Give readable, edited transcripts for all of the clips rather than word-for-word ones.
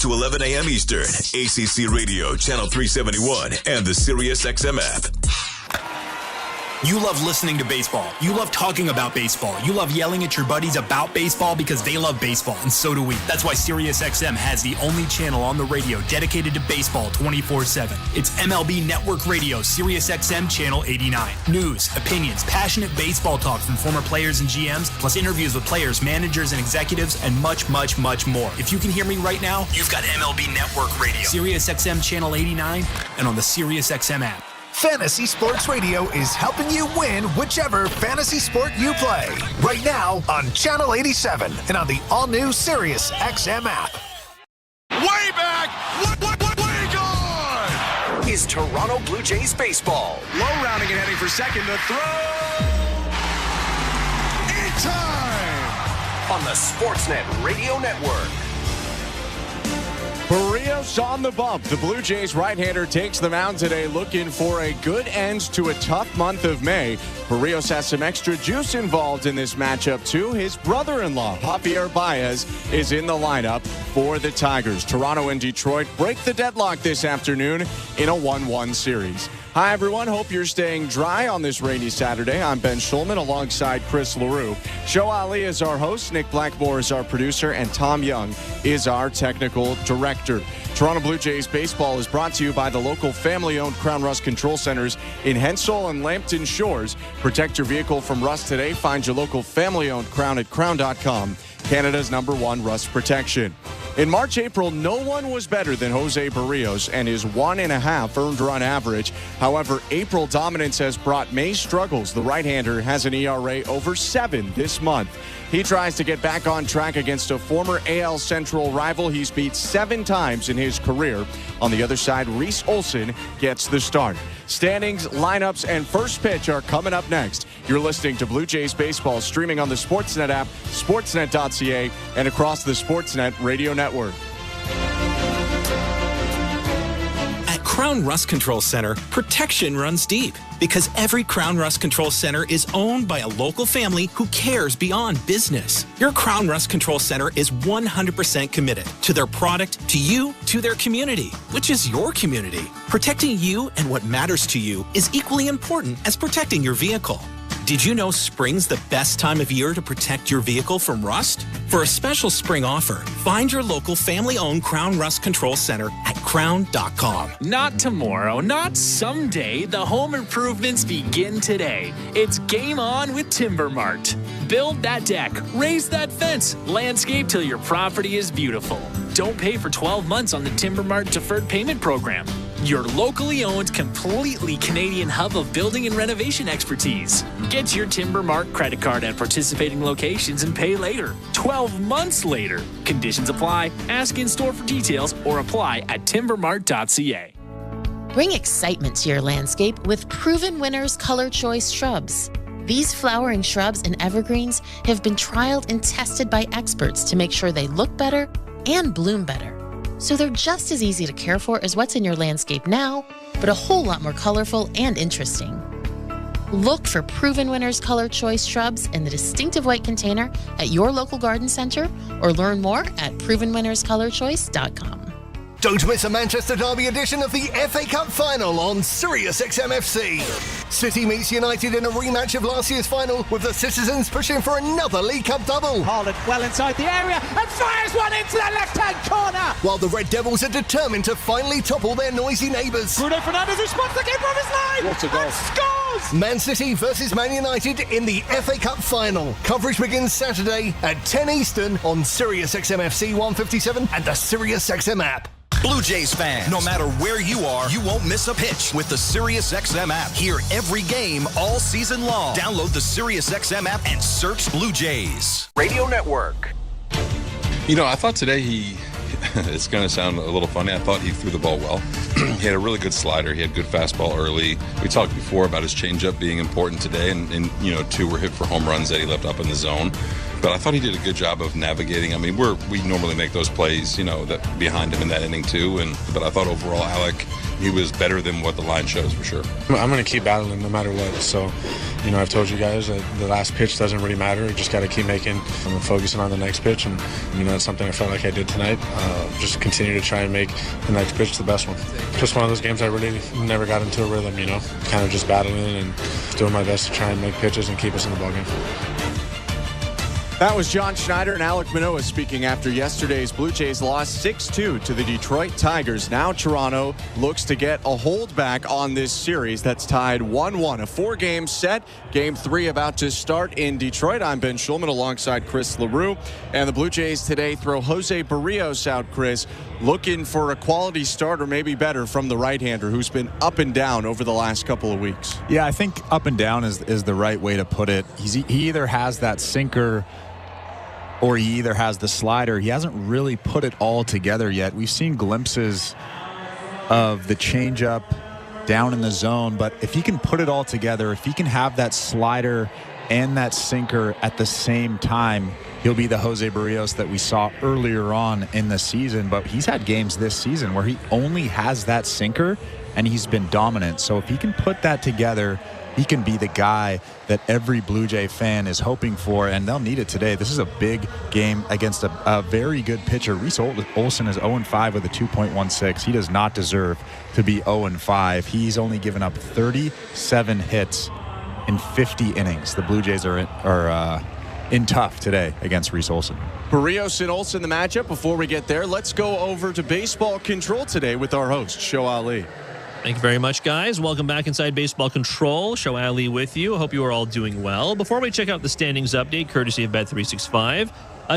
to 11 a.m. Eastern. ACC Radio, Channel 371, and the SiriusXM app. You love listening to baseball. You love talking about baseball. You love yelling at your buddies about baseball because they love baseball, and so do we. That's why SiriusXM has the only channel on the radio dedicated to baseball 24/7. It's MLB Network Radio, SiriusXM Channel 89. News, opinions, passionate baseball talk from former players and GMs, plus interviews with players, managers, and executives, and much, much, much more. If you can hear me right now, you've got MLB Network Radio, SiriusXM Channel 89, and on the SiriusXM app. Fantasy Sports Radio is helping you win whichever fantasy sport you play. Right now on Channel 87 and on the all-new SiriusXM app. Way back! Way gone! Is Toronto Blue Jays baseball. Low rounding and heading for second to throw. In time! On the Sportsnet Radio Network. Berrios on the bump. The Blue Jays right-hander takes the mound today looking for a good end to a tough month of May. Berrios has some extra juice involved in this matchup, too. His brother-in-law, Javier Baez, is in the lineup for the Tigers. Toronto and Detroit break the deadlock this afternoon in a 1-1 series. Hi, everyone. Hope you're staying dry on this rainy Saturday. I'm Ben Schulman alongside Chris LaRue. Show Ali is our host, Nick Blackmore is our producer, and Tom Young is our technical director. Toronto Blue Jays baseball is brought to you by the local family-owned Crown Rust Control Centers in Hensel and Lambton Shores. Protect your vehicle from rust today. Find your local family-owned Crown at crown.com. Canada's #1 rust protection. In March, April, no one was better than Jose Berrios and his 1.5 earned run average. However, April dominance has brought May struggles. The right-hander has an ERA over 7 this month. He tries to get back on track against a former AL Central rival he's beat 7 times in his career. On the other side, Reese Olson gets the start. Standings, lineups, and first pitch are coming up next. You're listening to Blue Jays baseball streaming on the Sportsnet app, sportsnet.ca, and across the Sportsnet Radio Network. At Crown Rust Control Center, protection runs deep because every Crown Rust Control Center is owned by a local family who cares beyond business. Your Crown Rust Control Center is 100% committed to their product, to you, to their community, which is your community. Protecting you and what matters to you is equally important as protecting your vehicle. Did you know spring's the best time of year to protect your vehicle from rust? For a special spring offer, find your local family-owned Crown Rust Control Center at crown.com. Not tomorrow, not someday. The home improvements begin today. It's game on with Timber Mart. Build that deck, raise that fence, landscape till your property is beautiful. Don't pay for 12 months on the Timber Mart deferred payment program. Your locally owned, completely Canadian hub of building and renovation expertise. Get your Timber Mart credit card at participating locations and pay later. 12 months later. Conditions apply. Ask in store for details or apply at timbermart.ca. Bring excitement to your landscape with Proven Winners Color Choice shrubs. These flowering shrubs and evergreens have been trialed and tested by experts to make sure they look better and bloom better. So they're just as easy to care for as what's in your landscape now, but a whole lot more colorful and interesting. Look for Proven Winners Color Choice shrubs in the distinctive white container at your local garden center or learn more at provenwinnerscolorchoice.com. Don't miss a Manchester Derby edition of the FA Cup Final on SiriusXM FC. City meets United in a rematch of last year's final, with the Citizens pushing for another League Cup double. Haaland well inside the area and fires one into the left-hand corner. While the Red Devils are determined to finally topple their noisy neighbours. Bruno Fernandes who spots the keeper on his line. What a goal. And scores! Man City versus Man United in the FA Cup Final. Coverage begins Saturday at 10 Eastern on SiriusXM FC 157 and the SiriusXM app. Blue Jays fans, no matter where you are, you won't miss a pitch with the SiriusXM app. Hear every game all season long. Download the SiriusXM app and search Blue Jays Radio Network. You know, I thought today it's going to sound a little funny, I thought he threw the ball well. He had a really good slider. He had good fastball early. We talked before about his changeup being important today, and 2 were hit for home runs that he left up in the zone. But I thought he did a good job of navigating. I mean, we normally make those plays, that behind him in that inning too. But I thought overall, Alec, he was better than what the line shows for sure. I'm going to keep battling no matter what. So, I've told you guys that the last pitch doesn't really matter. You just got to keep focusing on the next pitch. And, that's something I felt like I did tonight. Just continue to try and make the next pitch the best one. Just one of those games I really never got into a rhythm, kind of just battling and doing my best to try and make pitches and keep us in the ballgame. That was John Schneider and Alek Manoah speaking after yesterday's Blue Jays loss 6-2 to the Detroit Tigers. Now Toronto looks to get a holdback on this series that's tied 1-1. A 4-game set. Game 3 about to start in Detroit. I'm Ben Schulman alongside Chris LaRue. And the Blue Jays today throw Jose Berrios out, Chris, looking for a quality start or maybe better from the right-hander who's been up and down over the last couple of weeks. Yeah, I think up and down is the right way to put it. He either has that sinker or he either has the slider. He hasn't really put it all together yet. We've seen glimpses of the changeup down in the zone, but if he can put it all together, if he can have that slider and that sinker at the same time, he'll be the Jose Berrios that we saw earlier on in the season. But he's had games this season where he only has that sinker and he's been dominant. So if he can put that together, he can be the guy that every Blue Jay fan is hoping for, and they'll need it today. This is a big game against a very good pitcher. Reese Olson is 0-5 with a 2.16. He does not deserve to be 0-5. He's only given up 37 hits in 50 innings. The Blue Jays are in tough today against Reese Olson. Berrios and Olson, the matchup. Before we get there, let's go over to Baseball Control today with our host, Show Ali. Thank you very much, guys. Welcome back inside Baseball Control. Show Ali with you. I hope you are all doing well. Before we check out the standings update, courtesy of Bet365,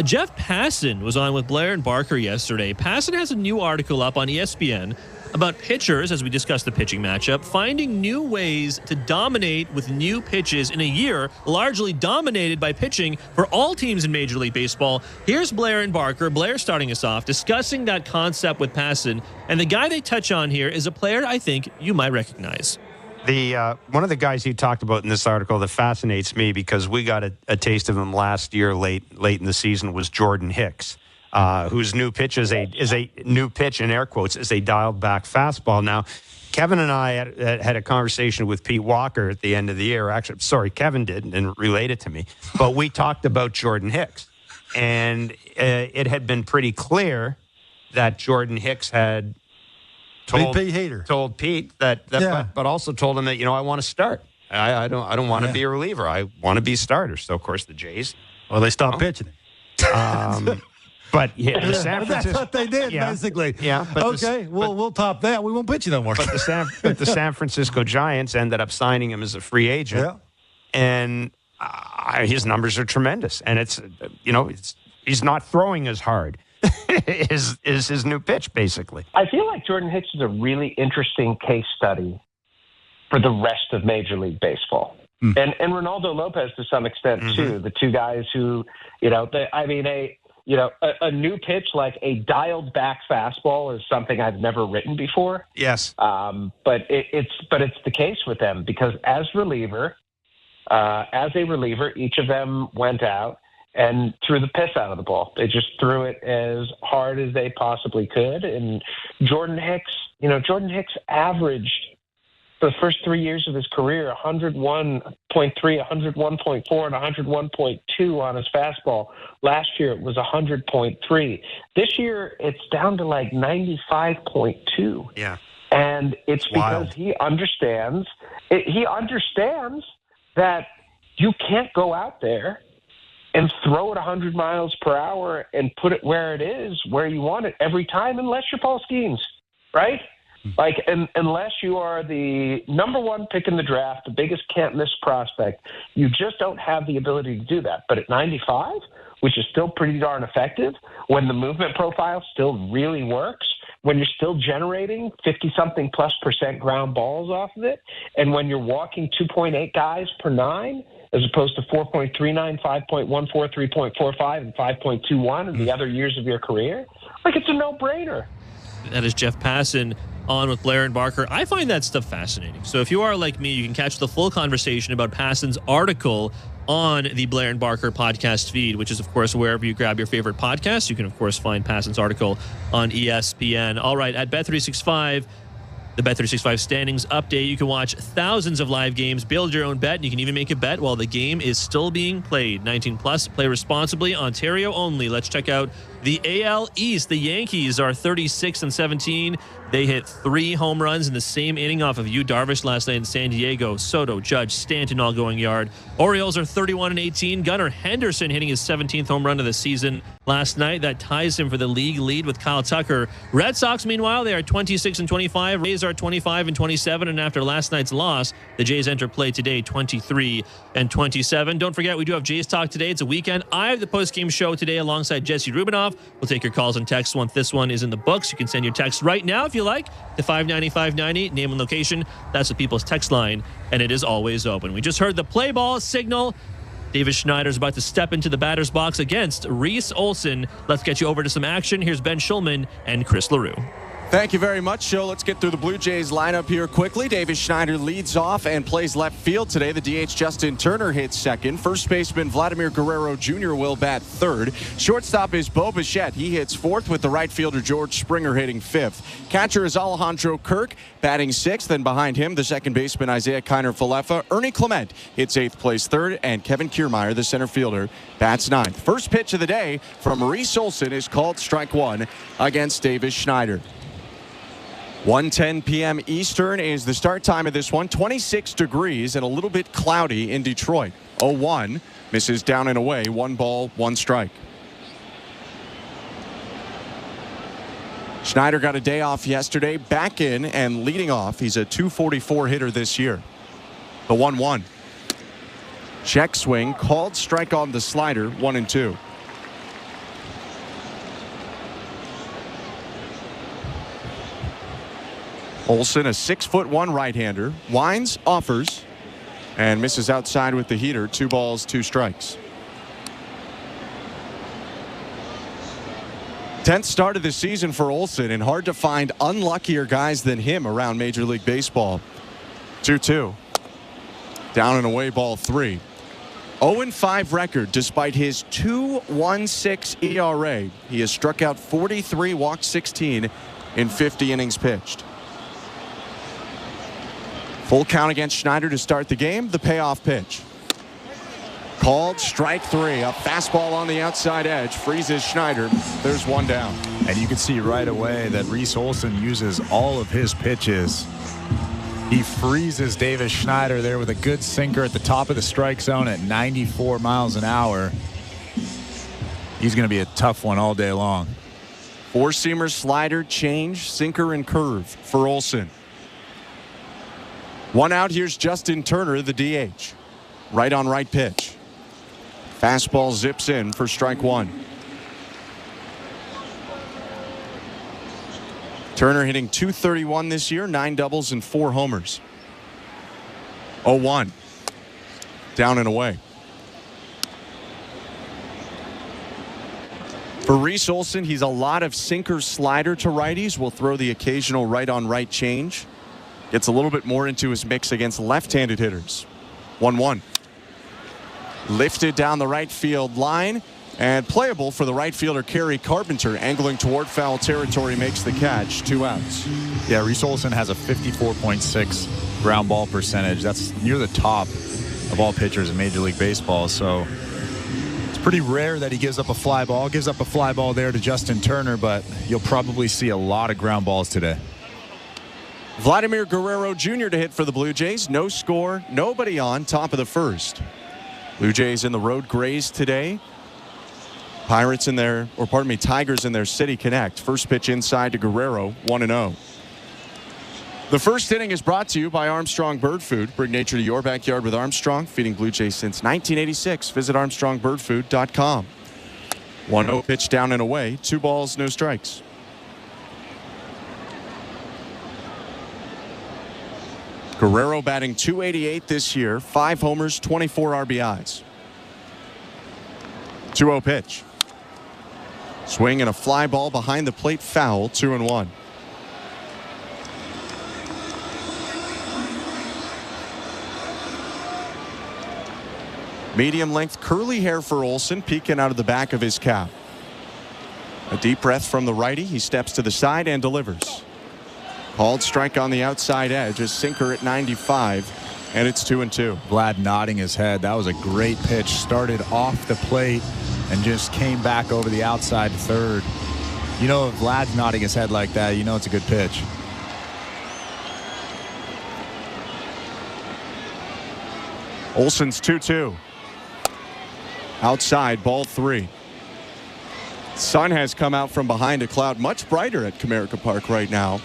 Jeff Passan was on with Blair and Barker yesterday. Passan has a new article up on ESPN about pitchers, as we discussed the pitching matchup, finding new ways to dominate with new pitches in a year largely dominated by pitching for all teams in Major League Baseball. Here's Blair and Barker. Blair starting us off, discussing that concept with Passan. And the guy they touch on here is a player I think you might recognize. One of the guys he talked about in this article that fascinates me, because we got a taste of him last year late in the season, was Jordan Hicks. Whose new pitch is a new pitch, in air quotes, is a dialed back fastball. Now, Kevin and I had a conversation with Pete Walker at the end of the year. Actually, sorry, Kevin didn't and related to me, but we talked about Jordan Hicks, and it had been pretty clear that Jordan Hicks had told Pete that, but also told him that I want to start. I don't want to be a reliever. I want to be a starter. So of course the Jays, they stopped pitching it. But the San Francisco, that's what they did, basically. Yeah. We'll top that. We won't pitch you no more. But the San Francisco Giants ended up signing him as a free agent. Yeah. And his numbers are tremendous. And he's not throwing as hard. is his new pitch, basically. I feel like Jordan Hicks is a really interesting case study for the rest of Major League Baseball. And Ronaldo Lopez to some extent, too. The two guys who, a new pitch like a dialed back fastball is something I've never written before. Yes. But it's the case with them, because as a reliever, each of them went out and threw the piss out of the ball. They just threw it as hard as they possibly could. And Jordan Hicks averaged, for the first 3 years of his career, 101.3, 101.4, and 101.2 on his fastball. Last year, it was 100.3. This year, it's down to like 95.2. Yeah. And it's because he understands that you can't go out there and throw it 100 miles per hour and put it where it is, where you want it every time, unless you're Paul Skeens, right? Unless you are the number one pick in the draft, the biggest can't-miss prospect, you just don't have the ability to do that. But at 95, which is still pretty darn effective, when the movement profile still really works, when you're still generating 50-something plus % ground balls off of it, and when you're walking 2.8 guys per 9, as opposed to 4.39, 5.14, 3.45, and 5.21 in the other years of your career, it's a no-brainer. That is Jeff Passan on with Blair and Barker. I find that stuff fascinating. So if you are like me, you can catch the full conversation about Passan's article on the Blair and Barker podcast feed, which is, of course, wherever you grab your favorite podcast. You can, of course, find Passan's article on ESPN. All right, at Bet365, the Bet365 standings update. You can watch thousands of live games, build your own bet, and you can even make a bet while the game is still being played. 19 plus, play responsibly, Ontario only. Let's check out the AL East. The Yankees are 36-17. They hit 3 home runs in the same inning off of Yu Darvish last night in San Diego. Soto, Judge, Stanton all going yard. Orioles are 31-18. Gunnar Henderson hitting his 17th home run of the season last night. That ties him for the league lead with Kyle Tucker. Red Sox, meanwhile, they are 26-25. Rays are 25-27. And after last night's loss, the Jays enter play today 23-27. Don't forget, we do have Jays Talk today. It's a weekend. I have the post-game show today alongside Jesse Rubinoff. We'll take your calls and texts once this one is in the books. You can send your text right now if you like to 590-590, name and location. That's the People's Text line, and it is always open. We just heard the play ball signal. Davis Schneider's about to step into the batter's box against Reese Olson. Let's get you over to some action. Here's Ben Schulman and Chris LaRue. Thank you very much, Joe. Let's get through the Blue Jays lineup here quickly. Davis Schneider leads off and plays left field today. The DH Justin Turner hits second. First baseman Vladimir Guerrero Jr. will bat third. Shortstop is Bo Bichette. He hits fourth with the right fielder George Springer hitting fifth. Catcher is Alejandro Kirk batting sixth, and behind him the second baseman Isaiah Kiner-Falefa. Ernie Clement hits eighth place third, and Kevin Kiermaier, the center fielder, bats ninth. First pitch of the day from Reese Olson is called strike one against Davis Schneider. 1:10 p.m. Eastern is the start time of this one. 26 degrees and a little bit cloudy in Detroit. 0-1, misses down and away. 1 ball, 1 strike. Schneider got a day off yesterday, back in and leading off. He's a .244 hitter this year. The 1-1. Check swing, called strike on the slider, 1-2. Olson, a 6'1" right-hander, winds, offers, and misses outside with the heater. 2 balls, 2 strikes. 10th start of the season for Olson, and hard to find unluckier guys than him around Major League Baseball. 2-2. Down and away, ball 3. 0-5 record despite his 2.16 ERA. He has struck out 43, walked 16 in 50 innings pitched. Full count against Schneider to start the game. The payoff pitch. Called strike 3. A fastball on the outside edge. Freezes Schneider. There's 1 down. And you can see right away that Reese Olson uses all of his pitches. He freezes Davis Schneider there with a good sinker at the top of the strike zone at 94 miles an hour. He's going to be a tough one all day long. 4-seamer, slider, change, sinker, and curve for Olson. 1 out. Here's Justin Turner, the DH. Right on right pitch. Fastball zips in for strike 1. Turner hitting .231 this year, 9 doubles and 4 homers. 0-1. Down and away. For Reese Olson, he's a lot of sinker slider to righties. Will throw the occasional right on right change. Gets a little bit more into his mix against left-handed hitters. 1-1. Lifted down the right field line and playable for the right fielder Kerry Carpenter. Angling toward foul territory, makes the catch. 2 outs. Yeah, Reese Olson has a 54.6 ground ball percentage. That's near the top of all pitchers in Major League Baseball. So it's pretty rare that he gives up a fly ball. Gives up a fly ball there to Justin Turner, but you'll probably see a lot of ground balls today. Vladimir Guerrero Jr. to hit for the Blue Jays. No score, nobody on, top of the first. Blue Jays in the road Grays today. Tigers in their City Connect. First pitch inside to Guerrero, 1-0. The first inning is brought to you by Armstrong Bird Food. Bring nature to your backyard with Armstrong, feeding Blue Jays since 1986. Visit ArmstrongBirdFood.com. 1-0 pitch down and away. 2 balls, no strikes. Guerrero batting .288 this year, 5 homers, 24 RBIs. 2-0 pitch. Swing and a fly ball behind the plate, foul, 2-1. Medium length curly hair for Olson, peeking out of the back of his cap. A deep breath from the righty. He steps to the side and delivers. Called strike on the outside edge, a sinker at 95, and it's 2-2. Vlad nodding his head. That was a great pitch. Started off the plate and just came back over the outside third. You know, if Vlad's nodding his head like that, you know it's a good pitch. Olsen's 2-2. Outside, ball 3. Sun has come out from behind a cloud, much brighter at Comerica Park right now.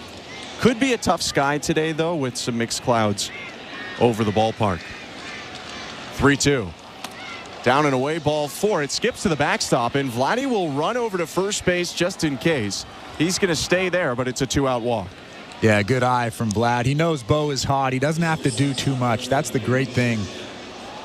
Could be a tough sky today, though, with some mixed clouds over the ballpark. 3-2. Down and away, ball 4. It skips to the backstop, and Vladdy will run over to first base just in case. He's going to stay there, but it's a 2-out walk. Yeah, good eye from Vlad. He knows Bo is hot. He doesn't have to do too much. That's the great thing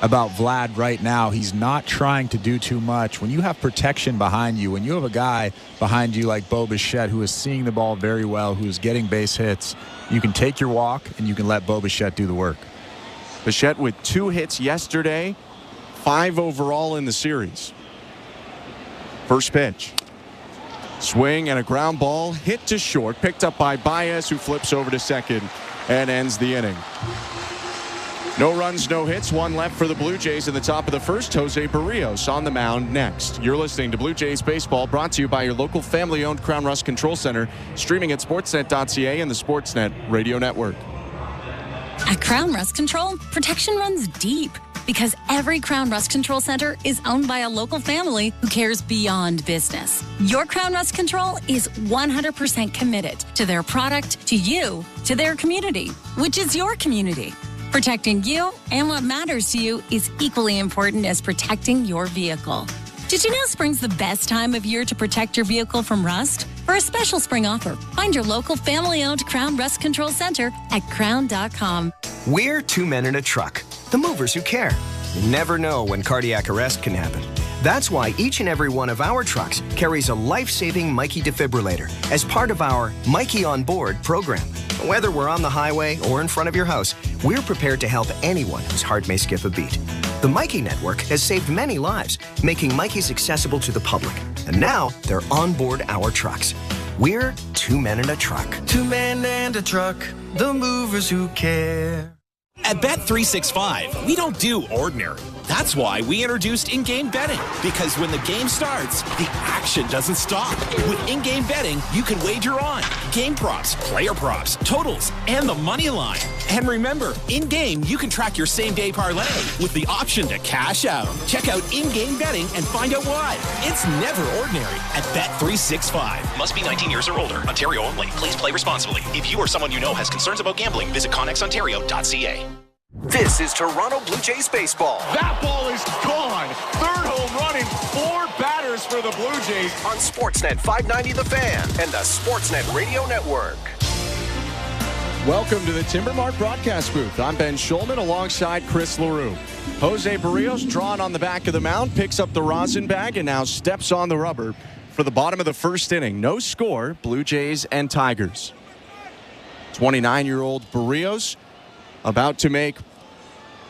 about Vlad right now. He's not trying to do too much. When you have protection behind you, when you have a guy behind you like Bo Bichette, who is seeing the ball very well, who is getting base hits, you can take your walk and you can let Bo Bichette do the work. Bichette with 2 hits yesterday, 5 overall in the series. First pitch. Swing and a ground ball hit to short, picked up by Baez, who flips over to second and ends the inning. No runs, no hits, 1 left for the Blue Jays in the top of the first. Jose Berrios on the mound next. You're listening to Blue Jays Baseball, brought to you by your local family-owned Crown Rust Control Center, streaming at sportsnet.ca and the Sportsnet Radio Network. At Crown Rust Control, protection runs deep because every Crown Rust Control Center is owned by a local family who cares beyond business. Your Crown Rust Control is 100% committed to their product, to you, to their community, which is your community. Protecting you and what matters to you is equally important as protecting your vehicle. Did you know spring's the best time of year to protect your vehicle from rust? For a special spring offer, find your local family-owned Crown Rust Control Center at crown.com. We're 2 men in a truck, the movers who care. You never know when cardiac arrest can happen. That's why each and every one of our trucks carries a life-saving Mikey defibrillator as part of our Mikey on Board program. Whether we're on the highway or in front of your house, we're prepared to help anyone whose heart may skip a beat. The Mikey Network has saved many lives, making Mikey's accessible to the public. And now they're on board our trucks. We're 2 men in a truck. 2 men and a truck, the movers who care. At Bet365, we don't do ordinary. That's why we introduced in-game betting. Because when the game starts, the action doesn't stop. With in-game betting, you can wager on game props, player props, totals, and the money line. And remember, in-game, you can track your same-day parlay with the option to cash out. Check out in-game betting and find out why. It's never ordinary at Bet365. Must be 19 years or older. Ontario only. Please play responsibly. If you or someone you know has concerns about gambling, visit connexontario.ca. This is Toronto Blue Jays baseball. That ball is gone. 3rd home run in 4 batters for the Blue Jays. On Sportsnet 590 The Fan and the Sportsnet Radio Network. Welcome to the Timber Mart broadcast booth. I'm Ben Schulman alongside Chris LaRue. Jose Berrios drawn on the back of the mound, picks up the rosin bag and now steps on the rubber for the bottom of the first inning. No score, Blue Jays and Tigers. 29-year-old Berrios about to make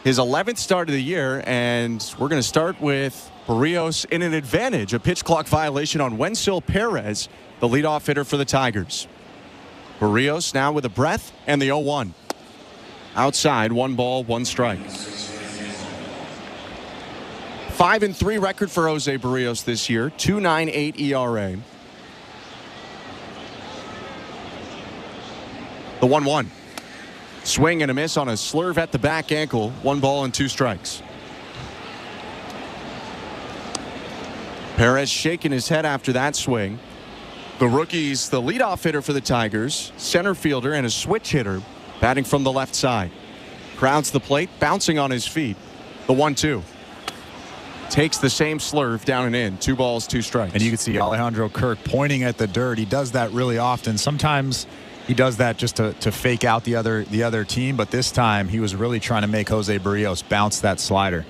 his 11th start of the year, and we're going to start with Berrios in an advantage. A pitch clock violation on Wenzel Perez, the leadoff hitter for the Tigers. Berrios now with a breath and the 0-1. Outside, 1 ball, 1 strike. 5-3 record for Jose Berrios this year, 2.98 ERA. The 1-1. Swing and a miss on a slurve at the back ankle. 1 ball and 2 strikes. Perez shaking his head after that swing. The rookie's the leadoff hitter for the Tigers, center fielder and a switch hitter, batting from the left side. Crowds the plate, bouncing on his feet. The 1-2. Takes the same slurve down and in. 2 balls, 2 strikes. And you can see Alejandro Kirk pointing at the dirt. He does that really often. Sometimes he does that just to fake out the other team, but this time he was really trying to make Jose Berrios bounce that slider.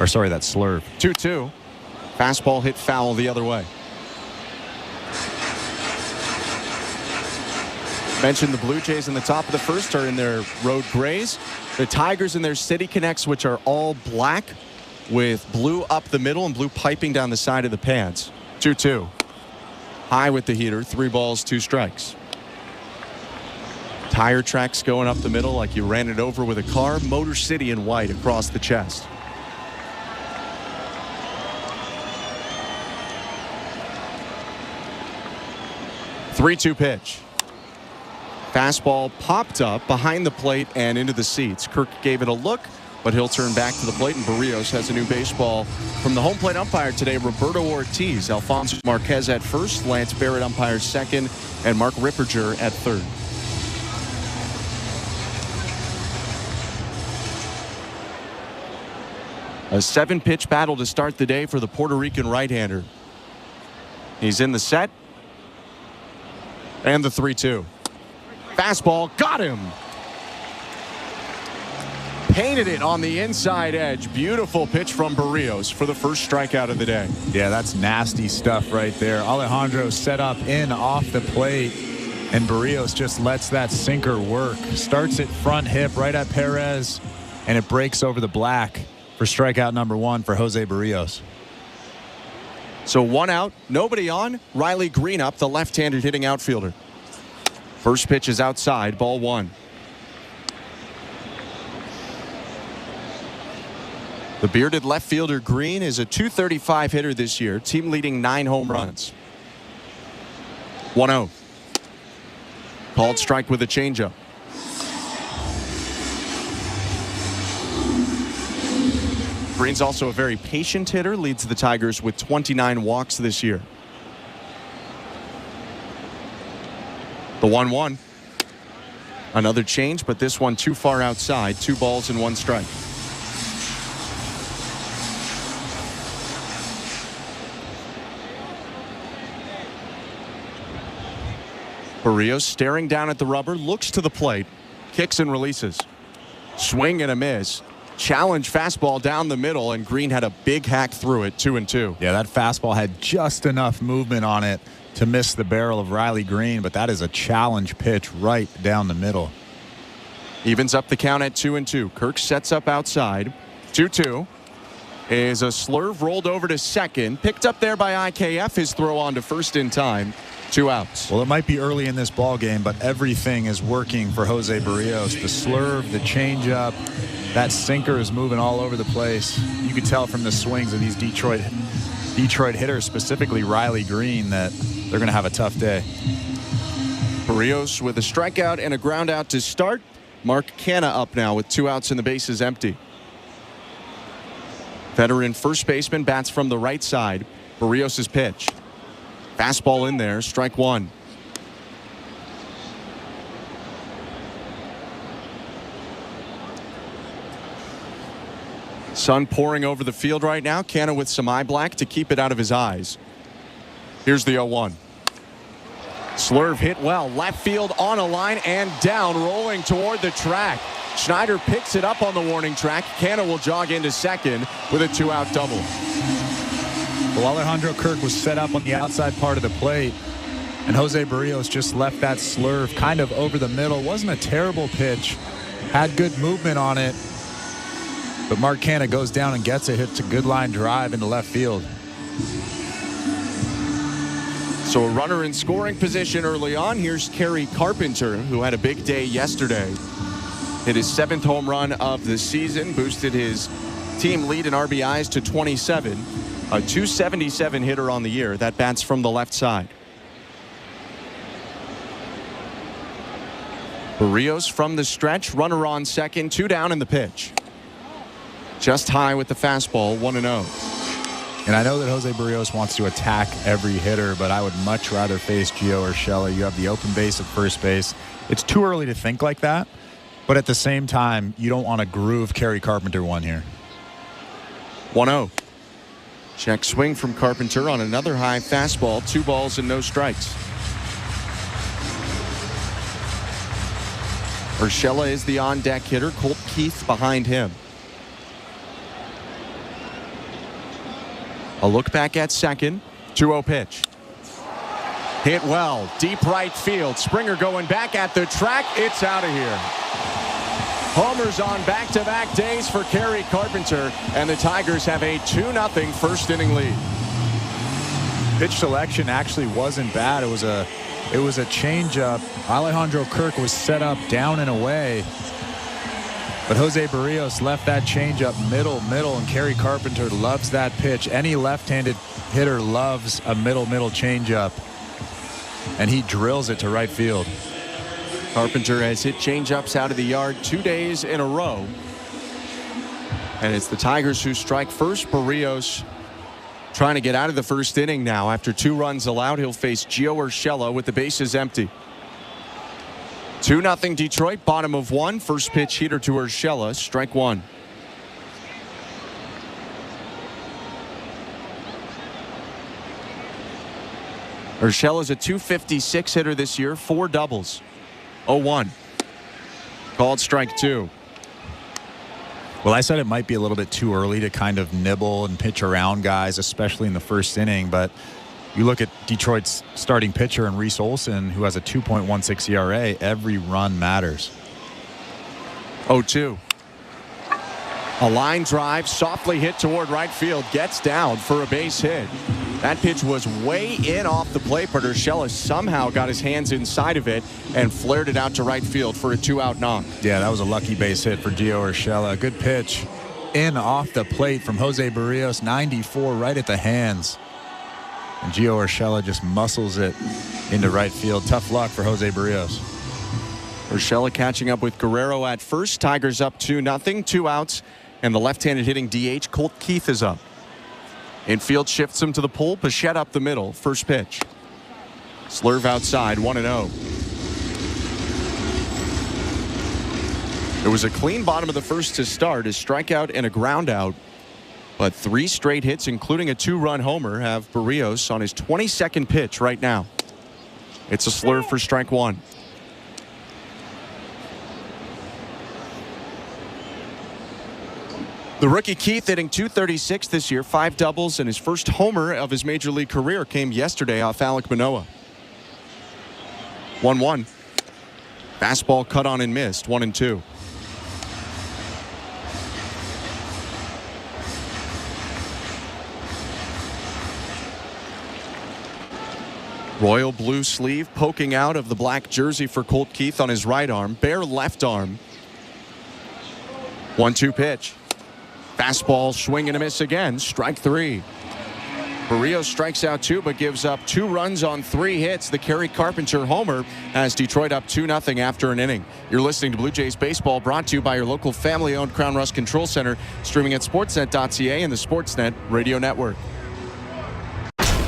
Or sorry, that slurve. 2-2. Fastball hit foul the other way. Mentioned the Blue Jays in the top of the first are in their road grays. The Tigers in their City Connects, which are all black with blue up the middle and blue piping down the side of the pads. 2-2. High with the heater. 3 balls, 2 strikes. Tire tracks going up the middle like you ran it over with a car. Motor City in white across the chest. Three-two pitch. Fastball popped up behind the plate and into the seats. Kirk gave it a look, but he'll turn back to the plate, and Berrios has a new baseball from the home plate umpire today, Roberto Ortiz. Alfonso Marquez at first, Lance Barrett umpires second, and Mark Ripperger at third. A 7-pitch battle to start the day for the Puerto Rican right-hander. He's in the set. And the 3-2. Fastball, got him. Painted it on the inside edge. Beautiful pitch from Berrios for the first strikeout of the day. Yeah, that's nasty stuff right there. Alejandro set up in off the plate, and Berrios just lets that sinker work. Starts it front hip right at Perez, and it breaks over the black for strikeout number 1 for Jose Berrios. So 1 out, nobody on. Riley Green up, the left-handed hitting outfielder. First pitch is outside, ball 1. The bearded left fielder Green is a .235 hitter this year, team leading 9 home runs. 1-0. Called strike with a changeup. Green's also a very patient hitter, leads the Tigers with 29 walks this year. The 1-1. Another change, but this one too far outside. 2 balls and 1 strike. Berrios staring down at the rubber, looks to the plate, kicks and releases. Swing and a miss. Challenge fastball down the middle, and Green had a big hack through it. 2-2. Yeah, that fastball had just enough movement on it to miss the barrel of Riley Green, but that is a challenge pitch right down the middle. Evens up the count at 2-2. Kirk sets up outside. 2-2 is a slurve rolled over to second, picked up there by IKF. His throw on to first in time. 2 outs. Well, it might be early in this ball game, but everything is working for Jose Berrios. The slurve, the changeup, that sinker is moving all over the place. You could tell from the swings of these Detroit hitters, specifically Riley Green, that they're going to have a tough day. Berrios with a strikeout and a ground out to start. Mark Canha up now with 2 outs and the bases empty. Veteran first baseman bats from the right side. Berrios' pitch. Fastball in there, strike 1. Sun pouring over the field right now. Canha with some eye black to keep it out of his eyes. Here's the 0-1. Slurve hit well. Left field on a line and down, rolling toward the track. Schneider picks it up on the warning track. Canha will jog into second with a 2-out double. Well, Alejandro Kirk was set up on the outside part of the plate, and Jose Berrios just left that slurve kind of over the middle. Wasn't a terrible pitch. Had good movement on it. But Mark Canha goes down and gets it. Hits a good line drive into left field. So a runner in scoring position early on. Here's Kerry Carpenter, who had a big day yesterday. Hit his 7th home run of the season. Boosted his team lead in RBIs to 27. A .277 hitter on the year. That bats from the left side. Berrios from the stretch. Runner on second. 2 down in the pitch. Just high with the fastball. 1-0. And I know that Jose Berrios wants to attack every hitter, but I would much rather face Gio Urshela. You have the open base at first base. It's too early to think like that, but at the same time, you don't want to groove Kerry Carpenter one here. 1-0. Check swing from Carpenter on another high fastball. 2 balls and no strikes. Urshela is the on-deck hitter. Colt Keith behind him. A look back at second. 2-0 pitch. Hit well. Deep right field. Springer going back at the track. It's out of here. Homers on back-to-back days for Kerry Carpenter, and the Tigers have a 2-0 first inning lead. Pitch selection actually wasn't bad. It was a It was a changeup. Alejandro Kirk was set up down and away. But Jose Berrios left that changeup middle, and Kerry Carpenter loves that pitch. Any left-handed hitter loves a middle changeup. And he drills it to right field. Carpenter has hit changeups out of the yard 2 days in a row. And it's the Tigers who strike first. Berrios trying to get out of the first inning now. After 2 runs allowed, he'll face Gio Urshela with the bases empty. 2-0 Detroit, bottom of 1. First pitch heater to Urshela, strike 1. Urshela's a .256 hitter this year, 4 doubles. 0-1. Called strike 2. Well, I said it might be a little bit too early to kind of nibble and pitch around guys, especially in the first inning. But you look at Detroit's starting pitcher and Reese Olson, who has a 2.16 ERA. Every run matters. 0-2. A line drive, softly hit toward right field, gets down for a base hit. That pitch was way in off the plate, but Urshela somehow got his hands inside of it and flared it out to right field for a 2-out knock. Yeah, that was a lucky base hit for Gio Urshela. Good pitch in off the plate from Jose Berrios, 94 right at the hands. And Gio Urshela just muscles it into right field. Tough luck for Jose Berrios. Urshela catching up with Guerrero at first. Tigers up 2-0, 2 outs, and the left-handed hitting DH Colt Keith is up. Infield shifts him to the pull. Bichette up the middle. First pitch. Slurve outside, 1-0. It was a clean bottom of the first to start. A strikeout and a ground out. But 3 straight hits, including a 2-run homer, have Berrios on his 22nd pitch right now. It's a slurve for strike 1. The rookie Keith hitting .236 this year, 5 doubles, and his first homer of his major league career came yesterday off Alek Manoah. 1-1. Fastball cut on and missed, 1-2. Royal blue sleeve poking out of the black jersey for Colt Keith on his right arm, bare left arm. 1-2 pitch. Fastball, swing and a miss again. Strike 3. Berrios strikes out 2, but gives up 2 runs on 3 hits. The Kerry Carpenter homer has Detroit up 2-0 after an inning. You're listening to Blue Jays Baseball, brought to you by your local family-owned Crown Rust Control Center, streaming at sportsnet.ca and the Sportsnet Radio Network.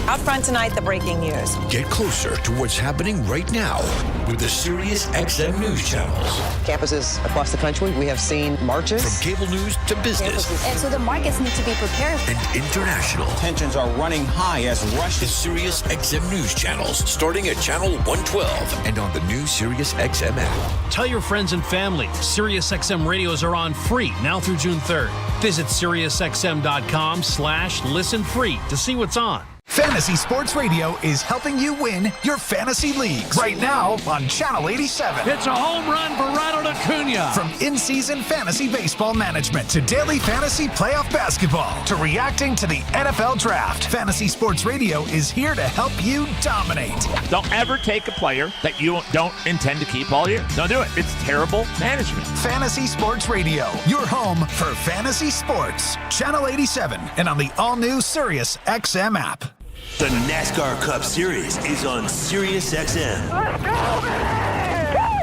Up front tonight, the breaking news. Get closer to what's happening right now with the Sirius XM News channels. Campuses across the country, we have seen marches. From cable news to business. And so the markets need to be prepared. And international. Tensions are running high as Russia. The Sirius XM News channels, starting at channel 112 and on the new Sirius XM app. Tell your friends and family. Sirius XM radios are on free now through June 3rd. Visit SiriusXM.com/listen free to see what's on. Fantasy Sports Radio is helping you win your fantasy leagues. Right now on Channel 87. It's a home run for Ronald Acuna. From in-season fantasy baseball management to daily fantasy playoff basketball to reacting to the NFL draft, Fantasy Sports Radio is here to help you dominate. Don't ever take a player that you don't intend to keep all year. Don't do it. It's terrible management. Fantasy Sports Radio, your home for fantasy sports. Channel 87 and on the all-new Sirius XM app. The NASCAR Cup Series is on Sirius XM.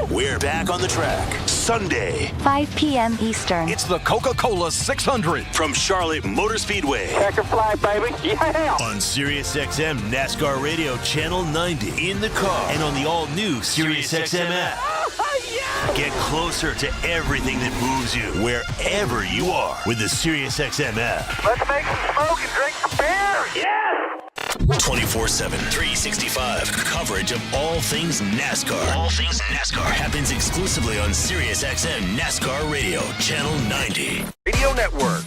We're back on the track Sunday, 5 p.m. Eastern. It's the Coca-Cola 600 from Charlotte Motor Speedway. Checker fly, baby. Yeah. On Sirius XM NASCAR Radio Channel 90 in the car and on the all-new Sirius XM app. Get closer to everything that moves you wherever you are with the Sirius XM app. Let's make some smoke and drink some beer. Yeah. 24/7, 365 coverage of all things NASCAR. All things NASCAR happens exclusively on Sirius XM NASCAR Radio, Channel 90. Radio Network.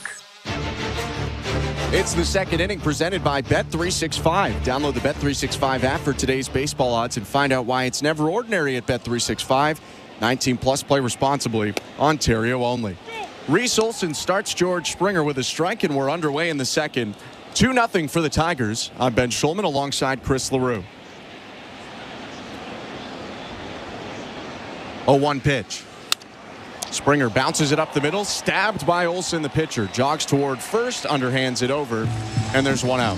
It's the second inning presented by Bet365. Download the Bet365 app for today's baseball odds and find out why it's never ordinary at Bet365. 19 plus, play responsibly. Ontario only. Reese Olson starts George Springer with a strike, and we're underway in the second. 2-0 for the Tigers. I'm Ben Schulman alongside Chris LaRue. 0-1 pitch. Springer bounces it up the middle, stabbed by Olsen, the pitcher. Jogs toward first, underhands it over, and there's one out.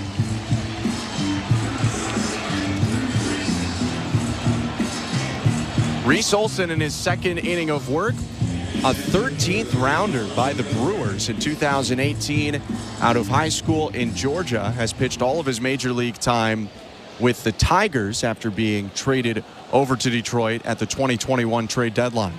Reese Olsen in his second inning of work. A 13th rounder by the Brewers in 2018 out of high school in Georgia. Has pitched all of his major league time with the Tigers after being traded over to Detroit at the 2021 trade deadline.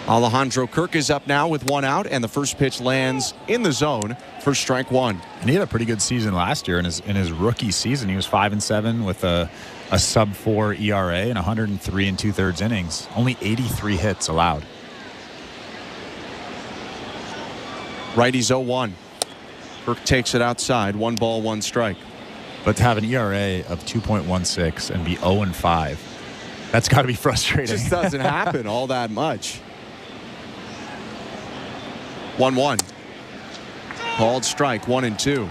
Alejandro Kirk is up now with one out, and the first pitch lands in the zone for strike one. And he had a pretty good season last year in his rookie season. He was 5-7 with a sub-4 ERA and 103 2/3 innings. Only 83 hits allowed. Righty's 0-1. Kirk takes it outside. 1 ball, 1 strike. But to have an ERA of 2.16 and be 0-5, that's got to be frustrating. It just doesn't happen all that much. 1-1. Called strike, 1-2.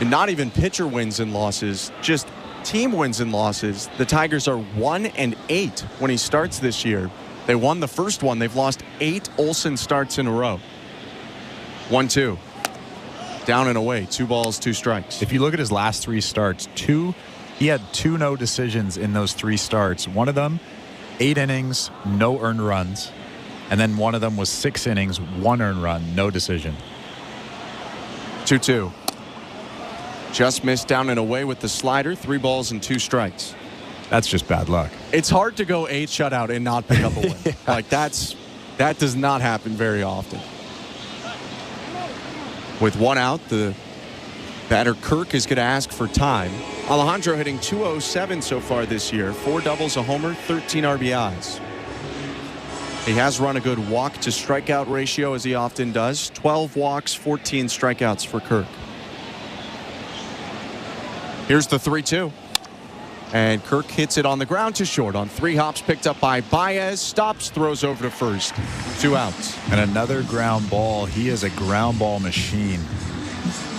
And not even pitcher wins and losses, just team wins and losses. The Tigers are 1-8 when he starts this year. They won the first one. They've lost 8 Olsen starts in a row. 1-2. Down and away. 2 balls, 2 strikes. If you look at his last 3 starts, he had 2 no decisions in those 3 starts. One of them, 8 innings, no earned runs. And then one of them was 6 innings, 1 earned run, no decision. 2-2. Just missed down and away with the slider. 3 balls and 2 strikes. That's just bad luck. It's hard to go 8 shutout and not pick up a win. Yeah. Like that does not happen very often. With 1 out, the batter Kirk is going to ask for time. Alejandro hitting .207 so far this year. 4 doubles, a homer, 13 RBIs. He has run a good walk to strikeout ratio, as he often does. 12 walks, 14 strikeouts for Kirk. Here's the 3-2. And Kirk hits it on the ground to short on 3 hops, picked up by Baez. Stops, throws over to first. 2 outs. And another ground ball. He is a ground ball machine.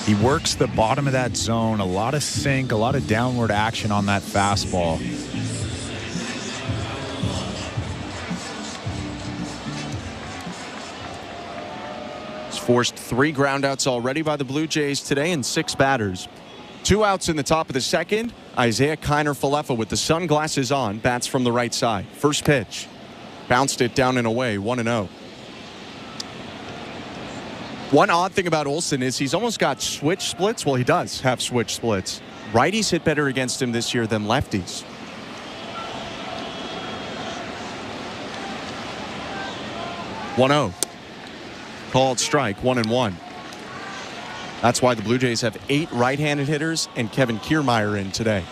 He works the bottom of that zone. A lot of sink, a lot of downward action on that fastball. Forced 3 groundouts already by the Blue Jays today in 6 batters. 2 outs in the top of the second. Isaiah Kiner-Falefa with the sunglasses on bats from the right side. First pitch. Bounced it down and away, 1-0. One odd thing about Olsen is he's almost got switch splits. Well, he does have switch splits. Righties hit better against him this year than lefties. (1-0). Called strike, 1-1. That's why the Blue Jays have 8 right-handed hitters and Kevin Kiermaier in today.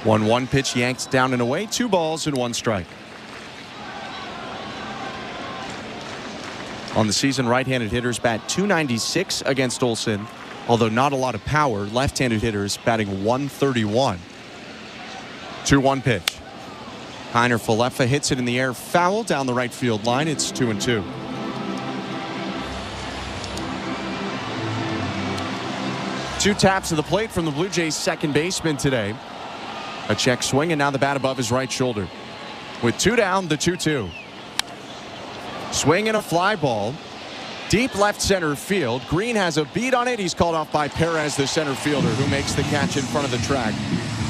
(1-1) pitch yanked down and away. 2 balls and 1 strike. On the season, right-handed hitters bat .296 against Olsen, although not a lot of power. Left-handed hitters batting .131. 2-1 pitch. Kiner-Falefa hits it in the air, foul down the right field line. It's 2-2. Two taps to the plate from the Blue Jays second baseman today. A check swing, and now the bat above his right shoulder. With 2 down, the 2-2. Swing and a fly ball. Deep left center field. Green has a beat on it. He's called off by Perez, the center fielder, who makes the catch in front of the track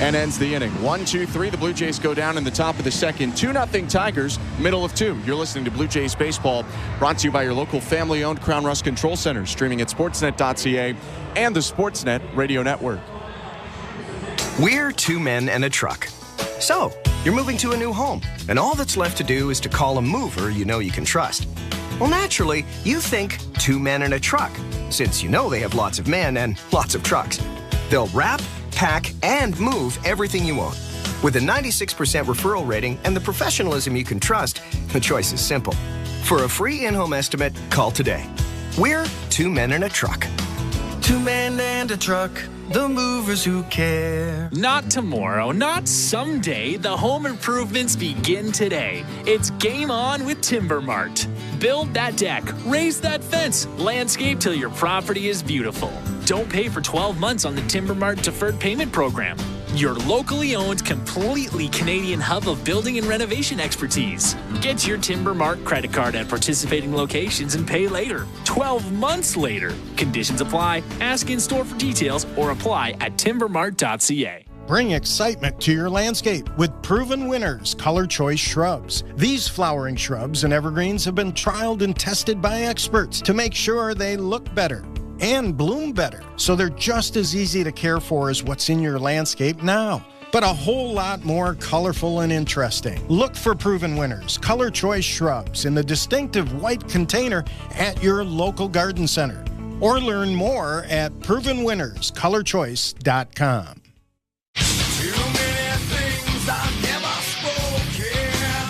and ends the inning. 1-2-3. The Blue Jays go down in the top of the second. 2-0 Tigers, middle of 2. You're listening to Blue Jays Baseball, brought to you by your local family-owned Crown Rust Control Center, streaming at sportsnet.ca and the Sportsnet Radio Network. We're 2 men and a truck. So, you're moving to a new home, and all that's left to do is to call a mover you know you can trust. Well, naturally, you think 2 men and a truck, since you know they have lots of men and lots of trucks. They'll wrap, pack, and move everything you own. With a 96% referral rating and the professionalism you can trust, the choice is simple. For a free in-home estimate, call today. We're 2 men and a truck. 2-man and a truck, the movers who care. Not tomorrow, not someday. The home improvements begin today. It's game on with Timber Mart. Build that deck, raise that fence, landscape till your property is beautiful. Don't pay for 12 months on the Timber Mart deferred payment program. Your locally owned, completely Canadian hub of building and renovation expertise. Get your Timber Mart credit card at participating locations and pay later. 12 months later. Conditions apply. Ask in store for details or apply at timbermart.ca. Bring excitement to your landscape with proven winners, Color Choice Shrubs. These flowering shrubs and evergreens have been trialed and tested by experts to make sure they look better and bloom better, so they're just as easy to care for as what's in your landscape now, but a whole lot more colorful and interesting. Look for proven winners, Color Choice Shrubs, in the distinctive white container at your local garden center, or learn more at provenwinnerscolorchoice.com.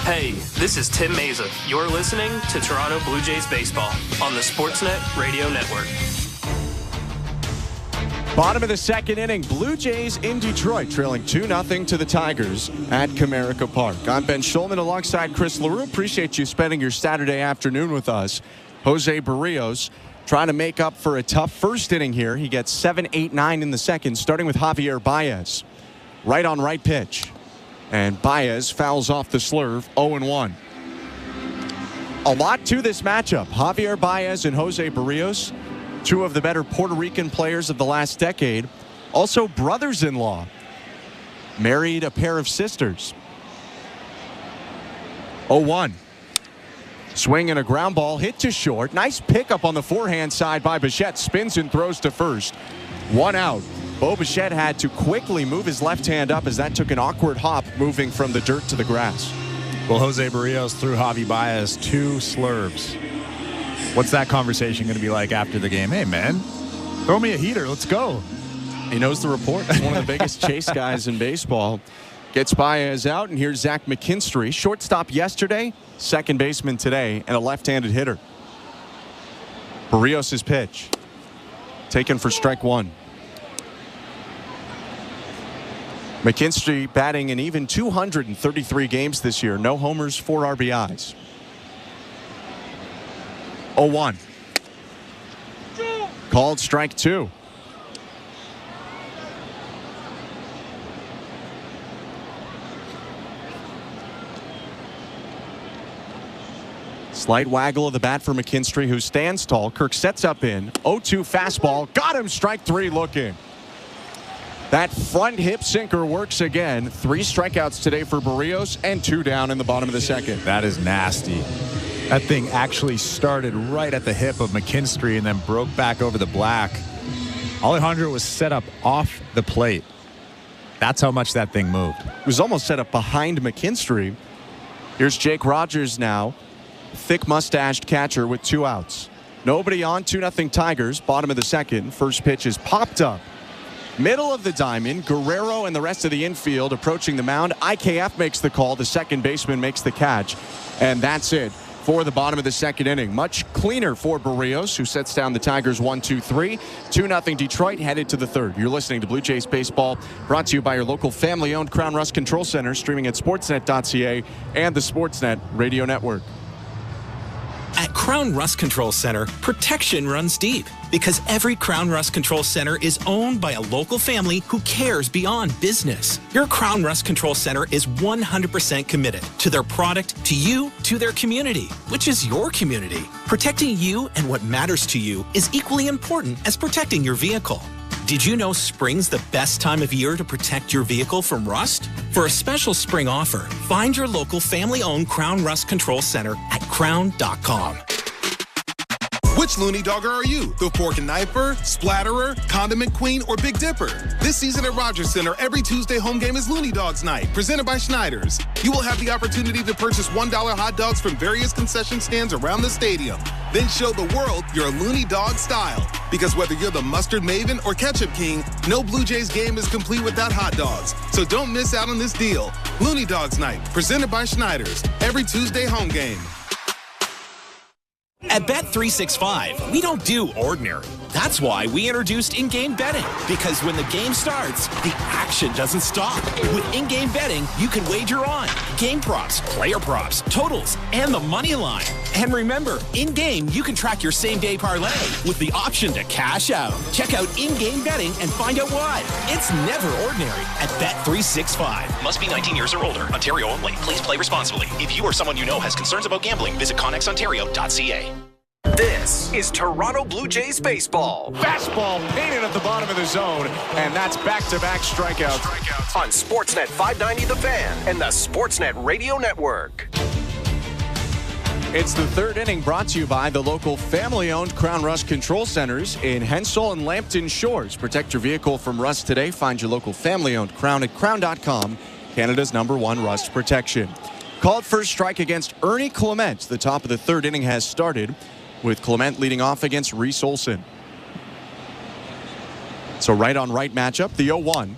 Hey, this is Tim Meza. You're listening to Toronto Blue Jays Baseball on the Sportsnet Radio Network. Bottom of the second inning, Blue Jays in Detroit, trailing 2-0 to the Tigers at Comerica Park. I'm Ben Schulman alongside Chris LaRue. Appreciate you spending your Saturday afternoon with us. Jose Berrios trying to make up for a tough first inning here. He gets 7, 8, 9 in the second, starting with Javier Baez. Right on right pitch. And Baez fouls off the slurve, 0-1. A lot to this matchup. Javier Baez and Jose Berrios, two of the better Puerto Rican players of the last decade. Also brothers-in-law. Married a pair of sisters. 0-1. Swing and a ground ball hit to short. Nice pickup on the forehand side by Bichette. Spins and throws to first. 1 out. Bo Bichette had to quickly move his left hand up as that took an awkward hop moving from the dirt to the grass. Well, Jose Berrios threw Javi Baez 2 slurves. What's that conversation going to be like after the game? Hey, man, throw me a heater. Let's go. He knows the report. He's one of the biggest chase guys in baseball. Gets Baez out, and here's Zach McKinstry. Shortstop yesterday, second baseman today, and a left-handed hitter. Berrios' pitch. Taken for strike 1. McKinstry batting in even 233 games this year. No homers, 4 RBIs. 0-1. Called strike 2. Slight waggle of the bat for McKinstry, who stands tall. Kirk sets up in. 0-2 fastball. Got him. Strike 3 looking. That front hip sinker works again. 3 strikeouts today for Berrios and 2 down in the bottom of the second. That is nasty. That thing actually started right at the hip of McKinstry and then broke back over the black. Alejandro was set up off the plate. That's how much that thing moved. It was almost set up behind McKinstry. Here's Jake Rogers now. Thick mustached catcher with 2 outs. Nobody on, 2-0 Tigers. Bottom of the second. First pitch is popped up. Middle of the diamond, Guerrero and the rest of the infield approaching the mound. IKF makes the call. The second baseman makes the catch. And that's it for the bottom of the second inning. Much cleaner for Berrios, who sets down the Tigers 1-2-3. 2-0 Detroit, headed to the third. You're listening to Blue Jays Baseball, brought to you by your local family-owned Crown Rust Control Center, streaming at sportsnet.ca and the Sportsnet Radio Network. At Crown Rust Control Center, protection runs deep because every Crown Rust Control Center is owned by a local family who cares beyond business. Your Crown Rust Control Center is 100% committed to their product, to you, to their community, which is your community. Protecting you and what matters to you is equally important as protecting your vehicle. Did you know spring's the best time of year to protect your vehicle from rust? For a special spring offer, find your local family-owned Crown Rust Control Center at crown.com. Which Looney Dogger are you? The fork and knifer, splatterer, condiment queen, or Big Dipper? This season at Rogers Center, every Tuesday home game is Looney Dogs Night, presented by Schneider's. You will have the opportunity to purchase $1 hot dogs from various concession stands around the stadium. Then show the world your Looney Dog style. Because whether you're the mustard maven or ketchup king, no Blue Jays game is complete without hot dogs. So don't miss out on this deal. Looney Dogs Night, presented by Schneider's, every Tuesday home game. At Bet365, we don't do ordinary. That's why we introduced in-game betting, because when the game starts, the action doesn't stop. With in-game betting, you can wager on game props, player props, totals, and the money line. And remember, in-game, you can track your same-day parlay with the option to cash out. Check out in-game betting and find out why. It's never ordinary at Bet365. Must be 19 years or older. Ontario only. Please play responsibly. If you or someone you know has concerns about gambling, visit connexontario.ca. This is Toronto Blue Jays baseball. Fastball painted at the bottom of the zone, and that's back-to-back strikeouts. On Sportsnet 590 The Fan and the Sportsnet Radio Network. It's the third inning, brought to you by the local family-owned Crown Rust Control Centers in Hensel and Lambton Shores. Protect your vehicle from rust today. Find your local family-owned Crown at crown.com, Canada's #1 rust protection. Called first strike against Ernie Clement. The top of the third inning has started, with Clement leading off against Reese Olson. So right-on-right matchup, the 0-1.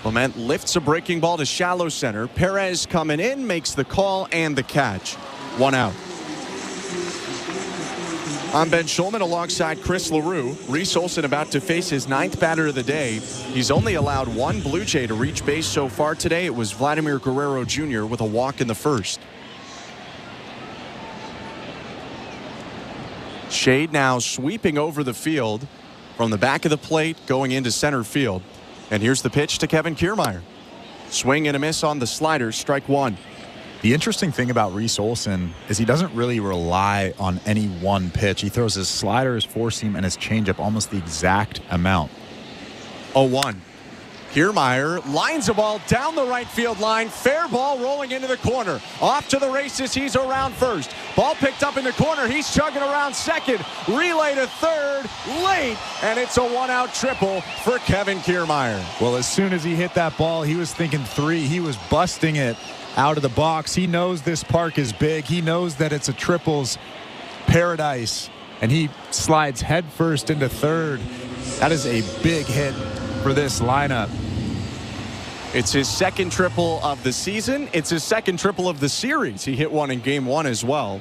Clement lifts a breaking ball to shallow center. Perez coming in, makes the call and the catch. 1 out. I'm Ben Schulman alongside Chris LaRue. Reese Olson about to face his 9th batter of the day. He's only allowed one Blue Jay to reach base so far today. It was Vladimir Guerrero Jr. with a walk in the first. Shade now sweeping over the field from the back of the plate going into center field. And here's the pitch to Kevin Kiermaier. Swing and a miss on the slider, strike one. The interesting thing about Reese Olson is he doesn't really rely on any one pitch. He throws his slider, his four seam, and his changeup almost the exact amount. 0-1. Kiermaier lines a ball down the right field line. Fair ball rolling into the corner. Off to the races. He's around first. Ball picked up in the corner. He's chugging around second. Relay to third. Late. And it's a 1-out triple for Kevin Kiermaier. Well, as soon as he hit that ball, he was thinking 3. He was busting it out of the box. He knows this park is big. He knows that it's a triples paradise. And he slides headfirst into third. That is a big hit for this lineup. It's his second triple of the season. It's his second triple of the series. He hit one in game 1 as well.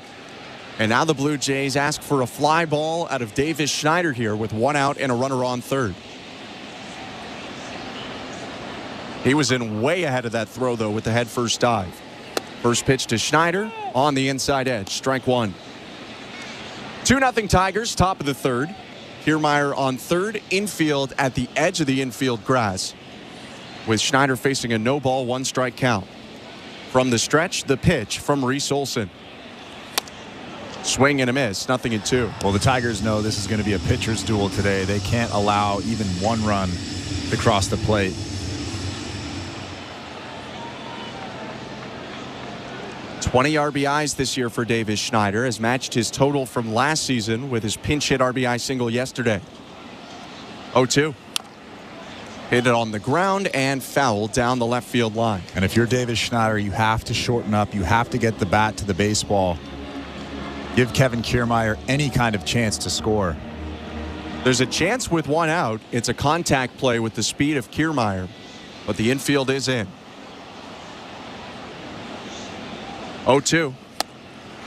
And now the Blue Jays ask for a fly ball out of Davis Schneider here with 1 out and a runner on third. He was in way ahead of that throw, though, with the head first dive. First pitch to Schneider on the inside edge. Strike one. 2-0 Tigers, top of the third. Kiermaier on third, infield at the edge of the infield grass, with Schneider facing a no-ball, 1-strike count. From the stretch, the pitch from Reese Olson. Swing and a miss, 0-2. Well, the Tigers know this is going to be a pitcher's duel today. They can't allow even one run to cross the plate. "20 RBIs this year for Davis Schneider, has matched his total from last season with his pinch hit RBI single yesterday." 0-2. Hit it on the ground and fouled down the left field line. And if you're Davis Schneider, you have to shorten up. You have to get the bat to the baseball. Give Kevin Kiermaier any kind of chance to score. There's a chance with 1 out. It's a contact play with the speed of Kiermaier, but the infield is in. 0-2.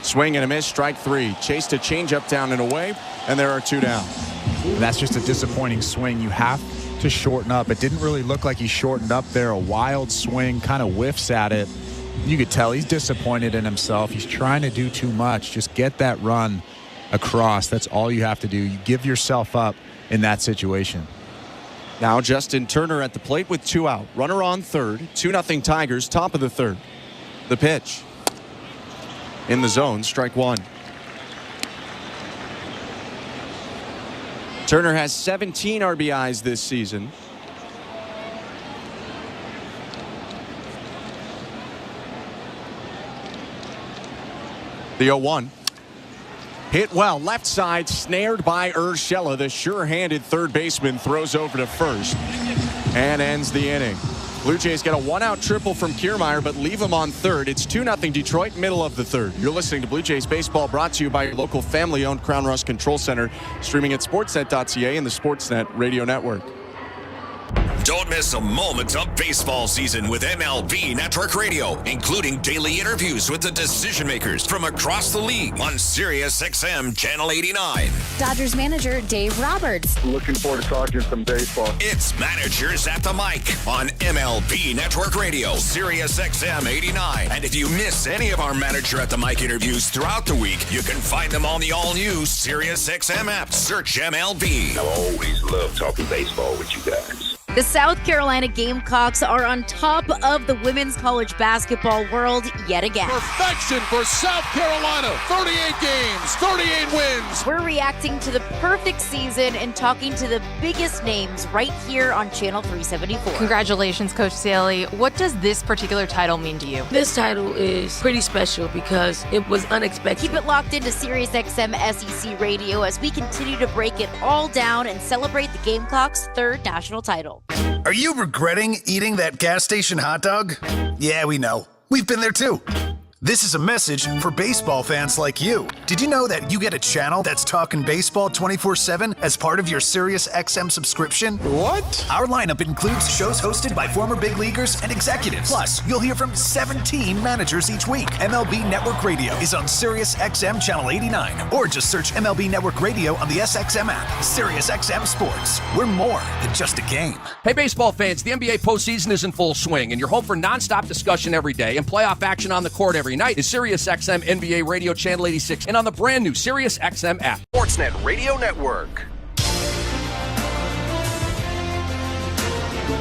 Swing and a miss, strike 3. Chased a changeup down and away, and there are 2 down. And that's just a disappointing swing. You have to shorten up. It didn't really look like he shortened up there. A wild swing, kind of whiffs at it. You could tell he's disappointed in himself. He's trying to do too much. Just get that run across. That's all you have to do. You give yourself up in that situation. Now Justin Turner at the plate with 2 out. Runner on third. 2-0 Tigers, top of the third. The pitch. In the zone, strike one. Turner has 17 RBIs this season. The 0-1. Hit well, left side, snared by Urshela. The sure-handed third baseman throws over to first and ends the inning. Blue Jays get a 1-out triple from Kiermaier, but leave him on third. It's 2-0 Detroit, middle of the third. You're listening to Blue Jays Baseball, brought to you by your local family-owned Crown Rust Control Center, streaming at sportsnet.ca and the Sportsnet Radio Network. Don't miss a moment of baseball season with MLB Network Radio, including daily interviews with the decision makers from across the league on Sirius XM Channel 89. Dodgers manager Dave Roberts. Looking forward to talking some baseball. It's Managers at the Mic on MLB Network Radio, Sirius XM 89. And if you miss any of our Manager at the Mic interviews throughout the week, you can find them on the all-new Sirius XM app. Search MLB. I always love talking baseball with you guys. The South Carolina Gamecocks are on top of the women's college basketball world yet again. Perfection for South Carolina. 38 games, 38 wins. We're reacting to the perfect season and talking to the biggest names right here on Channel 374. Congratulations, Coach Saley. What does this particular title mean to you? This title is pretty special because it was unexpected. Keep it locked into SiriusXM SEC Radio as we continue to break it all down and celebrate the Gamecocks' third national title. Are you regretting eating that gas station hot dog? Yeah, we know. We've been there too. This is a message for baseball fans like you. Did you know that you get a channel that's talking baseball 24/7 as part of your Sirius XM subscription? What? Our lineup includes shows hosted by former big leaguers and executives. Plus, you'll hear from 17 managers each week. MLB Network Radio is on Sirius XM Channel 89. Or just search MLB Network Radio on the SXM app. Sirius XM Sports. We're more than just a game. Hey, baseball fans, the NBA postseason is in full swing, and you're home for nonstop discussion every day and playoff action on the court every night is Sirius XM NBA Radio Channel 86 and on the brand new Sirius XM app. Sportsnet Radio Network.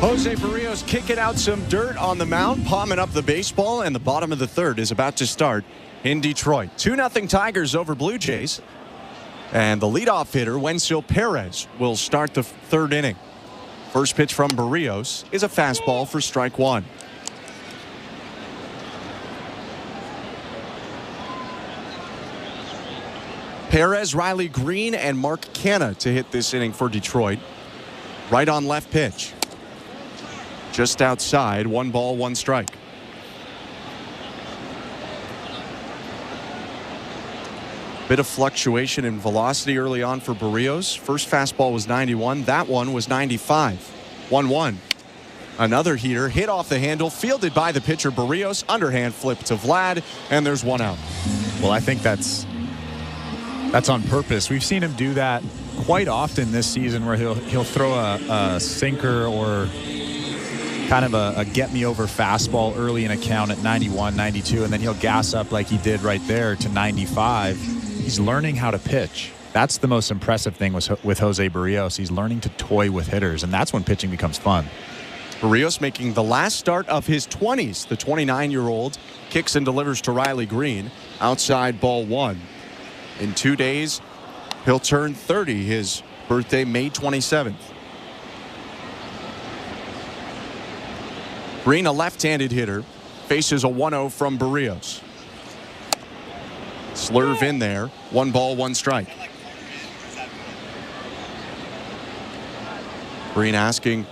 Jose Berrios kicking out some dirt on the mound, palming up the baseball, and the bottom of the third is about to start in Detroit. 2-0 Tigers over Blue Jays. And the leadoff hitter, Wenzel Perez, will start the third inning. First pitch from Berrios is a fastball for strike one. Perez, Riley Green, and Mark Canha to hit this inning for Detroit. Right on left pitch. Just outside, 1 ball, 1 strike. Bit of fluctuation in velocity early on for Berrios. First fastball was 91. That one was 95. 1-1. Another heater hit off the handle, fielded by the pitcher Berrios. Underhand flip to Vlad, and there's one out. Well, I think that's on purpose. We've seen him do that quite often this season, where he'll throw a sinker or kind of a get-me-over fastball early in a count at 91, 92, and then he'll gas up like he did right there to 95. He's learning how to pitch. That's the most impressive thing with Jose Berrios. He's learning to toy with hitters, and that's when pitching becomes fun. Berrios making the last start of his 20s. The 29-year-old kicks and delivers to Riley Green. Outside, ball 1. In 2 days, he'll turn 30. His birthday, May 27th. Green, a left-handed hitter, faces a 1-0 from Berrios. Slurve in there. 1 ball, 1 strike. Green asking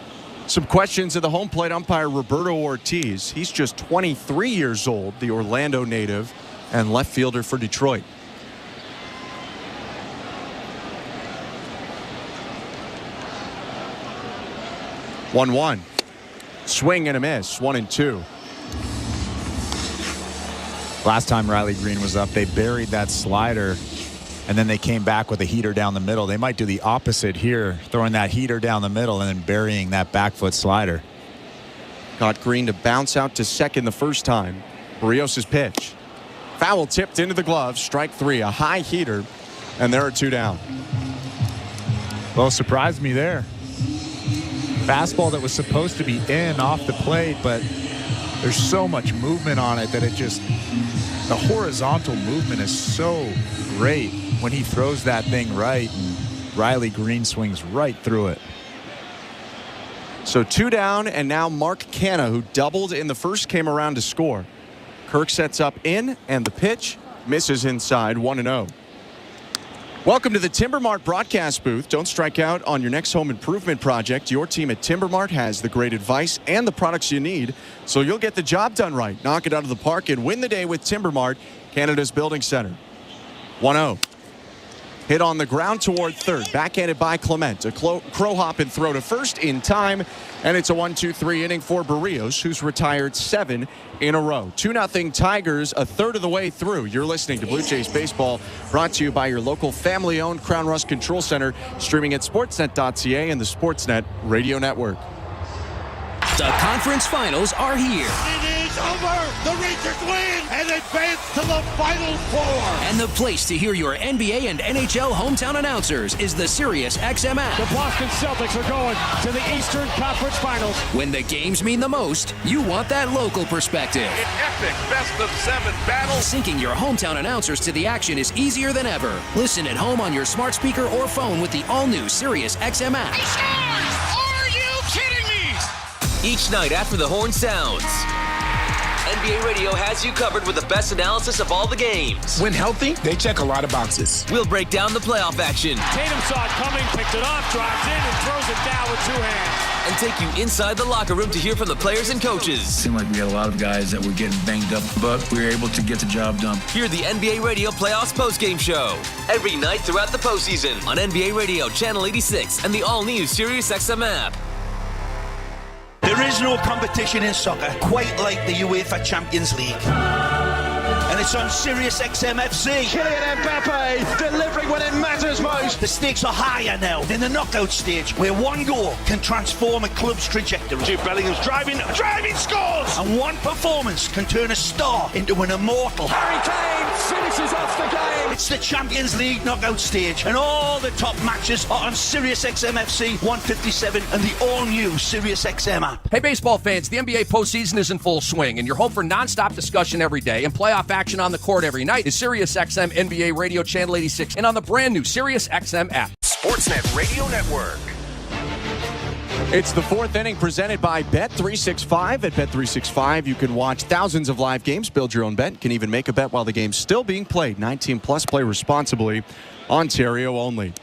some questions of the home plate umpire Roberto Ortiz. He's just 23 years old, the Orlando native and left fielder for Detroit. One. Swing and a miss. 1-2. Last time Riley Green was up, they buried that slider, and then they came back with a heater down the middle. They might do the opposite here, throwing that heater down the middle and then burying that back foot slider. Got Green to bounce out to second the first time. Berrios' pitch. Foul tipped into the glove. Strike 3. A high heater, and there are 2 down. Well, surprised me there. Fastball that was supposed to be in off the plate, but there's so much movement on it that the horizontal movement is so great when he throws that thing right, and Riley Green swings right through it. So 2 down, and now Mark Canha, who doubled in the first, came around to score. Kirk sets up in, and the pitch misses inside. 1-0. Welcome to the Timber Mart broadcast booth. Don't strike out on your next home improvement project. Your team at Timber Mart has the great advice and the products you need, so you'll get the job done right. Knock it out of the park and win the day with Timber Mart, Canada's building center. 1-0. Hit on the ground toward third. Backhanded by Clement. A crow hop and throw to first in time. And it's a 1-2-3 inning for Berrios, who's retired 7 in a row. 2-0 Tigers a third of the way through. You're listening to Blue Jays Baseball, brought to you by your local family-owned Crown Rust Control Center, streaming at sportsnet.ca and the Sportsnet Radio Network. The conference finals are here. It is over. The Rangers win and advance to the Final Four. And the place to hear your NBA and NHL hometown announcers is the Sirius XM app. The Boston Celtics are going to the Eastern Conference Finals. When the games mean the most, you want that local perspective. An epic best-of-7 battle. Syncing your hometown announcers to the action is easier than ever. Listen at home on your smart speaker or phone with the all-new Sirius XM app. He scores! Are you kidding me? Each night after the horn sounds, NBA Radio has you covered with the best analysis of all the games. When healthy, they check a lot of boxes. We'll break down the playoff action. Tatum saw it coming, picked it up, drives in, and throws it down with 2 hands. And take you inside the locker room to hear from the players and coaches. It seemed like we had a lot of guys that were getting banged up, but we were able to get the job done. Hear the NBA Radio Playoffs postgame show every night throughout the postseason on NBA Radio Channel 86 and the all-new SiriusXM app. There is no competition in soccer quite like the UEFA Champions League. And it's on Sirius XM FC. Kylian Mbappe delivering when it matters most. The stakes are higher now in the knockout stage, where one goal can transform a club's trajectory. Jude Bellingham's driving, scores! And one performance can turn a star into an immortal. Harry Kane finishes off the game. It's the Champions League knockout stage, and all the top matches are on Sirius XM FC 157 and the all-new Sirius XM app. Hey, baseball fans, the NBA postseason is in full swing, and your home for nonstop discussion every day and playoff action on the court every night is SiriusXM NBA Radio Channel 86 and on the brand new SiriusXM app. Sportsnet Radio Network. It's the fourth inning presented by Bet365. At Bet365, you can watch thousands of live games, build your own bet, you can even make a bet while the game's still being played. 19 plus, play responsibly. Ontario only.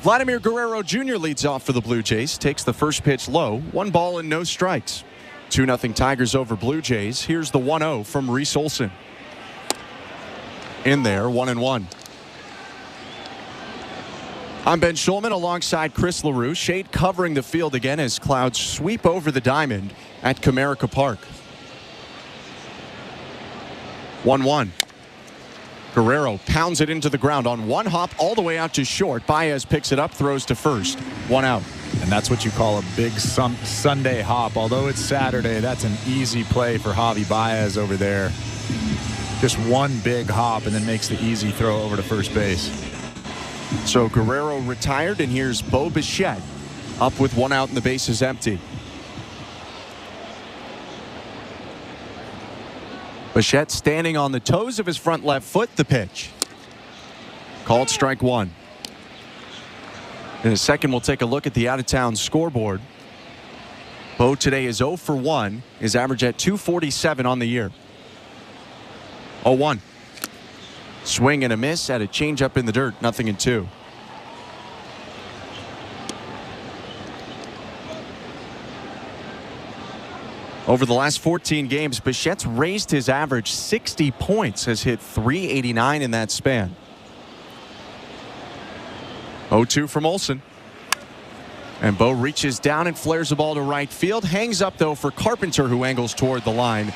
Vladimir Guerrero Jr. leads off for the Blue Jays, takes the first pitch low, 1 ball and no strikes. 2-0 Tigers over Blue Jays. Here's the 1-0 from Reese Olson. In there, 1-1. I'm Ben Schulman alongside Chris LaRue. Shade covering the field again as clouds sweep over the diamond at Comerica Park. 1-1. Guerrero pounds it into the ground on one hop all the way out to short. Baez picks it up, throws to first. 1 out. And that's what you call a big Sunday hop. Although it's Saturday, that's an easy play for Javi Baez over there. Just one big hop and then makes the easy throw over to first base. So Guerrero retired, and here's Bo Bichette up with 1 out and the base is empty. Bichette standing on the toes of his front left foot. The pitch. Called strike 1. In a second, we'll take a look at the out-of-town scoreboard. Bo today is 0 for 1. His average at .247 on the year. 0-1. Swing and a miss at a changeup in the dirt. 0-2. Over the last 14 games, Bichette's raised his average 60 points, has hit .389 in that span. 0-2 from Olson. And Bo reaches down and flares the ball to right field. Hangs up, though, for Carpenter, who angles toward the line.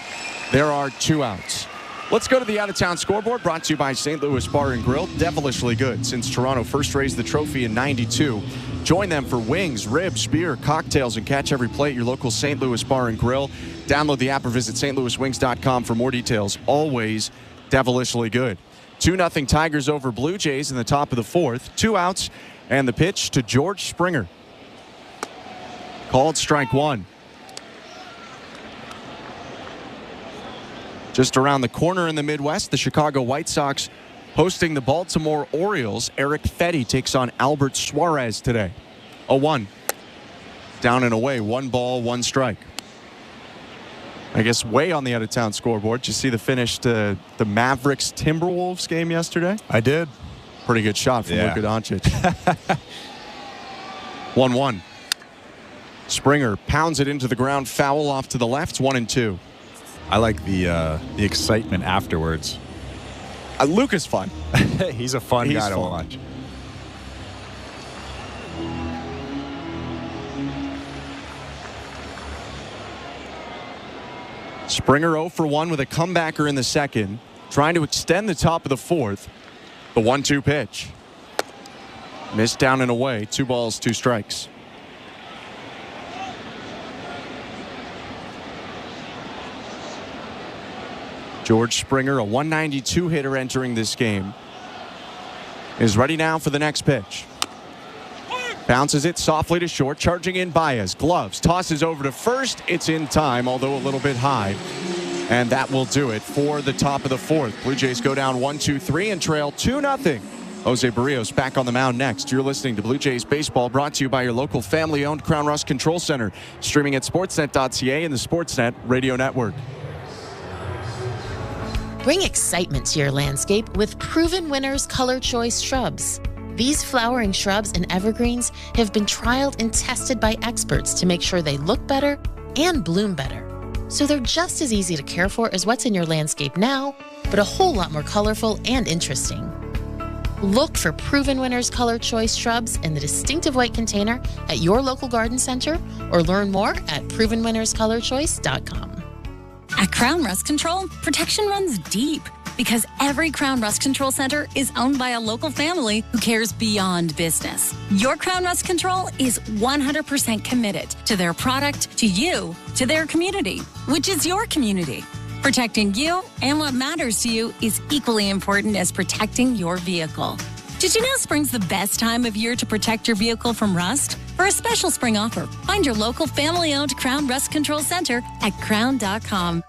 There are 2 outs. Let's go to the out-of-town scoreboard, brought to you by St. Louis Bar and Grill. Devilishly good since Toronto first raised the trophy in '92. Join them for wings, ribs, beer, cocktails, and catch every plate at your local St. Louis Bar and Grill. Download the app or visit stlouiswings.com for more details. Always devilishly good. 2-0 Tigers over Blue Jays in the top of the fourth. 2 outs and the pitch to George Springer. Called strike 1. Just around the corner in the Midwest, the Chicago White Sox hosting the Baltimore Orioles. Eric Fetty takes on Albert Suarez today. 0-1. Down and away, 1 ball, 1 strike. I guess way on the out-of-town scoreboard. Did you see the finish to the Mavericks-Timberwolves game yesterday? I did. Pretty good shot from Luka Doncic. 1-1. Springer pounds it into the ground, foul off to the left, 1-2. I like the excitement afterwards. Luka's fun. He's a fun guy to watch. Springer 0 for 1 with a comebacker in the second, trying to extend the top of the fourth. The 1-2 pitch. Missed down and away. 2 balls, 2 strikes. George Springer, a 192 hitter entering this game, is ready now for the next pitch. Bounces it softly to short, charging in Baez. Gloves, tosses over to first. It's in time, although a little bit high. And that will do it for the top of the fourth. Blue Jays go down 1-2-3 and trail 2-0. Jose Berrios back on the mound next. You're listening to Blue Jays Baseball, brought to you by your local family-owned Crown Rust Control Center. Streaming at sportsnet.ca and the Sportsnet Radio Network. Bring excitement to your landscape with Proven Winners Color Choice shrubs. These flowering shrubs and evergreens have been trialed and tested by experts to make sure they look better and bloom better. So they're just as easy to care for as what's in your landscape now, but a whole lot more colorful and interesting. Look for Proven Winners Color Choice shrubs in the distinctive white container at your local garden center, or learn more at provenwinnerscolorchoice.com. At Crown Rust Control, protection runs deep because every Crown Rust Control Center is owned by a local family who cares beyond business. Your Crown Rust Control is 100% committed to their product, to you, to their community, which is your community. Protecting you and what matters to you is equally important as protecting your vehicle. Did you know spring's the best time of year to protect your vehicle from rust? For a special spring offer, find your local family-owned Crown Rust Control Center at crown.com.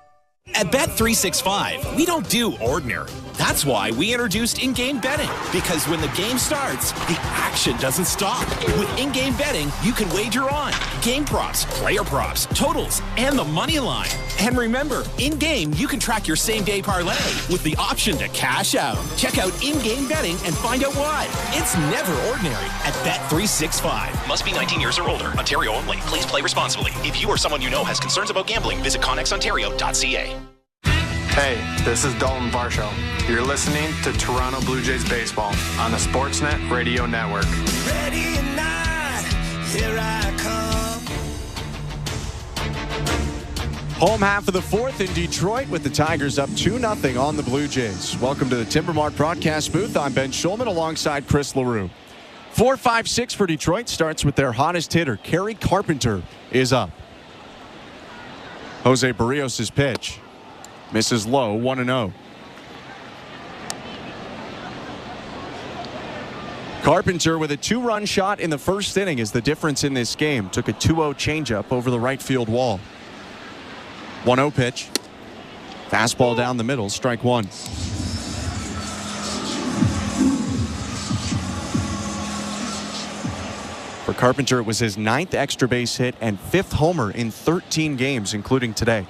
At Bet365, we don't do ordinary. That's why we introduced in-game betting. Because when the game starts, the action doesn't stop. With in-game betting, you can wager on game props, player props, totals, and the money line. And remember, in-game, you can track your same-day parlay with the option to cash out. Check out in-game betting and find out why. It's never ordinary at Bet365. Must be 19 years or older. Ontario only. Please play responsibly. If you or someone you know has concerns about gambling, visit connexontario.ca. Hey, this is Dalton Varsho. You're listening to Toronto Blue Jays Baseball on the Sportsnet Radio Network. Ready or not, here I come. Home half of the fourth in Detroit with the Tigers up 2-0 on the Blue Jays. Welcome to the Timbermark broadcast booth. I'm Ben Schulman alongside Chris LaRue. 4-5-6 for Detroit starts with their hottest hitter. Kerry Carpenter is up. Jose Berrios' pitch. Misses low, 1-0. Carpenter with a 2-run shot in the first inning is the difference in this game. Took a 2-0 changeup over the right field wall. 1-0 pitch. Fastball down the middle, strike one. For Carpenter, it was his 9th extra base hit and 5th homer in 13 games, including today.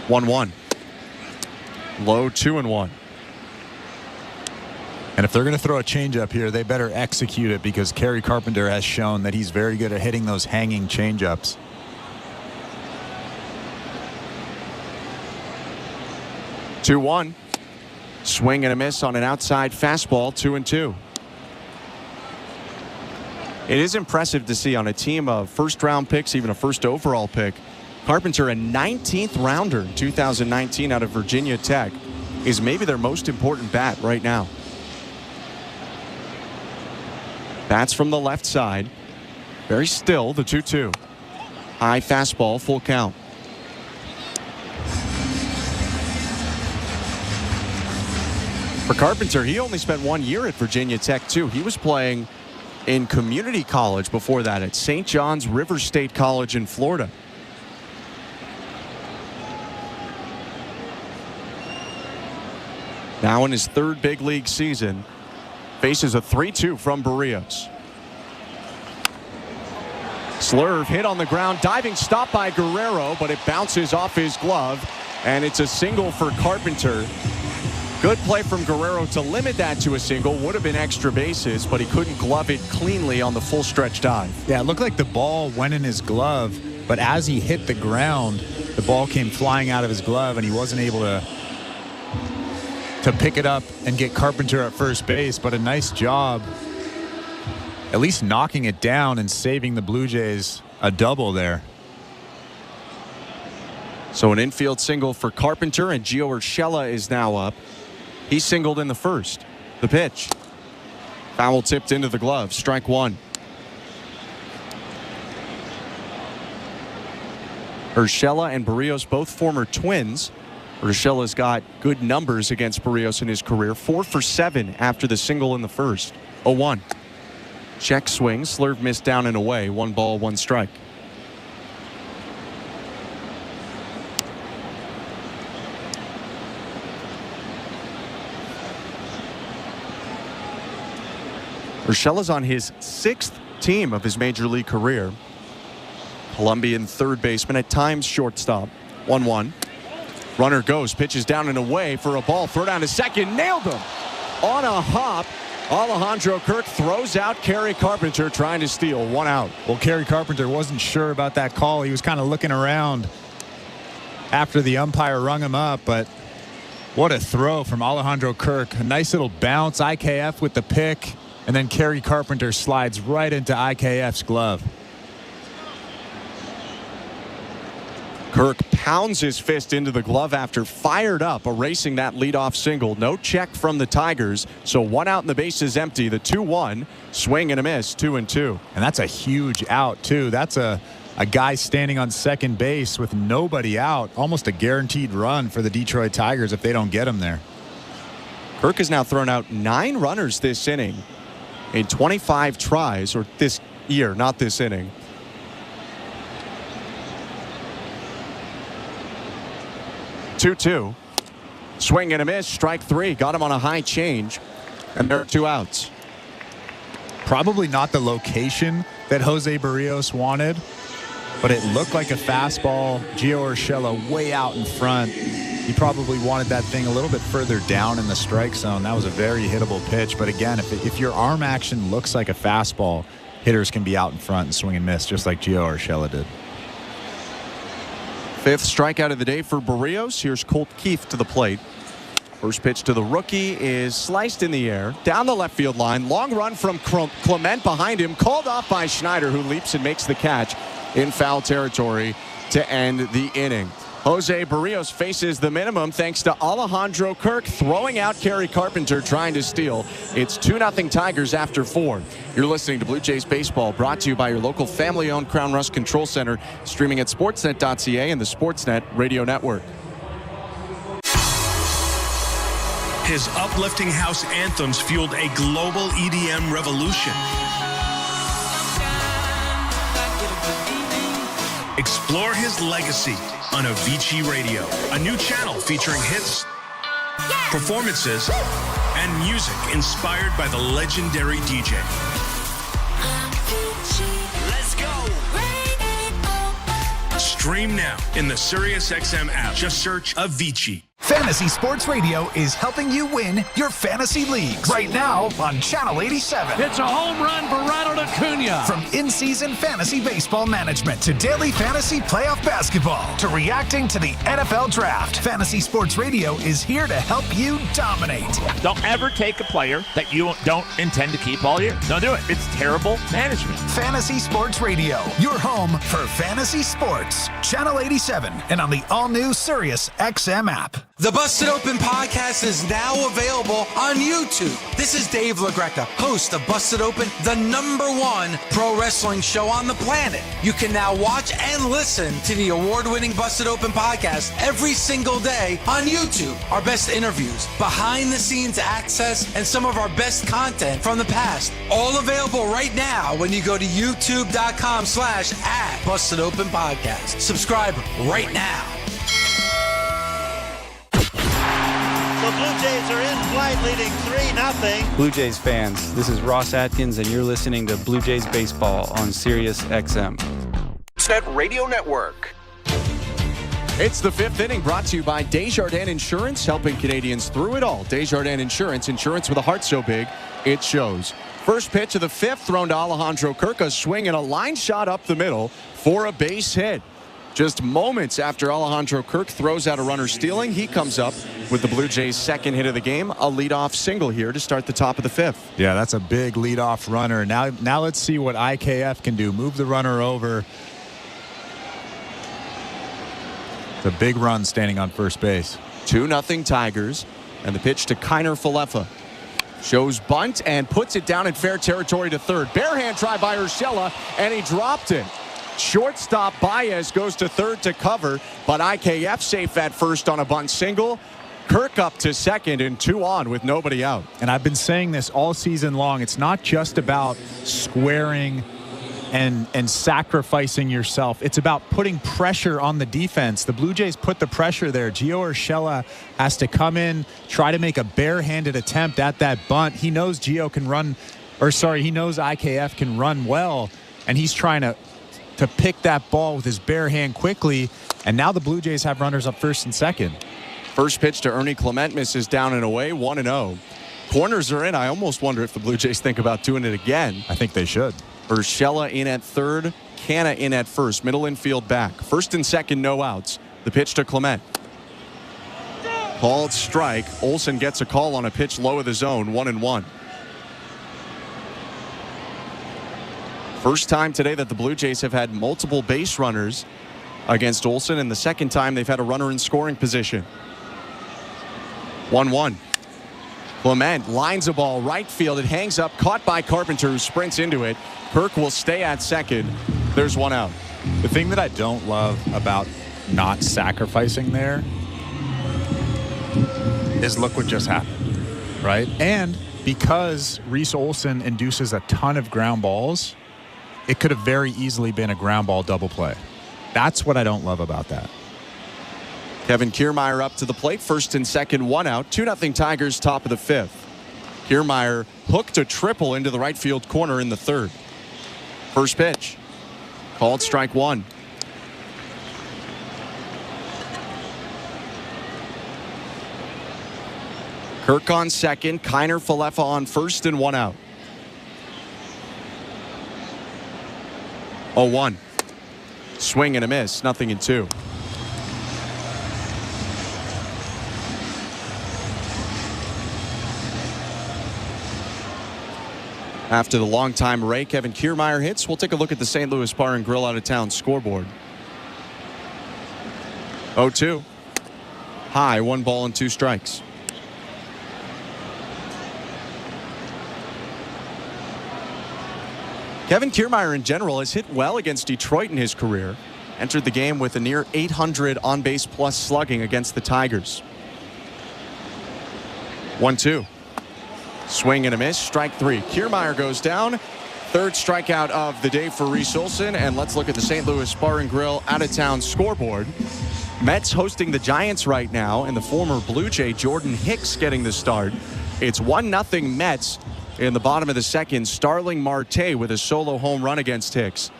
1-1. Low 2-1. And if they're going to throw a changeup here, they better execute it, because Kerry Carpenter has shown that he's very good at hitting those hanging changeups. Two 2-1. Swing and a miss on an outside fastball, 2-2. It is impressive to see on a team of first-round picks, even a first overall pick. Carpenter, a 19th rounder in 2019 out of Virginia Tech, is maybe their most important bat right now. Bats from the left side. Very still, the 2-2. High fastball, full count. For Carpenter, he only spent 1 year at Virginia Tech, too. He was playing in community college before that at St. John's River State College in Florida. Now in his 3rd big league season, faces a 3-2 from Berrios. Slurve hit on the ground, diving stop by Guerrero, but it bounces off his glove, and it's a single for Carpenter. Good play from Guerrero to limit that to a single. Would have been extra bases, but he couldn't glove it cleanly on the full stretch dive. Yeah, it looked like the ball went in his glove, but as he hit the ground, the ball came flying out of his glove, and he wasn't able to pick it up and get Carpenter at first base. But a nice job at least knocking it down and saving the Blue Jays a double there. So an infield single for Carpenter, and Gio Urshela is now up. He singled in the first. The pitch. Foul tipped into the glove. Strike one. Urshela and Berrios, both former Twins. Urshela's got good numbers against Berrios in his career. 4 for 7 after the single in the first. 0-1. Check swing. Slurve missed down and away. 1 ball, 1 strike. Urshela's on his 6th team of his major league career. Colombian third baseman, at times shortstop. 1-1. Runner goes, pitches down and away for a ball. Throw down to second, nailed him. On a hop, Alejandro Kirk throws out Kerry Carpenter trying to steal. 1 out. Well, Kerry Carpenter wasn't sure about that call. He was kind of looking around after the umpire rung him up, but what a throw from Alejandro Kirk. A nice little bounce, IKF with the pick. And then Kerry Carpenter slides right into IKF's glove. Kirk pounds his fist into the glove after fired up, erasing that leadoff single. No check from the Tigers, so 1 out and the base is empty. The 2-1, swing and a miss, 2-2. And that's a huge out, too. That's a guy standing on second base with nobody out. Almost a guaranteed run for the Detroit Tigers if they don't get him there. Kirk has now thrown out 9 runners this inning in 25 tries, or this year, not this inning. Two. Swing and a miss, strike 3. Got him on a high change, and there are 2 outs. Probably not the location that Jose Berrios wanted, but it looked like a fastball. Gio Urshela way out in front. He probably wanted that thing a little bit further down in the strike zone. That was a very hittable pitch. But again, if your arm action looks like a fastball, hitters can be out in front and swing and miss, just like Gio Urshela did. 5th strikeout of the day for Berrios. Here's Colt Keith to the plate. First pitch to the rookie is sliced in the air, down the left field line. Long run from Clement behind him, called off by Schneider, who leaps and makes the catch in foul territory to end the inning. Jose Berrios faces the minimum thanks to Alejandro Kirk throwing out Kerry Carpenter trying to steal. It's 2-0 Tigers after 4. You're listening to Blue Jays Baseball, brought to you by your local family-owned Crown Rust Control Center, streaming at sportsnet.ca and the Sportsnet Radio Network. His uplifting house anthems fueled a global EDM revolution. Explore his legacy on Avicii Radio, a new channel featuring hits, performances, and music inspired by the legendary DJ. Let's go! Stream now in the SiriusXM app. Just search Avicii. Fantasy Sports Radio is helping you win your fantasy leagues. Right now on Channel 87. It's a home run for Ronald Acuna. From in-season fantasy baseball management to daily fantasy playoff basketball to reacting to the NFL draft, Fantasy Sports Radio is here to help you dominate. Don't ever take a player that you don't intend to keep all year. Don't do it. It's terrible management. Fantasy Sports Radio, your home for fantasy sports. Channel 87 and on the all-new SiriusXM app. The Busted Open podcast is now available on YouTube. This is Dave LaGreca, host of Busted Open, the #1 pro wrestling show on the planet. You can now watch and listen to the award-winning Busted Open podcast every single day on YouTube. Our best interviews, behind-the-scenes access, and some of our best content from the past. All available right now when you go to youtube.com/@BustedOpenPodcast. Subscribe right now. The Blue Jays are in flight, leading 3-0. Blue Jays fans, this is Ross Atkins, and you're listening to Blue Jays Baseball on SiriusXM. Sportsnet Radio Network. It's the 5th inning, brought to you by Desjardins Insurance, helping Canadians through it all. Desjardins Insurance, insurance with a heart so big, it shows. First pitch of the 5th, thrown to Alejandro Kirk, a swing and a line shot up the middle for a base hit. Just moments after Alejandro Kirk throws out a runner stealing, he comes up with the Blue Jays' second hit of the game, a leadoff single here to start the top of the 5th. Yeah, that's a big leadoff runner. Now let's see what IKF can do. Move the runner over. It's a big run standing on first base. 2-0 Tigers. And the pitch to Kiner Falefa. Shows bunt and puts it down in fair territory to third. Barehand try by Urshela, and he dropped it. Shortstop Baez goes to third to cover, but IKF safe at first on a bunt single. Kirk up to second and 2 on with nobody out. And I've been saying this all season long. It's not just about squaring and sacrificing yourself. It's about putting pressure on the defense. The Blue Jays put the pressure there. Gio Urshela has to come in, try to make a barehanded attempt at that bunt. He knows Gio can run, he knows IKF can run well, and he's trying to pick that ball with his bare hand quickly. And now the Blue Jays have runners up first and second. First pitch to Ernie Clement misses down and away, 1-0. Corners are in. I almost wonder if the Blue Jays think about doing it again. I think they should. Urshela in at third, Canna in at first, middle infield back. First and second, no outs. The pitch to Clement. Called strike. Olsen gets a call on a pitch low of the zone, 1-1. First time today that the Blue Jays have had multiple base runners against Olsen, and the second time they've had a runner in scoring position. 1-1. Clement lines a ball right field. It hangs up, caught by Carpenter, who sprints into it. Kirk will stay at second. There's 1 out. The thing that I don't love about not sacrificing there is look what just happened, right? And because Reese Olsen induces a ton of ground balls, it could have very easily been a ground ball double play. That's what I don't love about that. Kevin Kiermaier up to the plate. First and second, 1 out. 2-0 Tigers, top of the 5th. Kiermaier hooked a triple into the right field corner in the third. First pitch. Called strike 1. Kirk on second. Kiner Falefa on first and 1 out. 0-1. Swing and a miss. 0-2. After the long-time Ray Kevin Kiermaier hits, we'll take a look at the St. Louis Bar and Grill out-of-town scoreboard. 0-2. High, 1 ball and 2 strikes. Kevin Kiermaier in general has hit well against Detroit in his career. Entered the game with a near 800 on-base plus slugging against the Tigers. 1-2. Swing and a miss. Strike 3. Kiermaier goes down. Third strikeout of the day for Reese Olsen. And let's look at the St. Louis Bar and Grill out-of-town scoreboard. Mets hosting the Giants right now, and the former Blue Jay Jordan Hicks getting the start. It's 1-0 Mets in the bottom of the second. Starling Marte with a solo home run against Hicks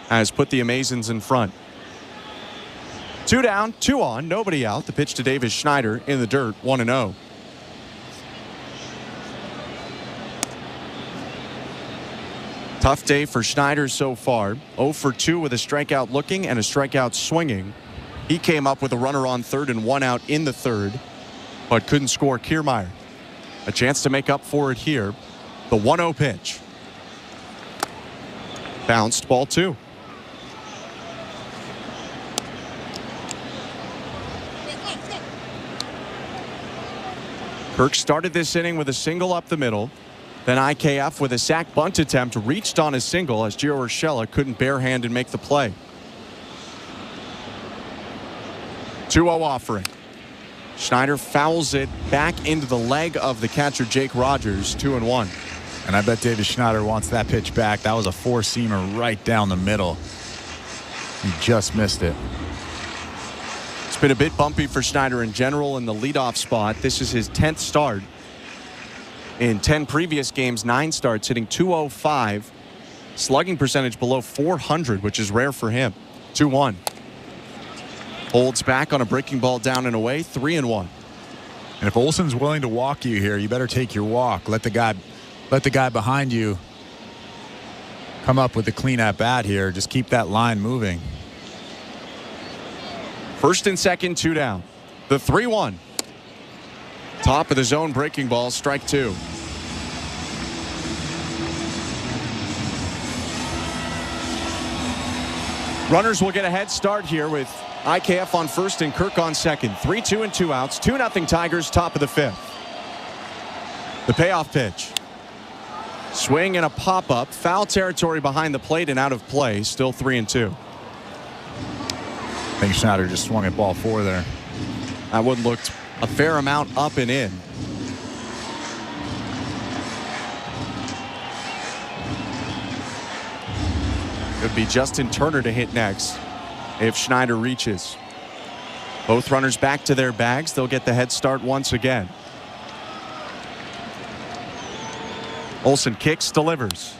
has put the Amazons in front. 2 down, 2 on, nobody out. The pitch to Davis Schneider in the dirt, 1-0. Tough day for Schneider so far. 0 for 2 with a strikeout looking and a strikeout swinging. He came up with a runner on third and 1 out in the third, but couldn't score. Kiermaier. A chance to make up for it here. The 1-0 pitch. Bounced, ball 2. Kirk started this inning with a single up the middle. Then IKF with a sac bunt attempt reached on a single as Gio Urshela couldn't barehand and make the play. 2-0 offering. Schneider fouls it back into the leg of the catcher Jake Rogers. 2-1. And I bet David Schneider wants that pitch back. That was a 4-seamer right down the middle. He just missed it. It's been a bit bumpy for Schneider in general in the leadoff spot. This is his 10th start. In 10 previous games, 9 starts, hitting .205. Slugging percentage below 400, which is rare for him. 2-1. Holds back on a breaking ball down and away. 3-1. And if Olsen's willing to walk you here, you better take your walk. Let the guy behind you come up with a clean at bat here. Just keep that line moving. First and second, 2 down. The 3-1. Top of the zone breaking ball, strike 2. Runners will get a head start here with IKF on first and Kirk on second. 3-2 and 2 outs. 2-0 Tigers, top of the 5th. The payoff pitch. Swing and a pop-up. Foul territory behind the plate and out of play. Still 3-2. I think Schneider just swung at ball 4 there. That one looked a fair amount up and in. Could be Justin Turner to hit next if Schneider reaches. Both runners back to their bags. They'll get the head start once again. Olsen kicks, delivers.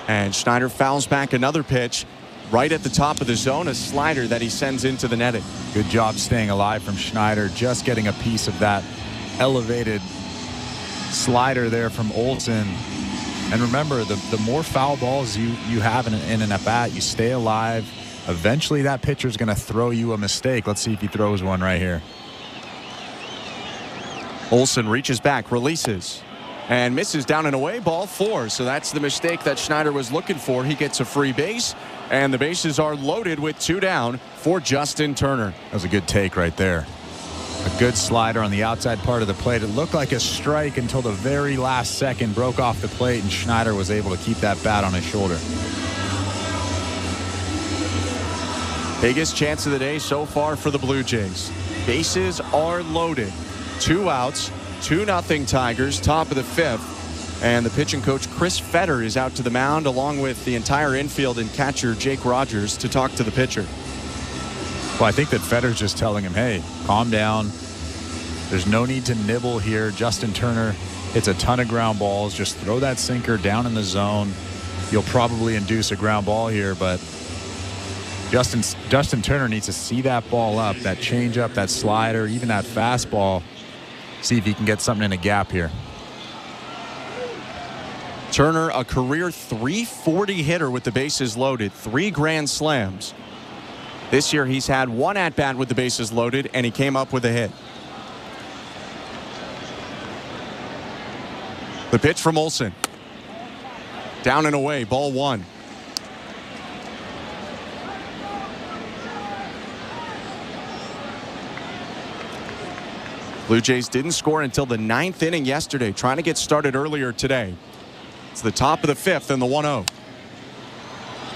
And Schneider fouls back another pitch right at the top of the zone, a slider that he sends into the netting. Good job staying alive from Schneider, just getting a piece of that elevated slider there from Olsen. And remember, the more foul balls you have in an at-bat, you stay alive. Eventually, that pitcher's going to throw you a mistake. Let's see if he throws one right here. Olsen reaches back, releases, and misses down and away, ball 4. So that's the mistake that Schneider was looking for. He gets a free base, and the bases are loaded with 2 down for Justin Turner. That was a good take right there. A good slider on the outside part of the plate. It looked like a strike until the very last second, broke off the plate, and Schneider was able to keep that bat on his shoulder. Biggest chance of the day so far for the Blue Jays. Bases are loaded. 2 outs, 2-0 Tigers, top of the 5th. And the pitching coach Chris Fetter is out to the mound along with the entire infield and catcher Jake Rogers to talk to the pitcher. Well, I think that Fetter's just telling him, hey, calm down. There's no need to nibble here. Justin Turner hits a ton of ground balls. Just throw that sinker down in the zone. You'll probably induce a ground ball here, but Justin Turner needs to see that ball up, that changeup, that slider, even that fastball. See if he can get something in a gap here. Turner, a career .340 hitter with the bases loaded, 3 grand slams. This year he's had 1 at-bat with the bases loaded, and he came up with a hit. The pitch from Olsen. Down and away, ball 1. Blue Jays didn't score until the 9th inning yesterday, trying to get started earlier today. It's the top of the 5th and the 1-0.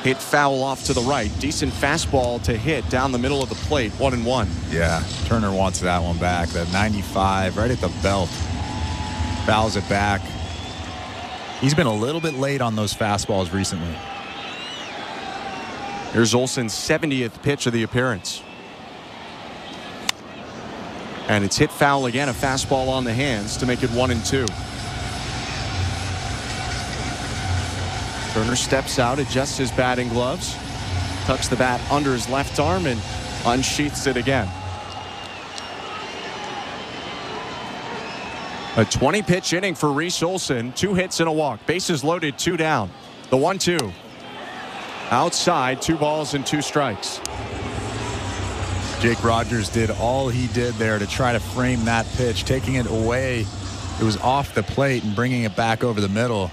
Hit foul off to the right. Decent fastball to hit down the middle of the plate. 1-1. Yeah, Turner wants that one back. That 95 right at the belt. Fouls it back. He's been a little bit late on those fastballs recently. Here's Olsen's 70th pitch of the appearance. And it's hit foul again, a fastball on the hands to make it 1-2. Turner steps out, adjusts his batting gloves, tucks the bat under his left arm, and unsheaths it again. A 20-pitch inning for Reese Olsen. 2 hits and a walk. Bases loaded, 2 down. The 1-2. Outside, 2 balls and 2 strikes. Jake Rogers did all he did there to try to frame that pitch, taking it away. It was off the plate and bringing it back over the middle.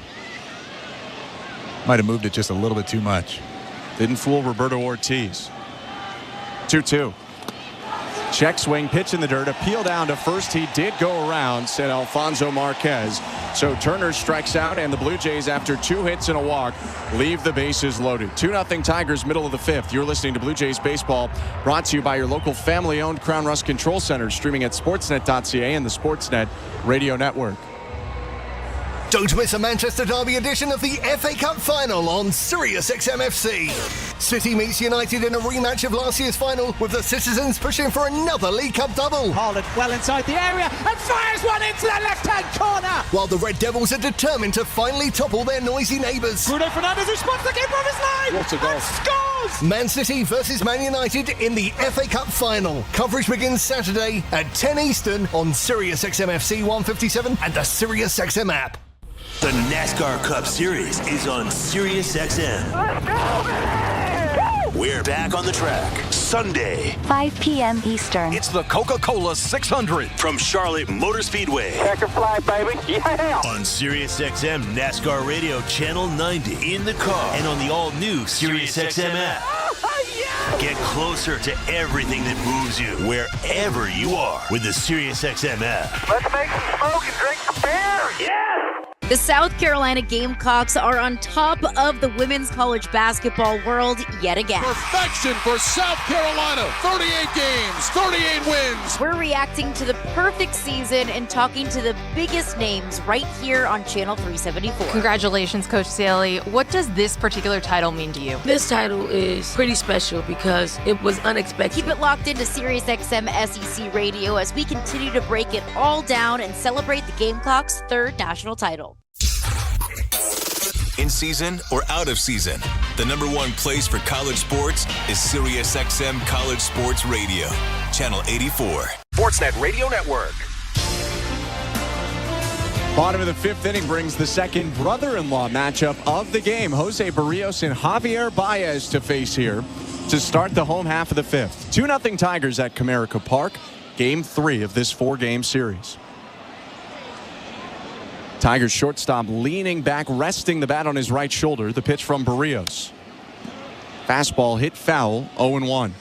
Might have moved it just a little bit too much. Didn't fool Roberto Ortiz. 2-2. Check swing, pitch in the dirt, appeal down to first. He did go around, said Alfonso Marquez. So Turner strikes out, and the Blue Jays, after 2 hits and a walk, leave the bases loaded. 2-0 Tigers, middle of the 5th. You're listening to Blue Jays Baseball, brought to you by your local family-owned Crown Rust Control Center, streaming at sportsnet.ca and the Sportsnet Radio Network. Don't miss a Manchester Derby edition of the FA Cup Final on Sirius XM FC. City meets United in a rematch of last year's final, with the Citizens pushing for another League Cup double. Haaland well inside the area and fires one into the left-hand corner. While the Red Devils are determined to finally topple their noisy neighbours. Bruno Fernandes, who spots the keeper of his line. What a goal. And scores! Man City versus Man United in the FA Cup Final. Coverage begins Saturday at 10 Eastern on Sirius XM FC 157 and the Sirius XM app. The NASCAR Cup Series is on Sirius XM. Let's go! We're back on the track Sunday, 5 p.m. Eastern. It's the Coca-Cola 600 from Charlotte Motor Speedway. Checker flag, baby. Yeah! On Sirius XM NASCAR Radio Channel 90 in the car and on the all-new Sirius XM app. Oh, yeah! Get closer to everything that moves you, wherever you are, with the SiriusXM app. Let's make some smoke and drink some beer. Yeah. The South Carolina Gamecocks are on top of the women's college basketball world yet again. Perfection for South Carolina. 38 games, 38 wins. We're reacting to the perfect season and talking to the biggest names right here on Channel 374. Congratulations, Coach Saley. What does this particular title mean to you? This title is pretty special because it was unexpected. Keep it locked into SiriusXM SEC Radio as we continue to break it all down and celebrate the Gamecocks' third national title. In season or out of season, the number one place for college sports is SiriusXM College Sports Radio, Channel 84. Sportsnet Radio Network. Bottom of the fifth inning brings the second brother-in-law matchup of the game. Jose Berrios and Javier Baez to face here to start the home half of the fifth. 2-0 Tigers at Comerica Park. Game 3 of this 4-game series. Tigers shortstop leaning back, resting the bat on his right shoulder. The pitch from Berrios. Fastball hit foul, 0-1.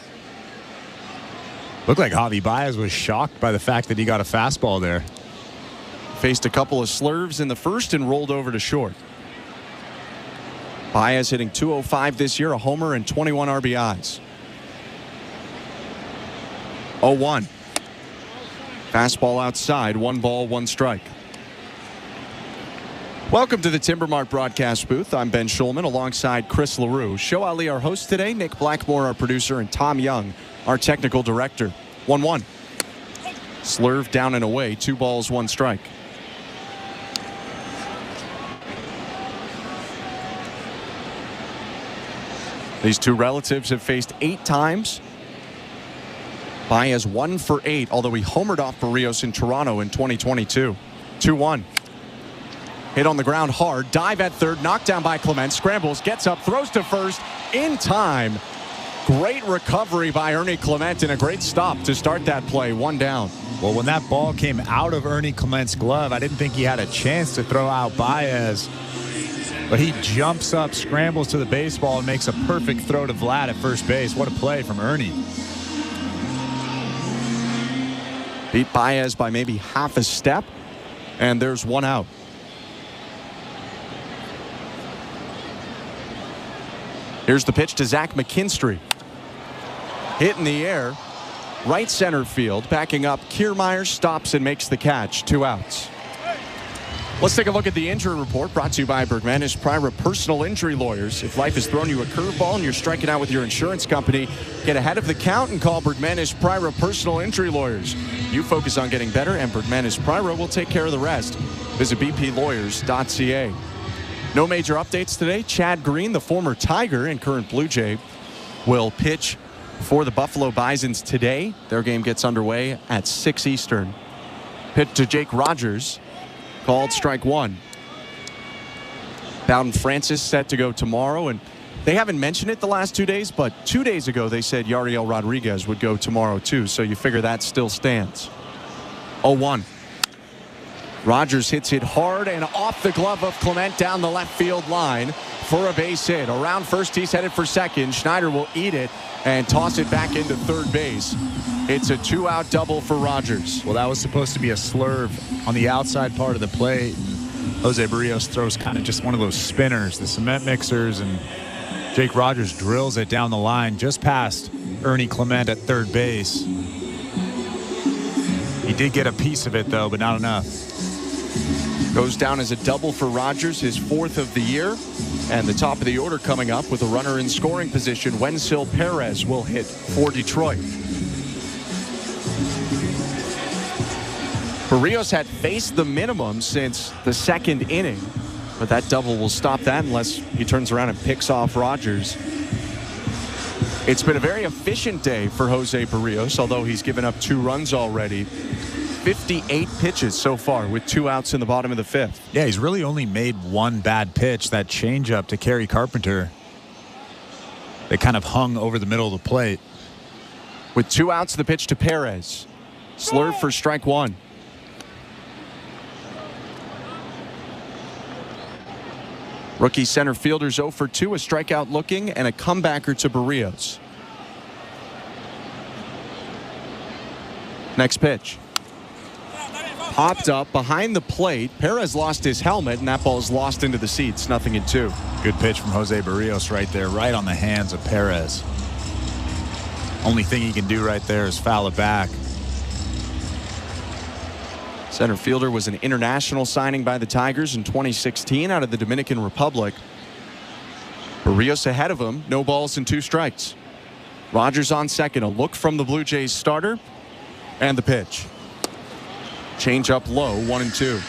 Looked like Javi Baez was shocked by the fact that he got a fastball there. Faced a couple of slurves in the first and rolled over to short. Baez hitting .205 this year, a homer and 21 RBIs. 0-1. Fastball outside, 1 ball, 1 strike. Welcome to the Timber Mart broadcast booth. I'm Ben Schulman alongside Chris LaRue. Show Ali, our host today, Nick Blackmore, our producer, and Tom Young, our technical director. 1-1. Slurve down and away, 2 balls, 1 strike. These two relatives have faced 8 times. Baez 1 for 8, although he homered off Berrios in Toronto in 2022. 2-1. Hit on the ground hard, dive at third, knocked down by Clement, scrambles, gets up, throws to first in time. Great recovery by Ernie Clement and a great stop to start that play. 1 down. Well, when that ball came out of Ernie Clement's glove, I didn't think he had a chance to throw out Baez. But he jumps up, scrambles to the baseball, and makes a perfect throw to Vlad at first base. What a play from Ernie. Beat Baez by maybe half a step, and there's 1 out. Here's the pitch to Zach McKinstry. Hit in the air. Right center field. Backing up. Kiermaier stops and makes the catch. 2 outs. Let's take a look at the injury report brought to you by Bergmanis Prira Personal Injury Lawyers. If life has thrown you a curveball and you're striking out with your insurance company, get ahead of the count and call Bergmanis Prira Personal Injury Lawyers. You focus on getting better and Bergmanis Prira will take care of the rest. Visit bplawyers.ca. No major updates today. Chad Green, the former Tiger and current Blue Jay, will pitch for the Buffalo Bisons today. Their game gets underway at 6 Eastern. Pitch to Jake Rogers. Called strike 1. Bowden Francis set to go tomorrow, and they haven't mentioned it the last 2 days, but 2 days ago they said Yariel Rodriguez would go tomorrow too, so you figure that still stands. 0-1. Rogers hits it hard and off the glove of Clement down the left field line for a base hit. Around first, he's headed for second. Schneider will eat it and toss it back into third base. It's a 2-out double for Rogers. Well, that was supposed to be a slurve on the outside part of the plate. Jose Berrios throws kind of just one of those spinners, the cement mixers, and Jake Rogers drills it down the line just past Ernie Clement at third base. He did get a piece of it, though, but not enough. Goes down as a double for Rogers, his 4th of the year. And the top of the order coming up with a runner in scoring position. Wensil Perez will hit for Detroit. Berrios had faced the minimum since the 2nd inning, but that double will stop that unless he turns around and picks off Rogers. It's been a very efficient day for Jose Berrios, although he's given up 2 runs already. 58 pitches so far with 2 outs in the bottom of the 5th. Yeah, he's really only made 1 bad pitch, that changeup to Kerry Carpenter. They kind of hung over the middle of the plate. With 2 outs, the pitch to Perez. Slurve for strike 1. Rookie center fielder's 0 for 2, a strikeout looking, and a comebacker to Berrios. Next pitch. Popped up behind the plate. Perez lost his helmet, and that ball is lost into the seats. 0-2. Good pitch from Jose Berrios right there, right on the hands of Perez. Only thing he can do right there is foul it back. Center fielder was an international signing by the Tigers in 2016 out of the Dominican Republic. Berrios ahead of him. No balls and 2 strikes. Rogers on second. A look from the Blue Jays starter. And the pitch. Change up low, 1-2.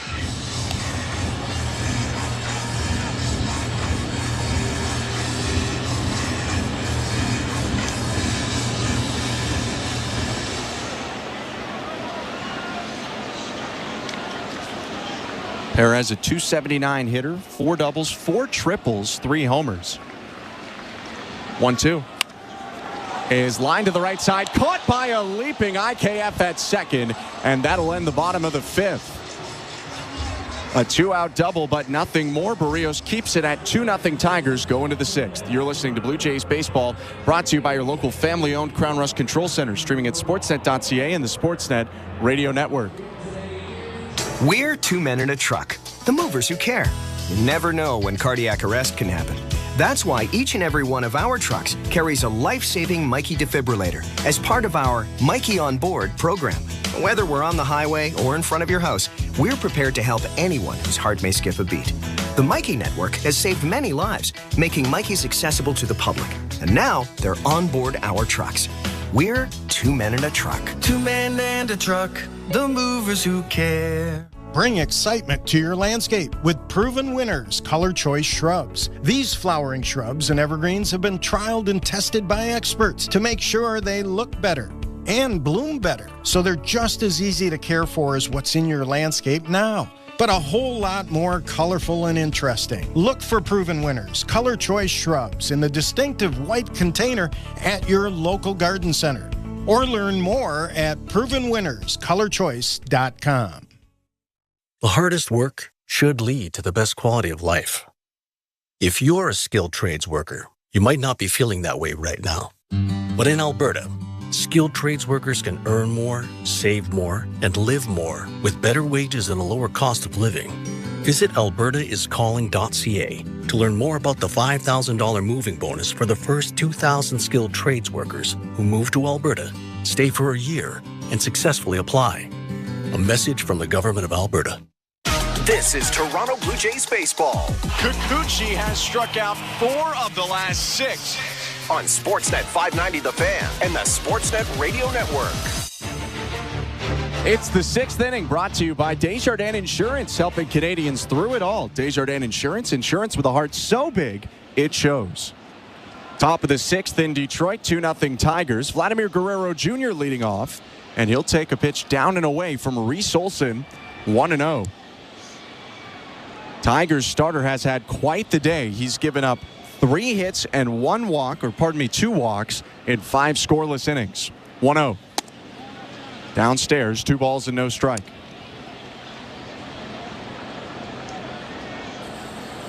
Perez, a .279 hitter, 4 doubles, 4 triples, 3 homers. 1-2. Is lined to the right side, caught by a leaping IKF at second, and that'll end the bottom of the 5th. A 2-out double, but nothing more. Berrios keeps it at 2-0 Tigers go into the 6th. You're listening to Blue Jays Baseball, brought to you by your local family-owned Crown Rust Control Center, streaming at sportsnet.ca and the Sportsnet Radio Network. We're 2 men in a truck, the movers who care. You never know when cardiac arrest can happen. That's why each and every one of our trucks carries a life-saving Mikey defibrillator as part of our Mikey on Board program. Whether we're on the highway or in front of your house, we're prepared to help anyone whose heart may skip a beat. The Mikey Network has saved many lives, making Mikey's accessible to the public. And now they're on board our trucks. We're 2 men in a truck. 2 men and a truck, the movers who care. Bring excitement to your landscape with proven winners, Color Choice Shrubs. These flowering shrubs and evergreens have been trialed and tested by experts to make sure they look better and bloom better, so they're just as easy to care for as what's in your landscape now, but a whole lot more colorful and interesting. Look for proven winners, Color Choice Shrubs, in the distinctive white container at your local garden center, or learn more at provenwinnerscolorchoice.com. The hardest work should lead to the best quality of life. If you're a skilled trades worker, you might not be feeling that way right now. But in Alberta, skilled trades workers can earn more, save more, and live more with better wages and a lower cost of living. Visit albertaiscalling.ca to learn more about the $5,000 moving bonus for the first 2,000 skilled trades workers who move to Alberta, stay for a year, and successfully apply. A message from the Government of Alberta. This is Toronto Blue Jays baseball. Kikuchi has struck out 4 of the last 6. On Sportsnet 590 The Fan and the Sportsnet Radio Network. It's the 6th inning, brought to you by Desjardins Insurance, helping Canadians through it all. Desjardins Insurance, insurance with a heart so big, it shows. Top of the 6th in Detroit, 2-0 Tigers. Vladimir Guerrero Jr. leading off, and he'll take a pitch down and away from Reese Olson, 1-0. Tigers starter has had quite the day. He's given up 3 hits and 2 walks in 5 scoreless innings. 1-0. Downstairs, 2 balls and no strike.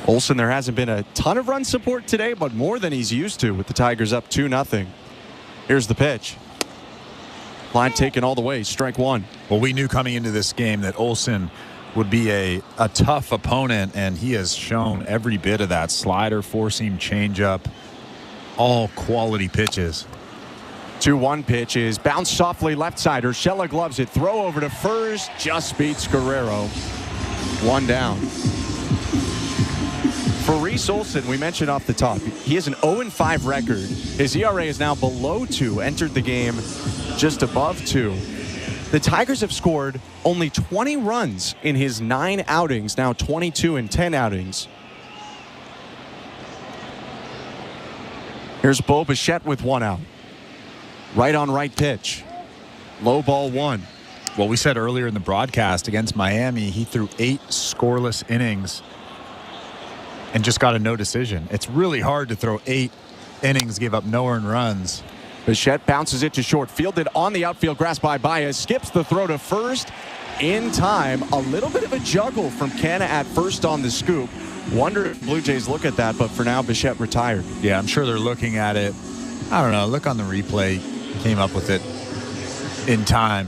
Olson, there hasn't been a ton of run support today, but more than he's used to with the Tigers up 2-0. Here's the pitch. Line taken all the way, strike 1. Well, we knew coming into this game that Olson would be a tough opponent, and he has shown every bit of that. Slider, 4-seam changeup, all quality pitches. 2-1 pitch is bounced softly left side. Urshela gloves it. Throw over to first. Just beats Guerrero. 1 down. For Reese Olson, we mentioned off the top, he has an 0-5 record. His ERA is now below 2. Entered the game just above 2. The Tigers have scored only 20 runs in his 9 outings, now 22 in 10 outings. Here's Bo Bichette with 1 out. Right on right pitch. Low ball 1. Well, we said earlier in the broadcast against Miami, he threw 8 scoreless innings and just got a no decision. It's really hard to throw 8 innings, give up no earned runs. Bichette bounces it to short, fielded on the outfield grass by Baez, skips the throw to first in time. A little bit of a juggle from Canna at first on the scoop. Wonder if Blue Jays look at that, but for now, Bichette retired. Yeah, I'm sure they're looking at it. I don't know. Look on the replay. Came up with it in time.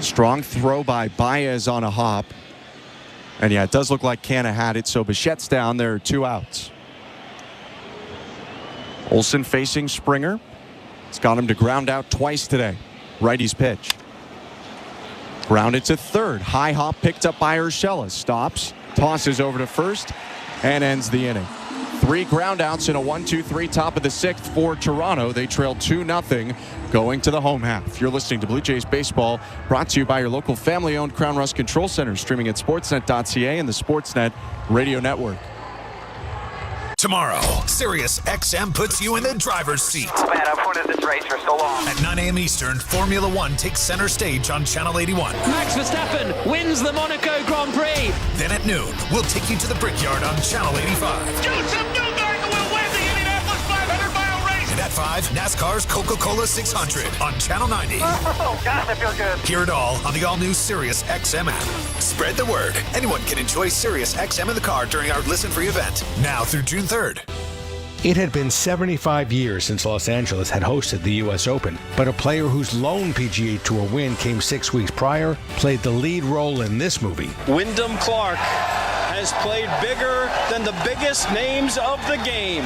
Strong throw by Baez on a hop. And yeah, it does look like Canha had it, so Bichette's down. There are 2 outs. Olsen facing Springer. It's got him to ground out twice today. Righty's pitch. Grounded to third. High hop picked up by Urshela. Stops, tosses over to first, and ends the inning. 3 groundouts in a 1-2-3 top of the 6th for Toronto. They trail 2-0 going to the home half. You're listening to Blue Jays Baseball, brought to you by your local family-owned Crown Rust Control Center, streaming at sportsnet.ca and the Sportsnet Radio Network. Tomorrow, Sirius XM puts you in the driver's seat. Oh man, I've wanted this race for so long. At 9 a.m. Eastern, Formula One takes center stage on Channel 81. Max Verstappen wins the Monaco Grand Prix. Then at noon, we'll take you to the Brickyard on Channel 85. Joseph Newgarden will win the Indianapolis 500-mile race. And at 5, NASCAR's Coca-Cola 600 on Channel 90. Oh, gosh, I feel good. Hear it all on the all-new Sirius XM app. Spread the word. Anyone can enjoy Sirius XM in the car during our listen-free event. Now through June 3rd. It had been 75 years since Los Angeles had hosted the U.S. Open, but a player whose lone PGA Tour win came 6 weeks prior played the lead role in this movie. Wyndham Clark has played bigger than the biggest names of the game.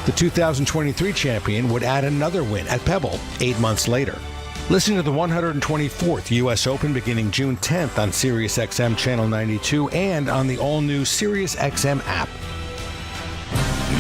The 2023 champion would add another win at Pebble 8 months later. Listen to the 124th U.S. Open beginning June 10th on SiriusXM Channel 92 and on the all-new SiriusXM app.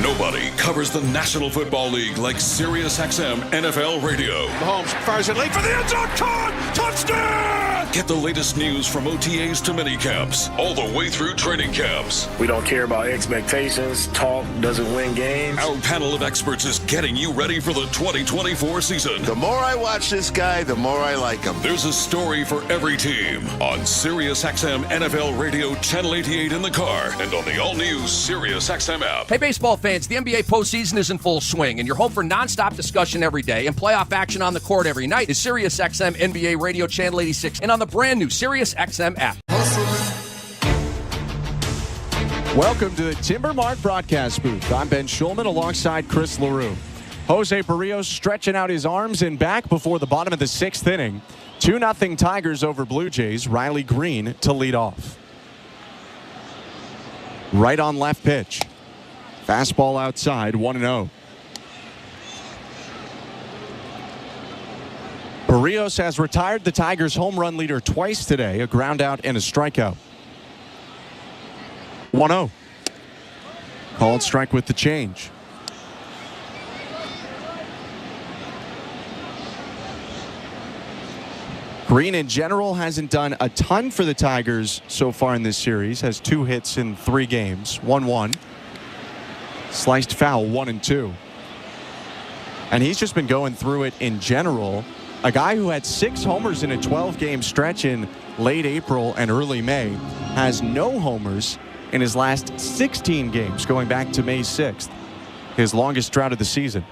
Nobody covers the National Football League like SiriusXM NFL Radio. Mahomes fires it late for the end zone. Caught! Touchdown! Get the latest news from OTAs to minicamps, all the way through training camps. We don't care about expectations. Talk doesn't win games. Our panel of experts is getting you ready for the 2024 season. The more I watch this guy, the more I like him. There's a story for every team on SiriusXM NFL Radio Channel 88 in the car and on the all-new SiriusXM app. Hey, baseball fans, the NBA postseason is in full swing, and your home for nonstop discussion every day and playoff action on the court every night is SiriusXM NBA Radio Channel 86 and on the brand new SiriusXM app. Welcome to the Timber Mart broadcast booth. I'm Ben Schulman alongside Chris LaRue. Jose Berrios stretching out his arms and back before the bottom of the 6th inning. 2-0 Tigers over Blue Jays. Riley Green to lead off. Right on left pitch. Fastball outside, 1-0. Berrios has retired the Tigers' home run leader twice today, a ground out and a strikeout. 1-0. Called strike with the change. Green in general hasn't done a ton for the Tigers so far in this series. Has 2 hits in 3 games, 1-1. Sliced foul, 1-2. And he's just been going through it in general. A guy who had 6 homers in a 12-game stretch in late April and early May has no homers in his last 16 games going back to May 6th, his longest drought of the season.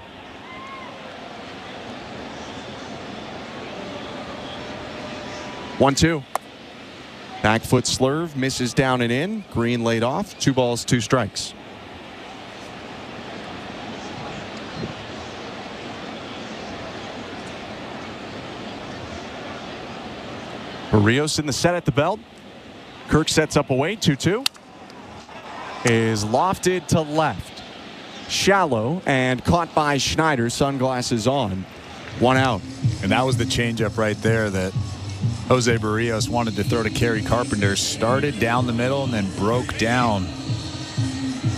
One-two. Back foot slurve, misses down and in. Green laid off. 2 balls, 2 strikes. Berrios in the set at the belt. Kirk sets up away. 2-2. Is lofted to left. Shallow and caught by Schneider. Sunglasses on. 1 out. And that was the changeup right there that Jose Berrios wanted to throw to Kerry Carpenter. Started down the middle and then broke down.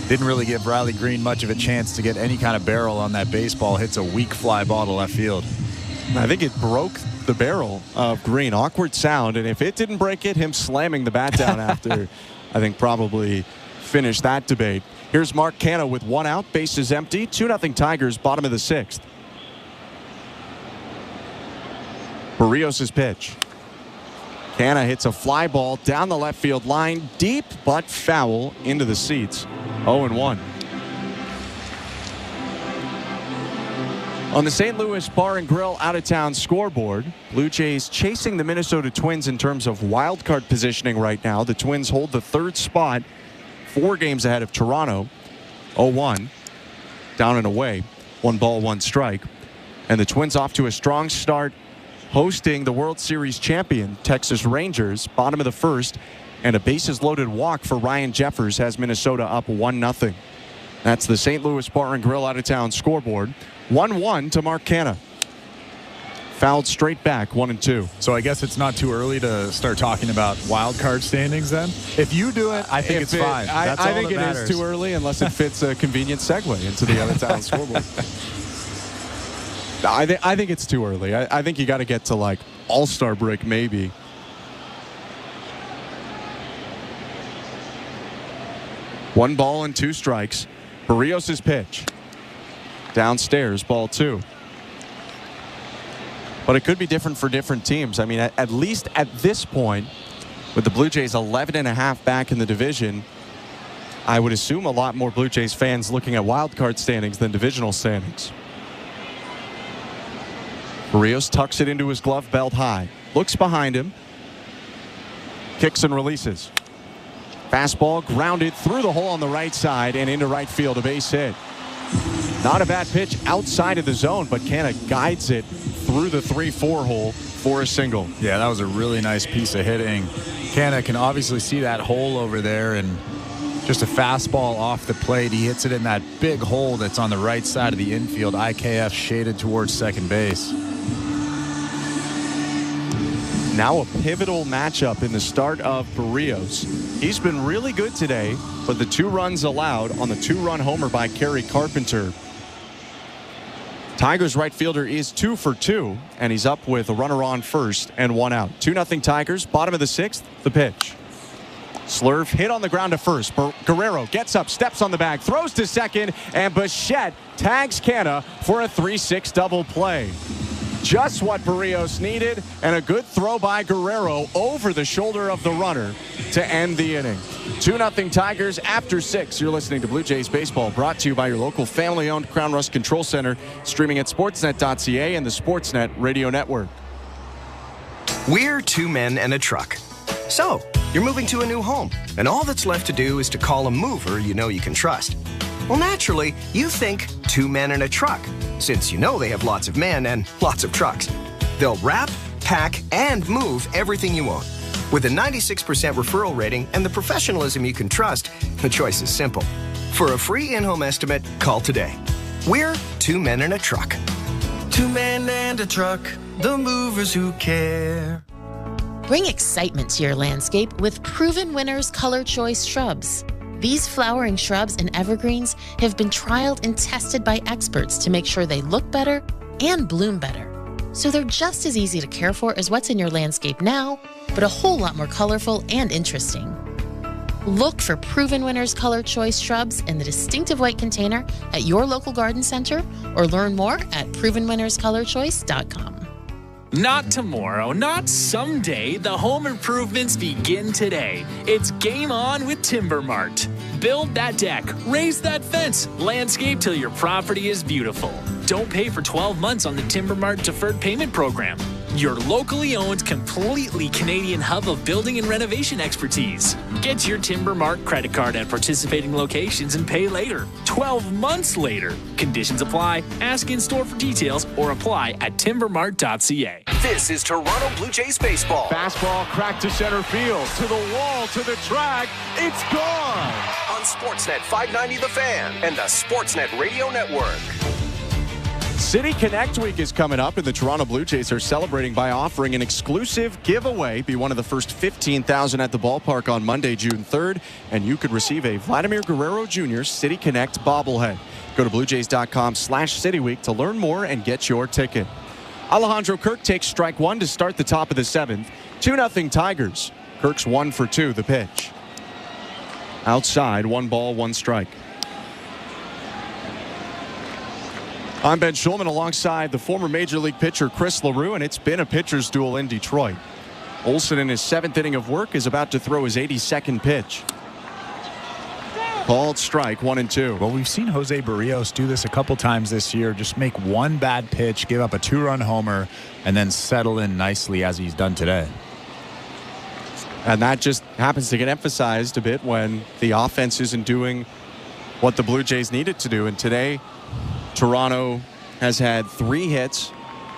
Didn't really give Riley Green much of a chance to get any kind of barrel on that baseball. Hits a weak fly ball to left field. I think it broke the barrel of Green. Awkward sound, and if it didn't break it, him slamming the bat down after, I think probably finished that debate. Here's Mark Canha with 1 out, bases empty, 2-0 Tigers, bottom of the 6th. Berrios' pitch. Canha hits a fly ball down the left field line, deep but foul into the seats. 0-1. On the St. Louis Bar and Grill out-of-town scoreboard, Blue Jays chasing the Minnesota Twins in terms of wild card positioning right now. The Twins hold the 3rd spot, 4 games ahead of Toronto. 0-1, down and away, 1 ball, 1 strike. And the Twins off to a strong start hosting the World Series champion, Texas Rangers. Bottom of the first, and a bases-loaded walk for Ryan Jeffers has Minnesota up 1-0. That's the St. Louis Bar and Grill out-of-town scoreboard. 1-1 to Mark Canha. Fouled straight back, 1-2. So I guess it's not too early to start talking about wild card standings then? If you do it, I think it's fine. That's I all think that it matters. is too early unless it fits a convenient segue into the out-of-town scoreboard. I think it's too early. I think you got to get to like All-Star break maybe. One ball and 2 strikes. Berrios' pitch. Downstairs, ball 2. But it could be different for different teams. I mean, at least at this point, with the Blue Jays 11.5 back in the division, I would assume a lot more Blue Jays fans looking at wild card standings than divisional standings. Berrios tucks it into his glove belt high. Looks behind him. Kicks and releases. Fastball grounded through the hole on the right side and into right field, a base hit. Not a bad pitch outside of the zone, but Canha guides it through the 3-4 hole for a single. Yeah, that was a really nice piece of hitting. Canha can obviously see that hole over there, and just a fastball off the plate. He hits it in that big hole that's on the right side of the infield. IKF shaded towards second base. Now a pivotal matchup in the start of Berrios. He's been really good today, but the 2 runs allowed on the 2-run homer by Kerry Carpenter. Tigers right fielder is 2 for 2, and he's up with a runner on first and 1 out. 2-0 Tigers, bottom of the 6th, the pitch. Slurve hit on the ground to first. Guerrero gets up, steps on the bag, throws to second, and Bichette tags Canha for a 3-6 double play. Just what Berrios needed, and a good throw by Guerrero over the shoulder of the runner to end the inning. 2-0 Tigers after 6. You're listening to Blue Jays Baseball, brought to you by your local family-owned Crown Rust Control Center, streaming at sportsnet.ca and the Sportsnet Radio Network. We're 2 men and a truck. So, you're moving to a new home, and all that's left to do is to call a mover you know you can trust. Well, naturally, you think 2 men and a truck, since you know they have lots of men and lots of trucks. They'll wrap, pack, and move everything you own. With a 96% referral rating and the professionalism you can trust, the choice is simple. For a free in-home estimate, call today. We're 2 men and a truck. 2 men and a truck, the movers who care. Bring excitement to your landscape with proven winners Color Choice shrubs. These flowering shrubs and evergreens have been trialed and tested by experts to make sure they look better and bloom better. So they're just as easy to care for as what's in your landscape now, but a whole lot more colorful and interesting. Look for Proven Winners Color Choice shrubs in the distinctive white container at your local garden center, or learn more at provenwinnerscolorchoice.com. Not tomorrow, not someday. The home improvements begin today. It's game on with Timber Mart. Build that deck, raise that fence, landscape till your property is beautiful. Don't pay for 12 months on the Timber Mart deferred payment program. Your locally owned, completely Canadian hub of building and renovation expertise. Get your Timber Mart credit card at participating locations and pay later. 12 months later. Conditions apply. Ask in store for details or apply at timbermart.ca. This is Toronto Blue Jays baseball. Fastball cracked to center field, to the wall, to the track. It's gone. On Sportsnet 590 The Fan and the Sportsnet Radio Network. City Connect Week is coming up, and the Toronto Blue Jays are celebrating by offering an exclusive giveaway. Be one of the first 15,000 at the ballpark on Monday, June 3rd, and you could receive a Vladimir Guerrero Jr. City Connect bobblehead. Go to BlueJays.com/CityWeek to learn more and get your ticket. Alejandro Kirk takes strike 1 to start the top of the 7th. 2-0 Tigers. Kirk's 1 for 2, the pitch. Outside, 1 ball, 1 strike. I'm Ben Schulman alongside the former Major League pitcher Chris LaRue, and it's been a pitcher's duel in Detroit. Olsen in his 7th inning of work is about to throw his 82nd pitch. Called strike, 1-2. Well, we've seen Jose Berrios do this a couple times this year. Just make one bad pitch, give up a 2-run homer, and then settle in nicely as he's done today. And that just happens to get emphasized a bit when the offense isn't doing what the Blue Jays need it to do. And today, Toronto has had 3 hits,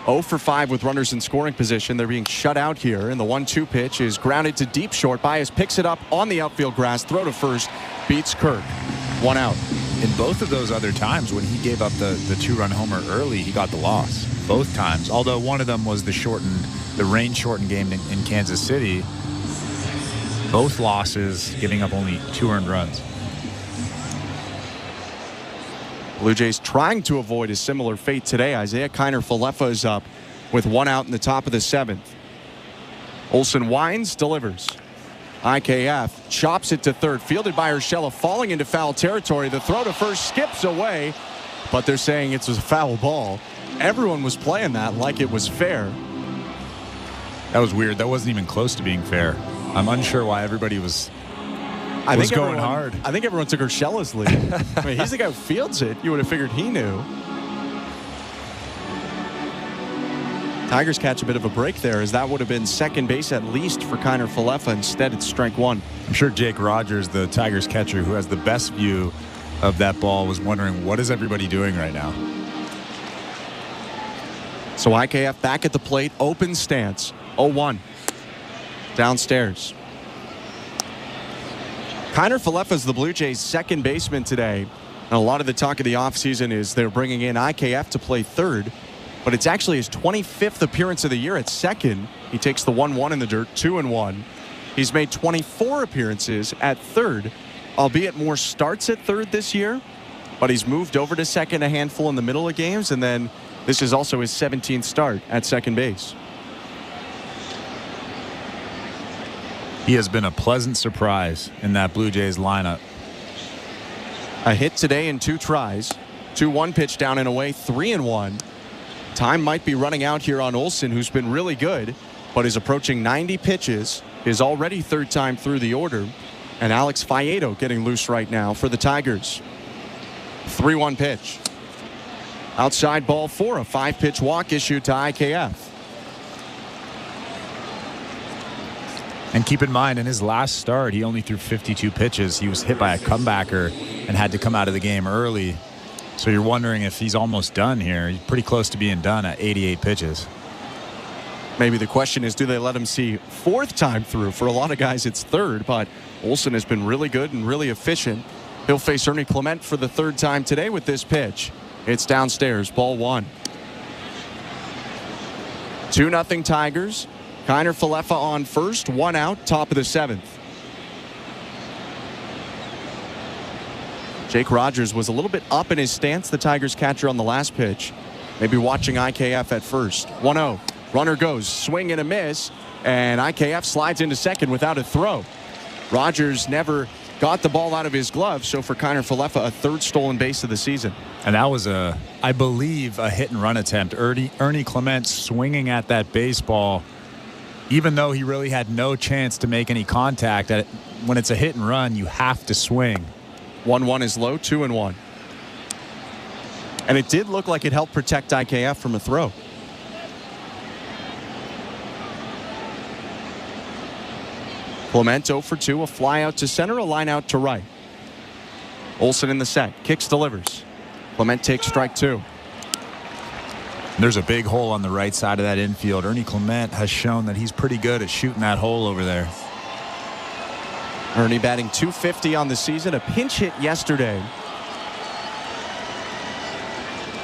0 for 5 with runners in scoring position. They're being shut out here, and the 1-2 pitch is grounded to deep short. Baez picks it up on the outfield grass. Throw to first. Beats Kirk. 1 out. In both of those other times, when he gave up the 2-run homer early, he got the loss. Both times. Although one of them was the rain-shortened game in Kansas City. Both losses, giving up only 2 earned runs. Blue Jays trying to avoid a similar fate today. Isaiah Kiner-Falefa is up with 1 out in the top of the 7th. Olson winds, delivers. IKF chops it to third. Fielded by Urshela, falling into foul territory. The throw to first skips away, but they're saying it's a foul ball. Everyone was playing that like it was fair. That was weird. That wasn't even close to being fair. I'm unsure why everybody was going hard. I think everyone took Urshela's lead. I mean, he's the guy who fields it. You would have figured he knew. Tigers catch a bit of a break there, as that would have been second base at least for Kiner-Falefa. Instead, it's strike 1. I'm sure Jake Rogers, the Tigers catcher who has the best view of that ball, was wondering, what is everybody doing right now? So IKF back at the plate, open stance, 0-1. Downstairs. Kiner-Falefa is the Blue Jays' second baseman today. And a lot of the talk of the offseason is they're bringing in IKF to play third. But it's actually his 25th appearance of the year at second. He takes the 1-1 in the dirt, 2-1. He's made 24 appearances at third, albeit more starts at third this year. But he's moved over to second a handful in the middle of games. And then this is also his 17th start at second base. He has been a pleasant surprise in that Blue Jays lineup. A hit today in 2 tries. 2-1 pitch down and away, 3-1. Time might be running out here on Olson, who's been really good, but is approaching 90 pitches, is already third time through the order. And Alex Faedo getting loose right now for the Tigers. 3-1 pitch. Outside ball 4, a 5-pitch walk issued to IKF. And keep in mind, in his last start, he only threw 52 pitches. He was hit by a comebacker and had to come out of the game early. So you're wondering if he's almost done here. He's pretty close to being done at 88 pitches. Maybe the question is, do they let him see 4th time through? For a lot of guys, it's 3rd, but Olson has been really good and really efficient. He'll face Ernie Clement for the 3rd time today with this pitch. It's downstairs, ball 1. 2-0 Tigers. Kiner-Falefa on first, 1 out, top of the 7th. Jake Rogers was a little bit up in his stance, the Tigers catcher, on the last pitch. Maybe watching IKF at first. 1-0. Runner goes, swing and a miss, and IKF slides into second without a throw. Rogers never got the ball out of his glove, so for Kiner-Falefa, a 3rd stolen base of the season. And that was, I believe, a hit and run attempt. Ernie Clement swinging at that baseball, even though he really had no chance to make any contact. When it's a hit and run, you have to swing. 1-1 is low, 2-1. And it did look like it helped protect IKF from a throw. Clement 0 for 2, a fly out to center, a line out to right. Olson in the set, kicks, delivers. Clement takes strike 2. There's a big hole on the right side of that infield. Ernie Clement has shown that he's pretty good at shooting that hole over there. Ernie batting .250 on the season, a pinch hit yesterday.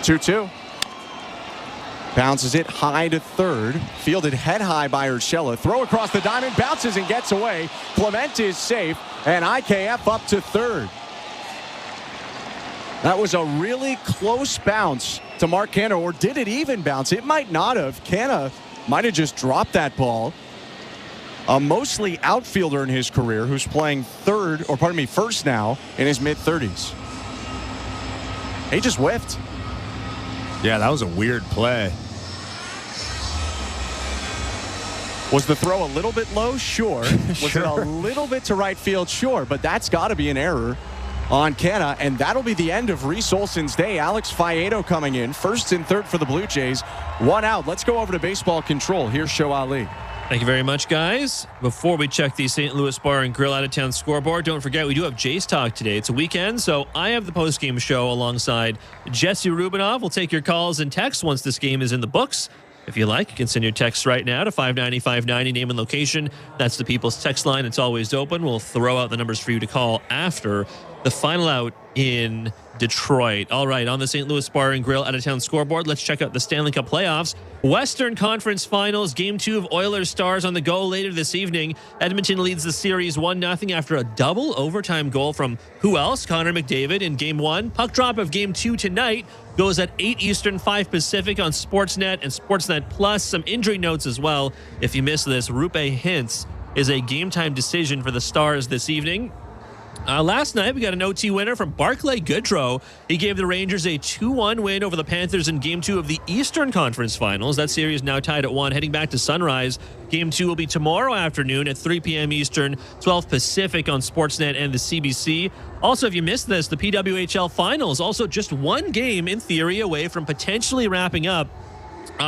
2-2. Bounces it high to third. Fielded head high by Urshela. Throw across the diamond, bounces and gets away. Clement is safe, and IKF up to third. That was a really close bounce to Mark Canha, or did it even bounce? It might not have. Canha might have just dropped that ball. A mostly outfielder in his career who's playing first now in his mid-30s. He just whiffed. Yeah, that was a weird play. Was the throw a little bit low? Sure. Was it a little bit to right field? Sure, but that's got to be an error on Canha, and that'll be the end of Reese Olson's day. Alex Faedo coming in, 1st and 3rd for the Blue Jays. 1 out. Let's go over to baseball control. Here's Show Ali. Thank you very much, guys. Before we check the St. Louis Bar and Grill out-of-town scoreboard, don't forget we do have Jays Talk today. It's a weekend, so I have the post-game show alongside Jesse Rubinoff. We'll take your calls and texts once this game is in the books. If you like, you can send your text right now to 590-590, name and location. That's the People's Text line. It's always open. We'll throw out the numbers for you to call after the final out in Detroit. All right, on the St. Louis Bar and Grill out-of-town scoreboard, let's check out the Stanley Cup playoffs. Western Conference Finals, Game 2 of Oilers Stars on the go later this evening. Edmonton leads the series 1-0 after a double overtime goal from who else? Connor McDavid in Game 1. Puck drop of Game 2 tonight goes at 8 Eastern, 5 Pacific on Sportsnet and Sportsnet Plus. Some injury notes as well. If you missed this, Rupe Hintz is a game-time decision for the Stars this evening. Last night, we got an OT winner from Barclay Goodrow. He gave the Rangers a 2-1 win over the Panthers in Game 2 of the Eastern Conference Finals. That series now tied at 1, heading back to Sunrise. Game 2 will be tomorrow afternoon at 3 p.m. Eastern, 12 Pacific on Sportsnet and the CBC. Also, if you missed this, the PWHL Finals, also just one game in theory away from potentially wrapping up.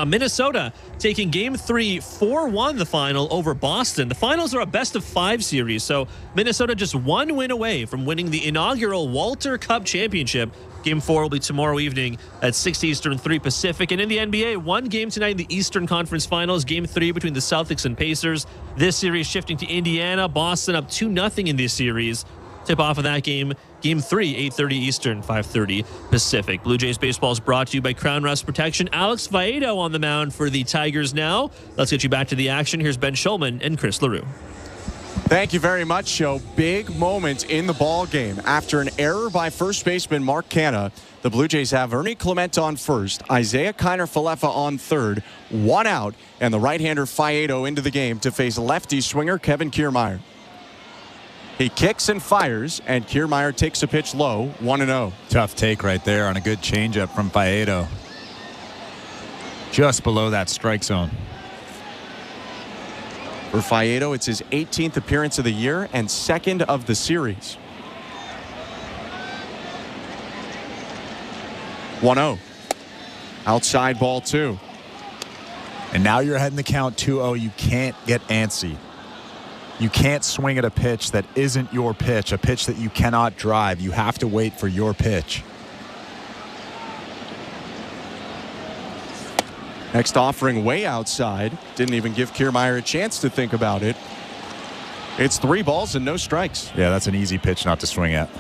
Minnesota taking Game 3, 4-1 the final over Boston. The finals are a best-of-5 series, so Minnesota just one win away from winning the inaugural Walter Cup Championship. Game 4 will be tomorrow evening at 6 Eastern, 3 Pacific. And in the NBA, one game tonight in the Eastern Conference Finals, Game 3 between the Celtics and Pacers. This series shifting to Indiana. Boston up 2-0 in this series. Tip off of that game, Game 3, 8:30 Eastern, 5:30 Pacific. Blue Jays baseball is brought to you by Crown Rust Protection. Alex Vaedo on the mound for the Tigers now. Let's get you back to the action. Here's Ben Schulman and Chris LaRue. Thank you very much, Joe. Big moment in the ball game. After an error by first baseman Mark Canha, the Blue Jays have Ernie Clement on first, Isaiah Kiner-Falefa on third, one out, and the right-hander Faedo into the game to face lefty swinger Kevin Kiermaier. He kicks and fires, and Kiermaier takes a pitch low, 1-0. Tough take right there on a good changeup from Faedo. Just below that strike zone. For Faedo, it's his 18th appearance of the year and second of the series. 1-0. Outside ball 2. And now you're heading the count 2-0. You can't get antsy. You can't swing at a pitch that isn't your pitch, a pitch that you cannot drive. You have to wait for your pitch. Next offering way outside. Didn't even give Kiermaier a chance to think about it. It's 3 balls and no strikes. Yeah, that's an easy pitch not to swing at.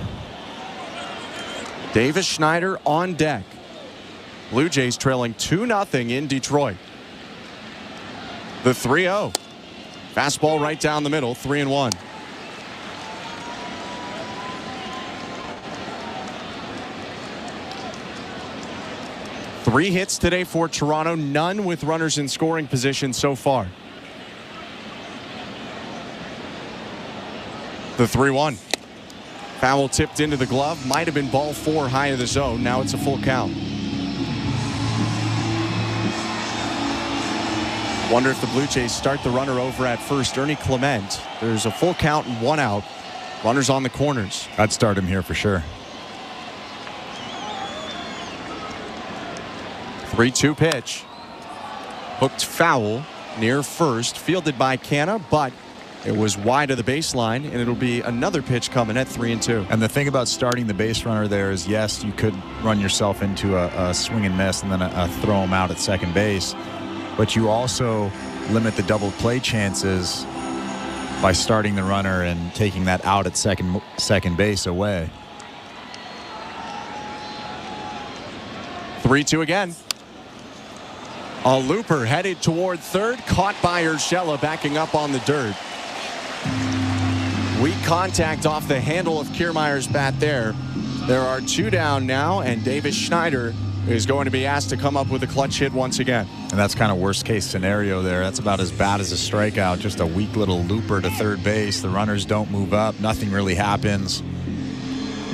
Davis Schneider on deck. Blue Jays trailing 2-0 in Detroit. The 3-0. Fastball right down the middle, 3-1. Three hits today for Toronto, none with runners in scoring position so far. The 3-1. Foul tipped into the glove, might have been ball 4 high of the zone. Now it's a full count. Wonder if the Blue Jays start the runner over at first. Ernie Clement. There's a full count and 1 out. Runners on the corners. I'd start him here for sure. 3-2 pitch. Hooked foul near first. Fielded by Canha, but it was wide of the baseline, and it'll be another pitch coming at 3-2. And the thing about starting the base runner there is, yes, you could run yourself into a swing and miss and then a throw him out at second base. But you also limit the double play chances by starting the runner and taking that out at second base away. 3-2 again. A looper headed toward third, caught by Urshela, backing up on the dirt. Weak contact off the handle of Kiermaier's bat there. There are 2 down now, and Davis Schneider is going to be asked to come up with a clutch hit once again. And that's kind of worst case scenario there. That's about as bad as a strikeout. Just a weak little looper to third base. The runners don't move up. Nothing really happens.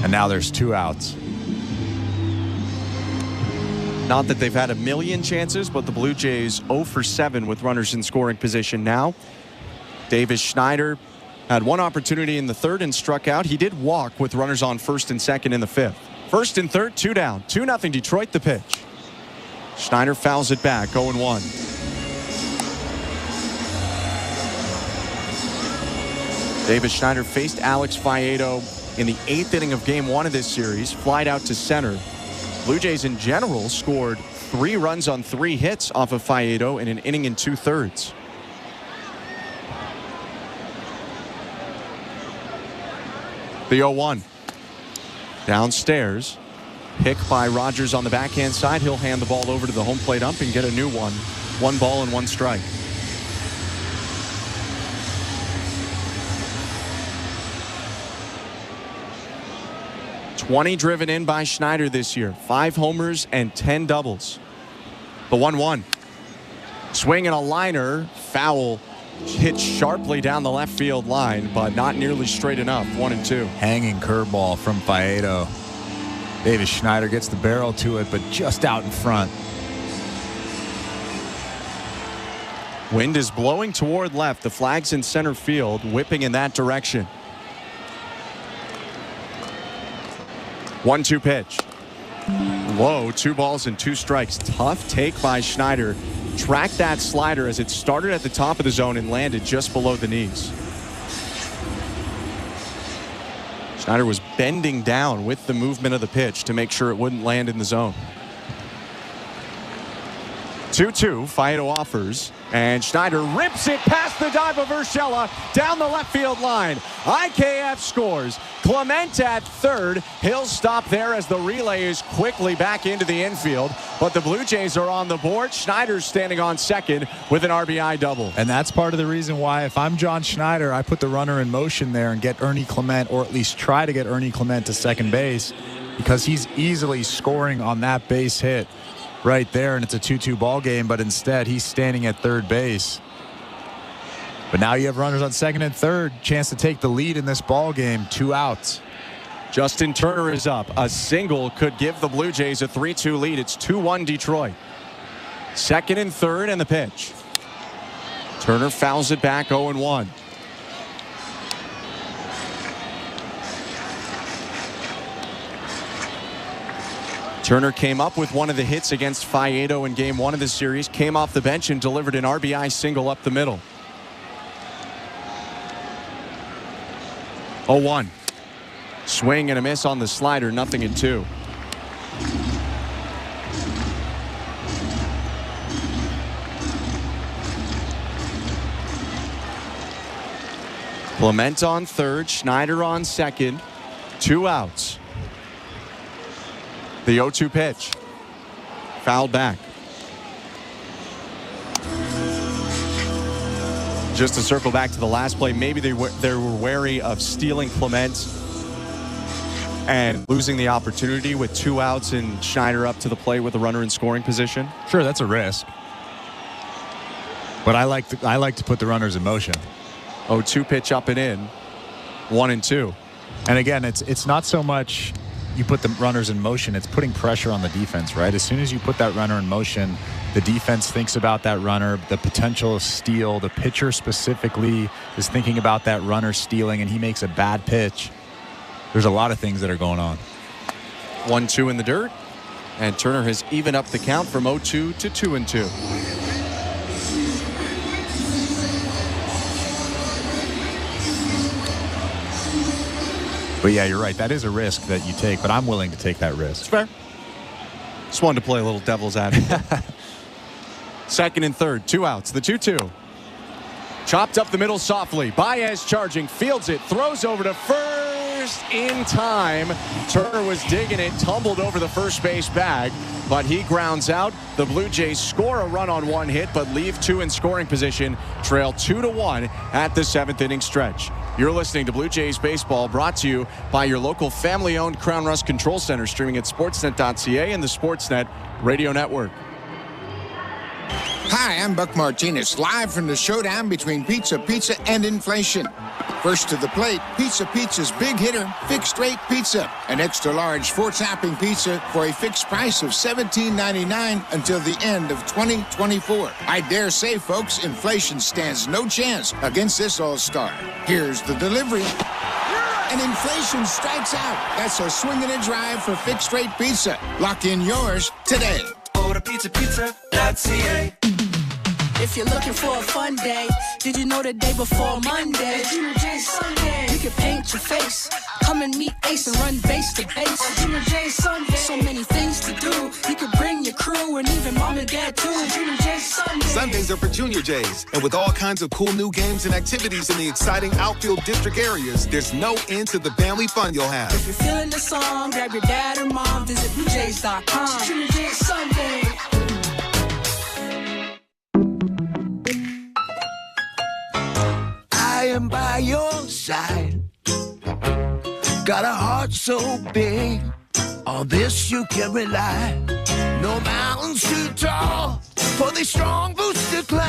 And now there's 2 outs. Not that they've had a million chances, but the Blue Jays 0 for 7 with runners in scoring position now. Davis Schneider had 1 opportunity in the third and struck out. He did walk with runners on first and second in the 5th. First and third, 2 down. 2-0 Detroit, the pitch. Schneider fouls it back, 0-1. Davis Schneider faced Alex Faedo in the 8th inning of Game 1 of this series. Flied out to center. Blue Jays in general scored 3 runs on 3 hits off of Faedo in an inning and 2/3. The 0-1. Downstairs. Pick by Rogers on the backhand side. He'll hand the ball over to the home plate ump and get a new one. 1 ball and 1 strike. $20 driven in by Schneider this year. 5 homers and 10 doubles. The 1-1. Swing and a liner. Foul. Hit sharply down the left field line, but not nearly straight enough. 1-2. Hanging curveball from Faedo. Davis Schneider gets the barrel to it, but just out in front. Wind is blowing toward left. The flag's in center field, whipping in that direction. 1-2 pitch. Low, 2 balls and 2 strikes. Tough take by Schneider. Tracked that slider as it started at the top of the zone and landed just below the knees. Schneider was bending down with the movement of the pitch to make sure it wouldn't land in the zone. 2-2, Faedo offers, and Schneider rips it past the dive of Urshela down the left field line. IKF scores. Clement at third. He'll stop there as the relay is quickly back into the infield, but the Blue Jays are on the board. Schneider's standing on second with an RBI double. And that's part of the reason why, if I'm John Schneider, I put the runner in motion there and get Ernie Clement, or at least try to get Ernie Clement to second base, because he's easily scoring on that base hit right there, and it's a 2-2 ball game, but instead he's standing at third base. But now you have runners on second and third, chance to take the lead in this ball game. 2 outs. Justin Turner is up. A single could give the Blue Jays a 3-2 lead. It's 2-1 Detroit. Second and third, and the pitch. Turner fouls it back. 0-1. Turner came up with one of the hits against Faedo in game 1 of the series, came off the bench and delivered an RBI single up the middle. 0-1. Swing and a miss on the slider, 0-2. Clement on third, Schneider on second, 2 outs. The 0-2 pitch. Fouled back. Just to circle back to the last play, maybe they were wary of stealing Clement and losing the opportunity with 2 outs and Schneider up to the plate with a runner in scoring position. Sure, that's a risk. But I like to put the runners in motion. 0-2 pitch up and in. 1-2. And again, it's not so much you put the runners in motion, it's putting pressure on the defense, right? As soon as you put that runner in motion, the defense thinks about that runner, the potential of steal. The pitcher specifically is thinking about that runner stealing, and he makes a bad pitch. There's a lot of things that are going on. 1-2 in the dirt, and Turner has evened up the count from 0-2 to 2-2. But yeah, you're right. That is a risk that you take, but I'm willing to take that risk. It's fair. Just wanted to play a little devil's advocate. Second and third, 2 outs. The 2-2. Chopped up the middle softly. Baez charging, fields it, throws over to first in time. Turner was digging it, tumbled over the first base bag, but he grounds out. The Blue Jays score a run on 1 hit, but leave 2 in scoring position. Trail 2-1 at the 7th inning stretch. You're listening to Blue Jays Baseball, brought to you by your local family-owned Crown Rust Control Center, streaming at sportsnet.ca and the Sportsnet Radio Network. Hi, I'm Buck Martinez, live from the showdown between Pizza and inflation. First to the plate, Pizza's big hitter, fixed rate pizza. An extra large 4-topping pizza for a fixed price of $17.99 until the end of 2024. I dare say, folks, inflation stands no chance against this all-star. Here's the delivery. And inflation strikes out. That's a swing and a drive for fixed rate pizza. Lock in yours today. Order pizza.ca. If you're looking for a fun day, did you know the day before Monday? Junior J Sunday. You can paint your face, come and meet Ace and run base to base. Junior J Sunday. So many things to do. You could bring your crew. too, and even mom and dad too. Junior J's Sundays. Sundays are for Junior J's, and with all kinds of cool new games and activities in the exciting outfield district areas, there's no end to the family fun you'll have. If you're feeling the song, grab your dad or mom, visit BlueJays.com. Junior J's Sunday. I am by your side. Got a heart so big, on this you can rely. No mountains too tall for the strong boots to climb.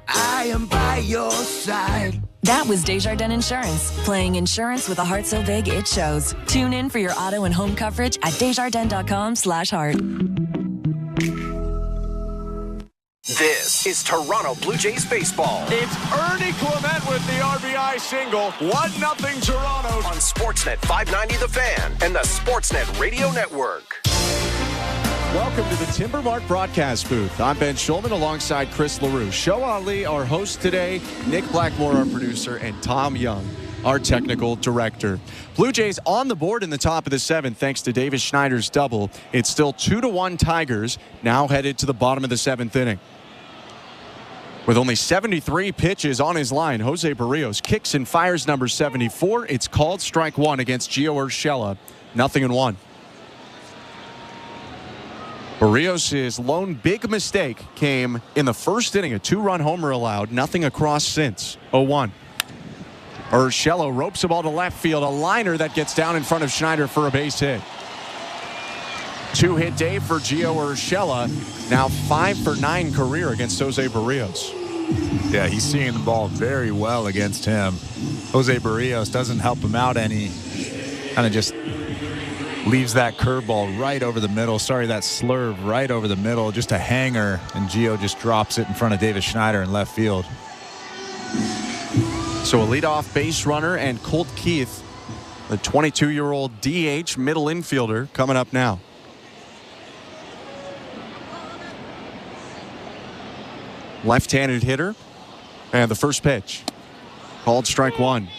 I am by your side. That was Desjardins Insurance, playing insurance with a heart so big it shows. Tune in for your auto and home coverage at Desjardins.com/heart. This is Toronto Blue Jays baseball. It's Ernie Clement with the RBI single. 1-0 Toronto. On Sportsnet 590 The Fan and the Sportsnet Radio Network. Welcome to the Timber Mart broadcast booth. I'm Ben Schulman alongside Chris LaRue. Show Ali, our host today, Nick Blackmore, our producer, and Tom Young, our technical director. Blue Jays on the board in the top of the 7th thanks to Davis Schneider's double. It's still 2-1 Tigers, now headed to the bottom of the 7th inning. With only 73 pitches on his line, Jose Berrios kicks and fires number 74. It's called strike one against Gio Urshela. 0-1. Berrios' lone big mistake came in the first inning. A 2-run homer allowed. Nothing across since. 0-1. Urshela ropes the ball to left field. A liner that gets down in front of Schneider for a base hit. 2-hit day for Gio Urshela. Now 5 for 9 career against Jose Berrios. Yeah, he's seeing the ball very well against him. Jose Berrios doesn't help him out any. Kind of just leaves that curveball right over the middle. Sorry, that slurve right over the middle. Just a hanger, and Gio just drops it in front of Davis Schneider in left field. So a leadoff base runner and Colt Keith, the 22-year-old DH middle infielder, coming up now. Left-handed hitter, and the first pitch called strike one.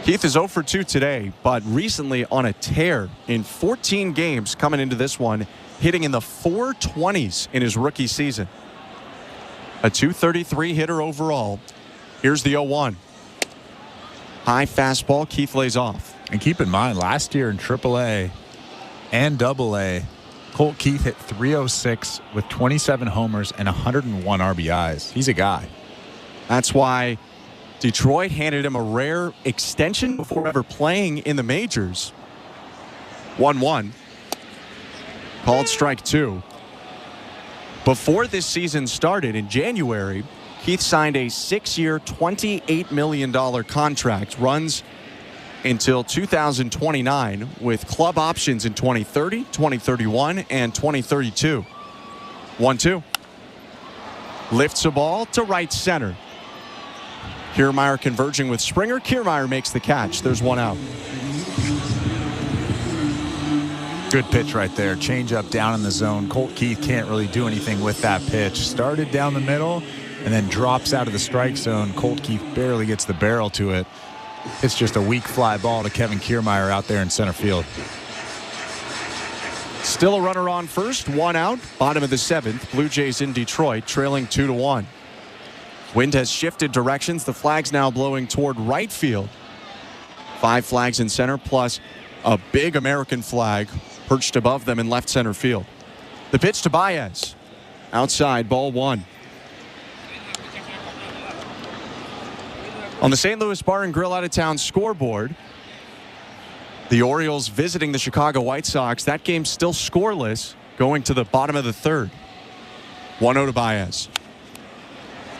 Keith is 0 for 2 today, but recently on a tear in 14 games coming into this one, hitting in the 420s in his rookie season. A .233 hitter overall. Here's the 0-1. High fastball, Keith lays off. And keep in mind, last year in AAA and AA, Colt Keith hit .306 with 27 homers and 101 RBIs. He's a guy. That's why Detroit handed him a rare extension before ever playing in the majors. 1-1. Called strike two. Before this season started in January, Keith signed a 6-year, $28 million contract. Runs until 2029 with club options in 2030, 2031, and 2032. 1-2. Lifts a ball to right center. Kiermaier converging with Springer. Kiermaier makes the catch. There's one out. Good pitch right there. Change up down in the zone. Colt Keith can't really do anything with that pitch. Started down the middle and then drops out of the strike zone. Colt Keith barely gets the barrel to it. It's just a weak fly ball to Kevin Kiermaier out there in center field. Still a runner on first, one out, bottom of the 7th. Blue Jays in Detroit, trailing 2-1. Wind has shifted directions. The flag's now blowing toward right field. 5 flags in center, plus a big American flag perched above them in left center field. The pitch to Baez. Outside, ball 1. On the St. Louis Bar and Grill out-of-town scoreboard, the Orioles visiting the Chicago White Sox. That game's still scoreless going to the bottom of the 3rd. 1-0 to Baez.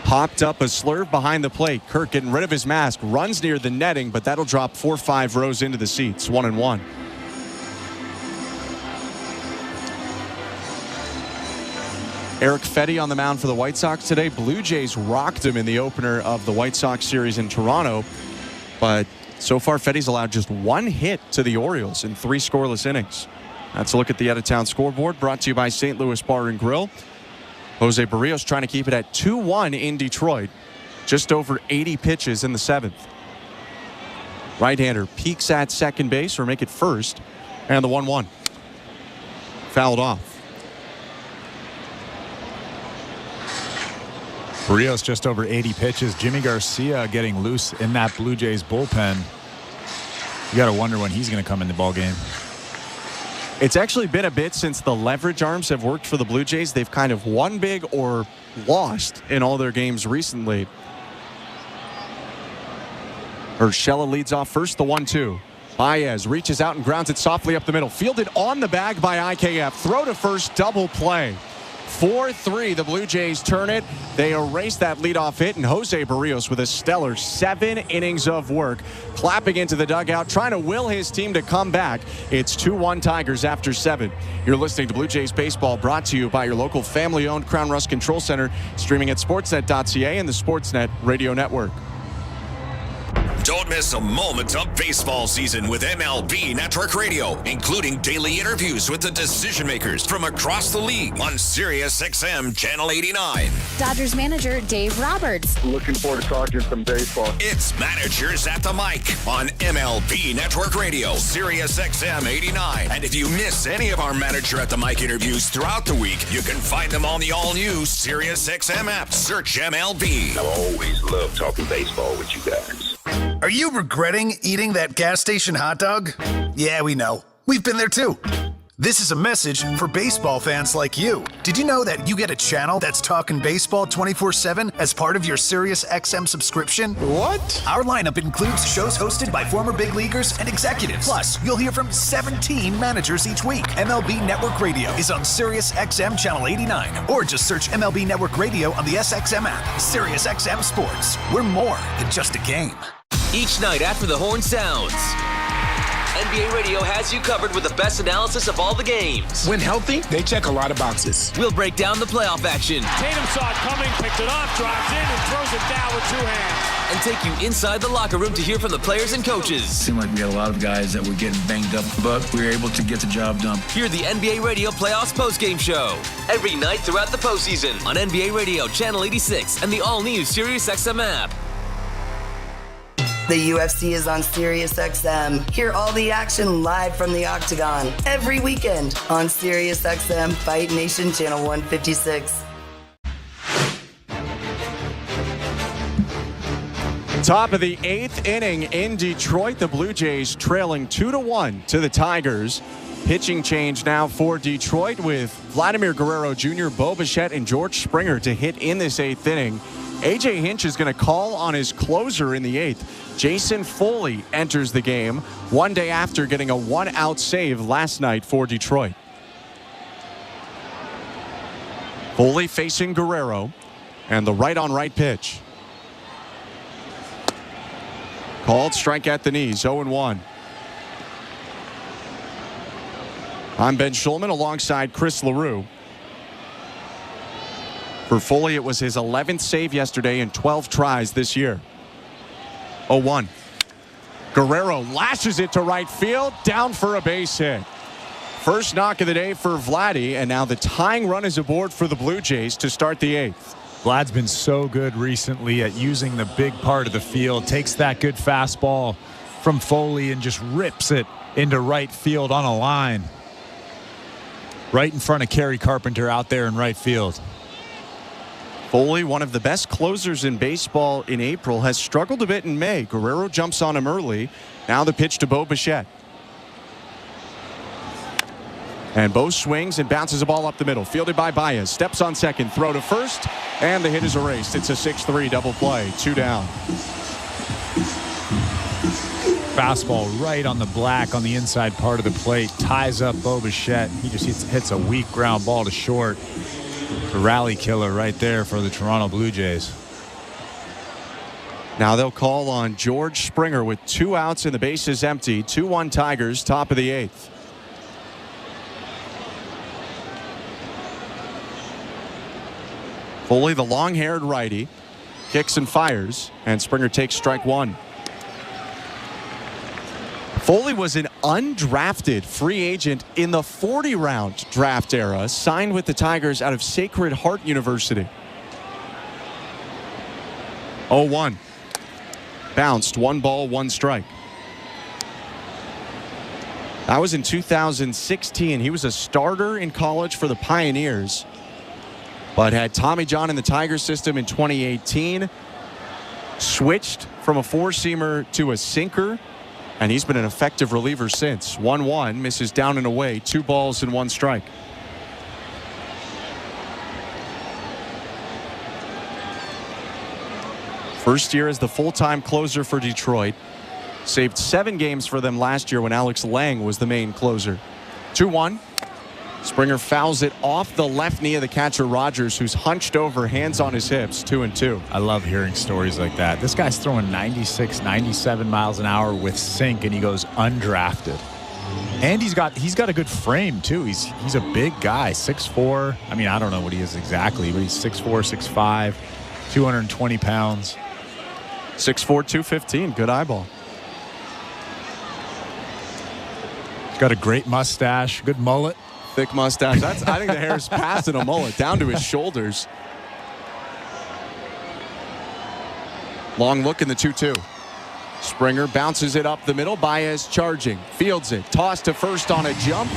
Popped up a slurve behind the plate. Kirk getting rid of his mask. Runs near the netting, but that'll drop 4-5 rows into the seats. 1-1. Eric Fetty on the mound for the White Sox today. Blue Jays rocked him in the opener of the White Sox series in Toronto. But so far, Fetty's allowed just 1 hit to the Orioles in 3 scoreless innings. That's a look at the out-of-town scoreboard brought to you by St. Louis Bar and Grill. Jose Berrios trying to keep it at 2-1 in Detroit. Just over 80 pitches in the 7th. Right-hander peaks at second base or make it first. And the 1-1. fouled off. Berrios just over 80 pitches. Jimmy Garcia getting loose in that Blue Jays bullpen. You got to wonder when he's going to come in the ball game. It's actually been a bit since the leverage arms have worked for the Blue Jays. They've kind of won big or lost in all their games recently. Urshela leads off first, the 1-2. Baez reaches out and grounds it softly up the middle. Fielded on the bag by IKF. Throw to first, double play. 4-3, the Blue Jays turn it. They erase that leadoff hit, and Jose Berrios with a stellar 7 innings of work, clapping into the dugout, trying to will his team to come back. It's 2-1 Tigers after 7. You're listening to Blue Jays Baseball, brought to you by your local family-owned Crown Rust Control Center, streaming at sportsnet.ca and the Sportsnet Radio Network. Don't miss a moment of baseball season with MLB Network Radio, including daily interviews with the decision makers from across the league on SiriusXM Channel 89. Dodgers manager Dave Roberts. Looking forward to talking some baseball. It's Managers at the Mic on MLB Network Radio, SiriusXM 89. And if you miss any of our Manager at the Mic interviews throughout the week, you can find them on the all-new SiriusXM app. Search MLB. I always love talking baseball with you guys. Are you regretting eating that gas station hot dog? Yeah, we know. We've been there too. This is a message for baseball fans like you. Did you know that you get a channel that's talking baseball 24/7 as part of your SiriusXM subscription? What? Our lineup includes shows hosted by former big leaguers and executives. Plus, you'll hear from 17 managers each week. MLB Network Radio is on SiriusXM Channel 89. Or just search MLB Network Radio on the SXM app. SiriusXM Sports. We're more than just a game. Each night after the horn sounds, NBA Radio has you covered with the best analysis of all the games. When healthy, they check a lot of boxes. We'll break down the playoff action. Tatum saw it coming, picked it up, drives in, and throws it down with 2 hands. And take you inside the locker room to hear from the players and coaches. It seemed like we had a lot of guys that were getting banged up, but we were able to get the job done. Hear the NBA Radio Playoffs postgame show every night throughout the postseason on NBA Radio Channel 86 and the all-new SiriusXM app. The UFC is on SiriusXM. Hear all the action live from the Octagon every weekend on SiriusXM Fight Nation Channel 156. Top of the 8th inning in Detroit. The Blue Jays trailing 2-1 to the Tigers. Pitching change now for Detroit with Vladimir Guerrero Jr., Bo Bichette, and George Springer to hit in this 8th inning. A.J. Hinch is going to call on his closer in the 8th. Jason Foley enters the game one day after getting a 1-out save last night for Detroit. Foley facing Guerrero, and the right-on-right pitch. Called, strike at the knees, 0-1. I'm Ben Schulman alongside Chris LaRue. For Foley, it was his 11th save yesterday in 12 tries this year. 0-1. Guerrero lashes it to right field, down for a base hit. First knock of the day for Vladdy, and now the tying run is aboard for the Blue Jays to start the 8th. Vlad's been so good recently at using the big part of the field. Takes that good fastball from Foley and just rips it into right field on a line. Right in front of Kerry Carpenter out there in right field. Foley, one of the best closers in baseball in April, has struggled a bit in May. Guerrero jumps on him early. Now the pitch to Bo Bichette. And Bo swings and bounces a ball up the middle. Fielded by Baez. Steps on second. Throw to first. And the hit is erased. It's a 6-3 double play. 2 down. Fastball right on the black on the inside part of the plate. Ties up Bo Bichette. He just hits a weak ground ball to short. A rally killer right there for the Toronto Blue Jays. Now they'll call on George Springer with 2 outs and the bases empty. 2-1 Tigers, top of the 8th. Foley, the long-haired righty, kicks and fires, and Springer takes strike 1. Foley was an undrafted free agent in the 40-round draft era, signed with the Tigers out of Sacred Heart University. 0-1. Bounced, 1 ball, 1 strike. That was in 2016. He was a starter in college for the Pioneers, but had Tommy John in the Tiger system in 2018. Switched from a four-seamer to a sinker, and he's been an effective reliever since. 1-1, misses down and away, 2 balls and 1 strike. First year as the full-time closer for Detroit. Saved 7 games for them last year when Alex Lang was the main closer. 2-1. Springer fouls it off the left knee of the catcher Rogers, who's hunched over, hands on his hips. 2-2. I love hearing stories like that. This guy's throwing 96, 97 miles an hour with sink, and he goes undrafted. And he's got a good frame too. He's a big guy, 6'4". I mean, I don't know what he is exactly, but he's 6'4", 6'5", 220 pounds. 6'4", 215. Good eyeball. He's got a great mustache, good mullet. Thick mustache. I think the hair's passing a mullet down to his shoulders. Long look in the 2-2. Springer bounces it up the middle. Baez charging. Fields it. Toss to first on a jump.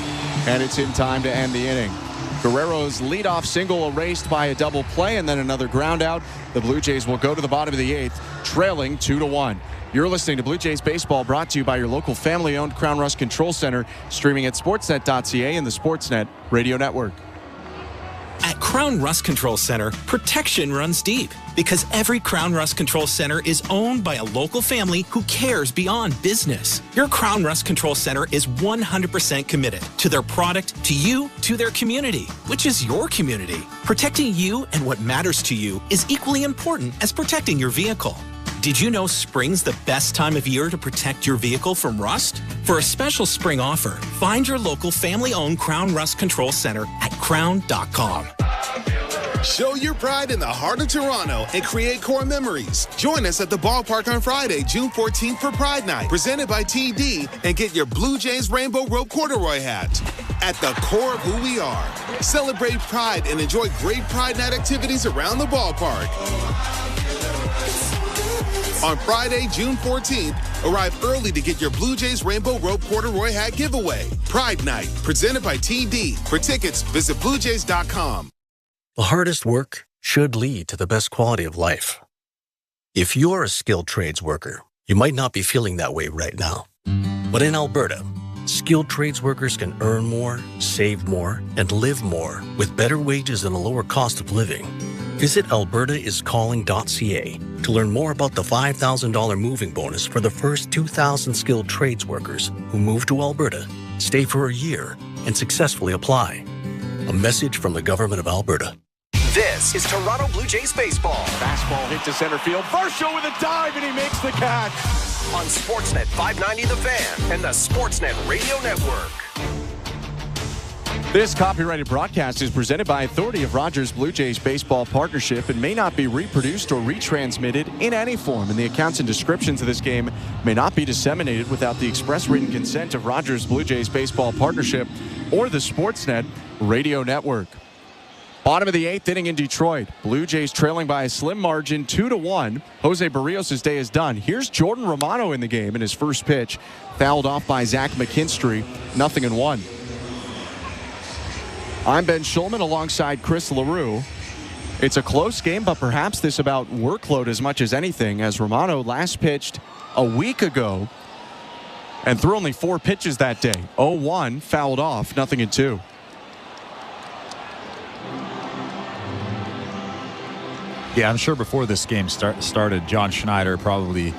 And it's in time to end the inning. Guerrero's leadoff single erased by a double play and then another ground out. The Blue Jays will go to the bottom of the 8th, trailing 2-1. You're listening to Blue Jays Baseball, brought to you by your local family-owned Crown Rust Control Center, streaming at sportsnet.ca and the Sportsnet Radio Network. At Crown Rust Control Center, protection runs deep because every Crown Rust Control Center is owned by a local family who cares beyond business. Your Crown Rust Control Center is 100% committed to their product, to you, to their community, which is your community. Protecting you and what matters to you is equally important as protecting your vehicle. Did you know spring's the best time of year to protect your vehicle from rust? For a special spring offer, find your local family-owned Crown Rust Control Center at crown.com. Show your pride in the heart of Toronto and create core memories. Join us at the ballpark on Friday, June 14th for Pride Night, presented by TD, and get your Blue Jays Rainbow Rope corduroy hat. At the core of who we are. Celebrate Pride and enjoy great Pride Night activities around the ballpark. On Friday, June 14th, arrive early to get your Blue Jays Rainbow Rope corduroy hat giveaway. Pride Night, presented by TD. For tickets, visit BlueJays.com. The hardest work should lead to the best quality of life. If you're a skilled trades worker, you might not be feeling that way right now. But in Alberta, skilled trades workers can earn more, save more, and live more with better wages and a lower cost of living. Visit albertaiscalling.ca to learn more about the $5,000 moving bonus for the first 2,000 skilled trades workers who move to Alberta, stay for a year, and successfully apply. A message from the Government of Alberta. This is Toronto Blue Jays baseball. Fastball hit to center field. Varsho with a dive, and he makes the catch. On Sportsnet 590 The Fan and the Sportsnet Radio Network. This copyrighted broadcast is presented by authority of Rogers Blue Jays Baseball Partnership and may not be reproduced or retransmitted in any form. And the accounts and descriptions of this game may not be disseminated without the express written consent of Rogers Blue Jays Baseball Partnership or the Sportsnet Radio Network. Bottom of the 8th inning in Detroit. Blue Jays trailing by a slim margin, 2-1. Jose Berrios' day is done. Here's Jordan Romano in the game, and his first pitch fouled off by Zach McKinstry. 0-1. I'm Ben Schulman alongside Chris LaRue. It's a close game, but perhaps this about workload as much as anything, as Romano last pitched a week ago and threw only 4 pitches that day. 0-1, fouled off, 0-2. Yeah, I'm sure before this game started, John Schneider probably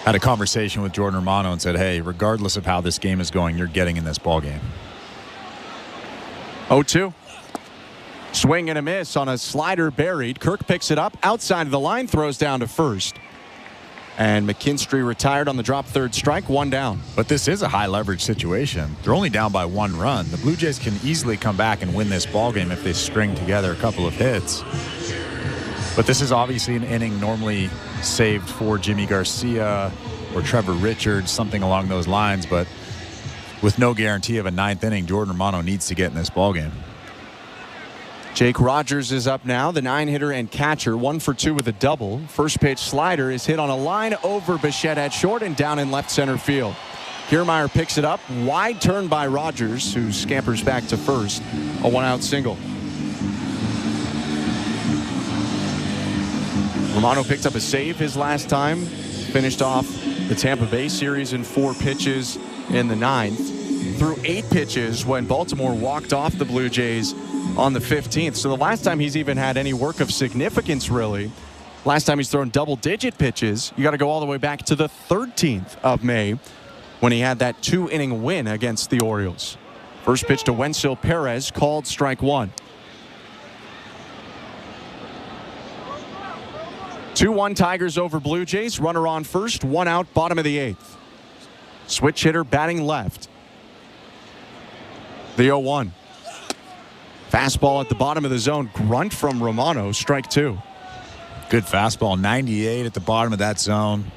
had a conversation with Jordan Romano and said, hey, regardless of how this game is going, you're getting in this ball game. 0-2. Swing and a miss on a slider buried. Kirk picks it up outside of the line, throws down to first. And McKinstry retired on the drop third strike, 1 down. But this is a high leverage situation. They're only down by 1 run. The Blue Jays can easily come back and win this ball game if they string together a couple of hits. But this is obviously an inning normally saved for Jimmy Garcia or Trevor Richards, something along those lines. But with no guarantee of a 9th inning, Jordan Romano needs to get in this ballgame. Jake Rogers is up now, the 9-hitter and catcher, 1 for 2 with a double. First pitch slider is hit on a line over Bichette at short and down in left center field. Kiermaier picks it up. Wide turn by Rogers, who scampers back to first. A one-out single. Romano picked up a save his last time. Finished off the Tampa Bay series in 4 pitches in the 9th. Threw 8 pitches when Baltimore walked off the Blue Jays on the 15th. So the last time he's even had any work of significance, really, last time he's thrown double-digit pitches, you got to go all the way back to the 13th of May when he had that 2-inning win against the Orioles. First pitch to Wenzel Perez, called strike 1. 2-1 Tigers over Blue Jays. Runner on first, 1 out, bottom of the 8th. Switch hitter batting left. The 0-1. Fastball at the bottom of the zone. Grunt from Romano. Strike 2. Good fastball. 98 at the bottom of that zone.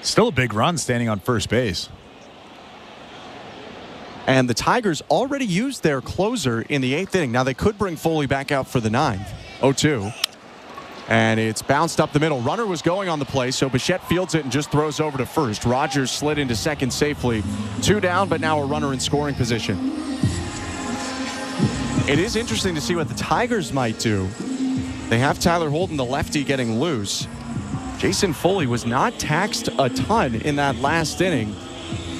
Still a big run standing on first base. And the Tigers already used their closer in the 8th inning. Now they could bring Foley back out for the 9th. 0-2. And it's bounced up the middle. Runner was going on the play, so Bichette fields it and just throws over to first. Rogers slid into second safely. 2 down, but now a runner in scoring position. It is interesting to see what the Tigers might do. They have Tyler Holton, the lefty, getting loose. Jason Foley was not taxed a ton in that last inning.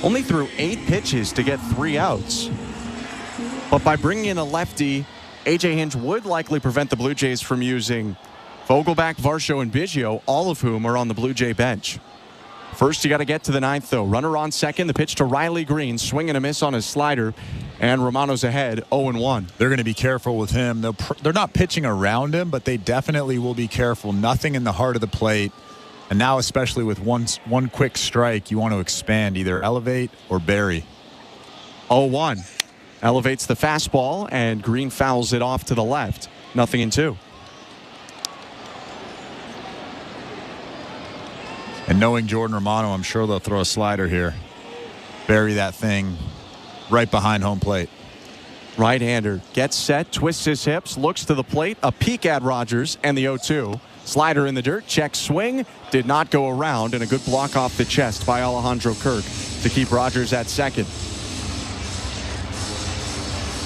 Only threw 8 pitches to get 3 outs. But by bringing in a lefty, A.J. Hinch would likely prevent the Blue Jays from using Vogelbach, Varsho, and Biggio, all of whom are on the Blue Jay bench. First, you got to get to the 9th, though. Runner on second. The pitch to Riley Green. Swing and a miss on his slider. And Romano's ahead, 0-1. They're going to be careful with him. They're not pitching around him, but they definitely will be careful. Nothing in the heart of the plate. And now, especially with one quick strike, you want to expand, either elevate or bury. 0-1. Elevates the fastball, and Green fouls it off to the left. 0-2. And knowing Jordan Romano, I'm sure they'll throw a slider here. Bury that thing right behind home plate. Right-hander gets set, twists his hips, looks to the plate, a peek at Rogers, and the 0-2. Slider in the dirt, check swing, did not go around, and a good block off the chest by Alejandro Kirk to keep Rogers at second.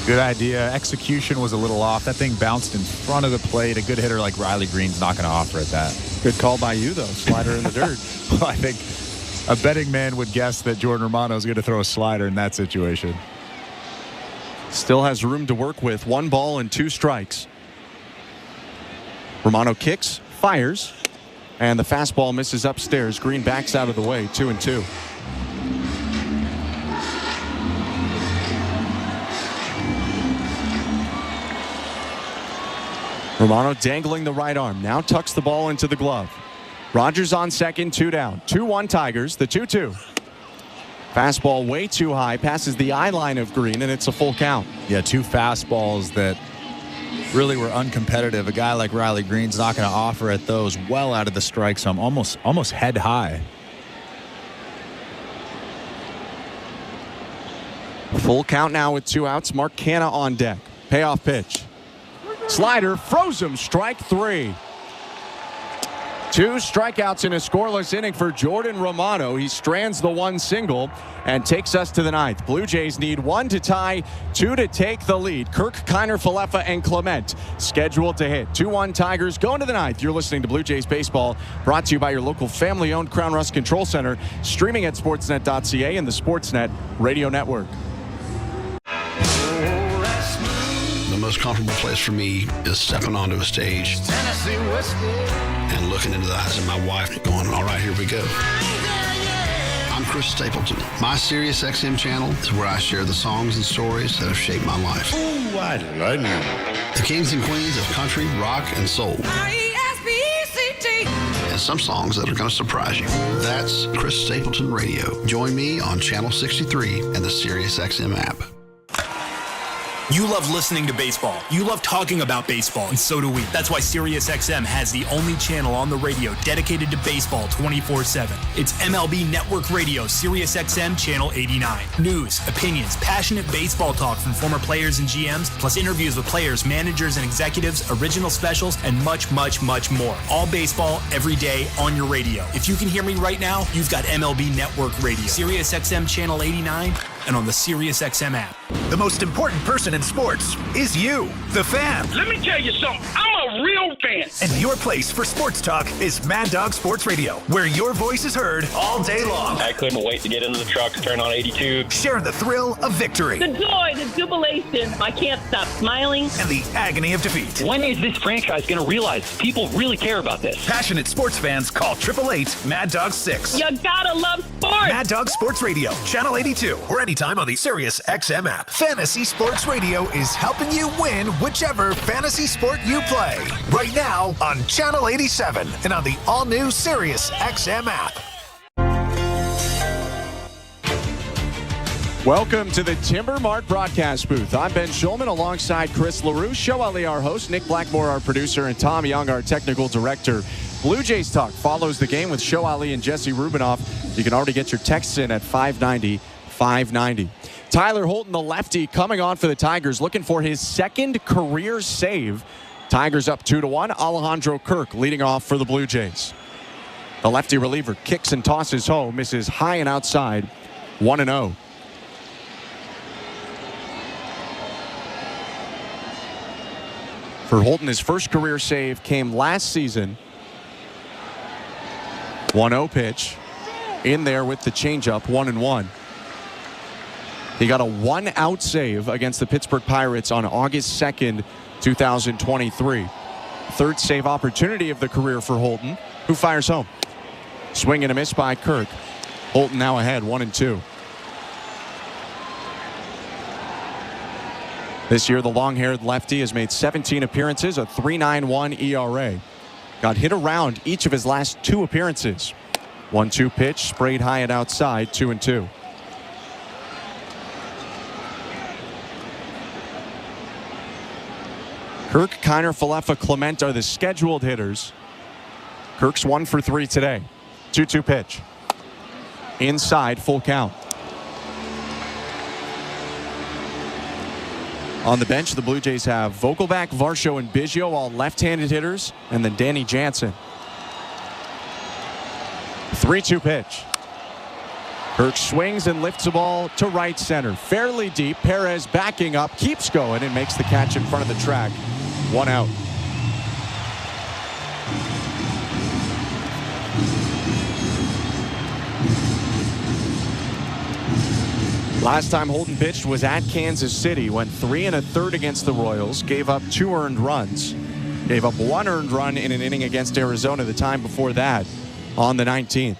Good idea. Execution was a little off. That thing bounced in front of the plate. A good hitter like Riley Green's not going to offer at that. Good call by you, though. Slider in the dirt. Well, I think a betting man would guess that Jordan Romano is going to throw a slider in that situation. Still has room to work with. 1 ball and 2 strikes. Romano kicks, fires, and the fastball misses upstairs. Green backs out of the way, 2-2. Romano dangling the right arm. Now tucks the ball into the glove. Rogers on second, 2 down. 2-1 Tigers, the 2-2. Fastball way too high, passes the eye line of Green, and it's a full count. Yeah, 2 fastballs that really were uncompetitive. A guy like Riley Green's not going to offer at those, well out of the strike zone, almost head high. Full count now with 2 outs. Mark Canha on deck. Payoff pitch. Slider, froze him, strike 3. 2 strikeouts in a scoreless inning for Jordan Romano. He strands the 1 single and takes us to the 9th. Blue Jays need 1 to tie, 2 to take the lead. Kirk, Kiner, Falefa, and Clement scheduled to hit. 2-1 Tigers going to the 9th. You're listening to Blue Jays Baseball, brought to you by your local family-owned Crown Rust Control Center, streaming at sportsnet.ca and the Sportsnet Radio Network. The most comfortable place for me is stepping onto a stage and looking into the eyes of my wife going, all right, here we go. I'm Chris Stapleton. My SiriusXM channel is where I share the songs and stories that have shaped my life. Ooh, I love you. The kings and queens of country, rock, and soul. And some songs that are going to surprise you. That's Chris Stapleton Radio. Join me on Channel 63 and the SiriusXM app. You love listening to baseball. You love talking about baseball, and so do we. That's why SiriusXM has the only channel on the radio dedicated to baseball 24/7. It's MLB Network Radio, SiriusXM Channel 89. News, opinions, passionate baseball talk from former players and GMs, plus interviews with players, managers, and executives, original specials, and much, much, much more. All baseball, every day, on your radio. If you can hear me right now, you've got MLB Network Radio, SiriusXM Channel 89, and on the SiriusXM app. The most important person in sports is you, the fan. Let me tell you something. I'm a real fan. And your place for sports talk is Mad Dog Sports Radio, where your voice is heard all day long. I couldn't wait to get into the truck, turn on 82. Sharing the thrill of victory. The joy, the jubilation. I can't stop smiling. And the agony of defeat. When is this franchise going to realize people really care about this? Passionate sports fans call 888-MAD-DOG-6. You gotta love sports. Mad Dog Sports Radio, Channel 82, or anytime on the SiriusXM app. Fantasy Sports Radio is helping you win whichever fantasy sport you play. Right now on Channel 87 and on the all-new SiriusXM app. Welcome to the Timber Mart broadcast booth. I'm Ben Schulman alongside Chris LaRue, Show Ali, our host, Nick Blackmore, our producer, and Tom Young, our technical director. Blue Jays Talk follows the game with Show Ali and Jesse Rubinoff. You can already get your texts in at 590-590. Tyler Holton, the lefty, coming on for the Tigers, looking for his second career save. Tigers up 2-1. Alejandro Kirk leading off for the Blue Jays. The lefty reliever kicks and tosses home, misses high and outside, 1-0. For Holton, his first career save came last season. 1-0 pitch. In there with the changeup, 1-1. He got a 1-out save against the Pittsburgh Pirates on August 2nd, 2023. Third save opportunity of the career for Holton, who fires home. Swing and a miss by Kirk. Holton now ahead, 1-2. This year, the long-haired lefty has made 17 appearances, a 3.91 ERA. Got hit around each of his last 2 appearances. 1-2 pitch, sprayed high and outside, 2-2. Kirk, Kiner, Falefa, Clement are the scheduled hitters. Kirk's 1 for 3 today. 2-2 pitch. Inside, full count. On the bench, the Blue Jays have Vogelbach, Varsho, and Biggio, all left-handed hitters, and then Danny Jansen. 3-2 pitch. Kirk swings and lifts the ball to right center. Fairly deep. Perez backing up, keeps going, and makes the catch in front of the track. 1 out. Last time Holton pitched was at Kansas City. Went 3 1/3 against the Royals. Gave up 2 earned runs. Gave up 1 earned run in an inning against Arizona the time before that on the 19th.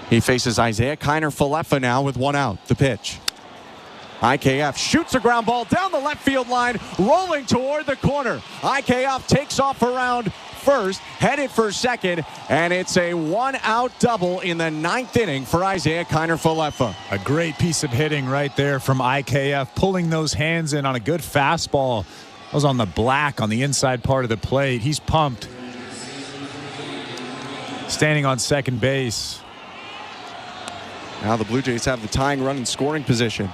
He faces Isaiah Kiner Falefa now with 1 out. The pitch. IKF shoots a ground ball down the left field line, rolling toward the corner. IKF takes off around first, headed for second, and it's a 1-out double in the 9th inning for Isaiah Kiner Falefa. A great piece of hitting right there from IKF, pulling those hands in on a good fastball. That was on the black on the inside part of the plate. He's pumped. Standing on second base. Now the Blue Jays have the tying run in scoring position.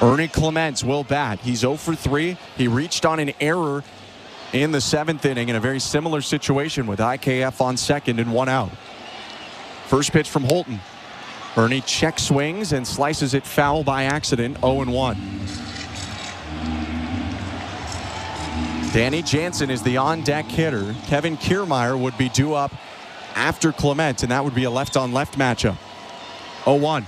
Ernie Clements will bat. He's 0 for 3. He reached on an error in the 7th inning in a very similar situation with IKF on second and 1 out. First pitch from Holton. Ernie check swings and slices it foul by accident, 0-1. Danny Jansen is the on-deck hitter. Kevin Kiermaier would be due up after Clement, and that would be a left-on-left matchup. 0-1.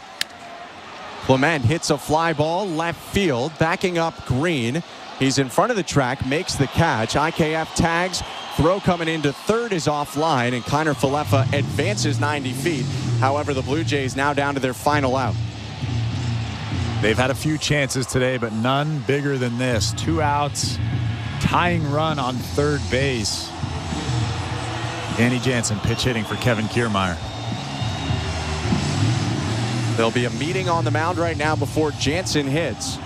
Clement hits a fly ball left field, backing up Green. He's in front of the track, makes the catch. IKF tags, throw coming into third is offline, and Kiner Falefa advances 90 feet. However, the Blue Jays now down to their final out. They've had a few chances today, but none bigger than this. 2 outs, tying run on third base. Danny Jansen pitch hitting for Kevin Kiermaier. There'll be a meeting on the mound right now before Jansen hits.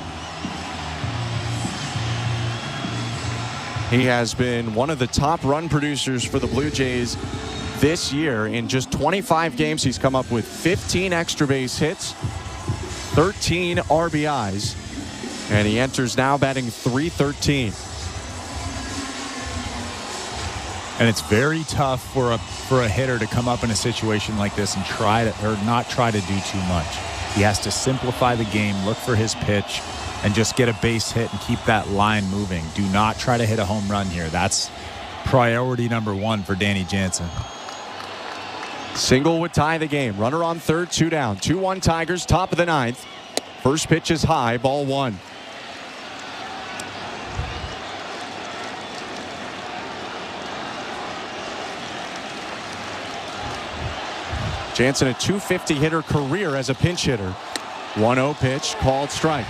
He has been one of the top run producers for the Blue Jays this year. In just 25 games, he's come up with 15 extra base hits, 13 RBIs, and he enters now batting .313. And it's very tough for a hitter to come up in a situation like this and not try to do too much. He has to simplify the game, look for his pitch, and just get a base hit and keep that line moving. Do not try to hit a home run here. That's priority number one for Danny Jansen. Single would tie the game. Runner on third, 2 down. 2-1 Tigers, top of the 9th. First pitch is high, ball 1. Jansen, a .250 hitter career as a pinch hitter. 1-0 pitch, called strike.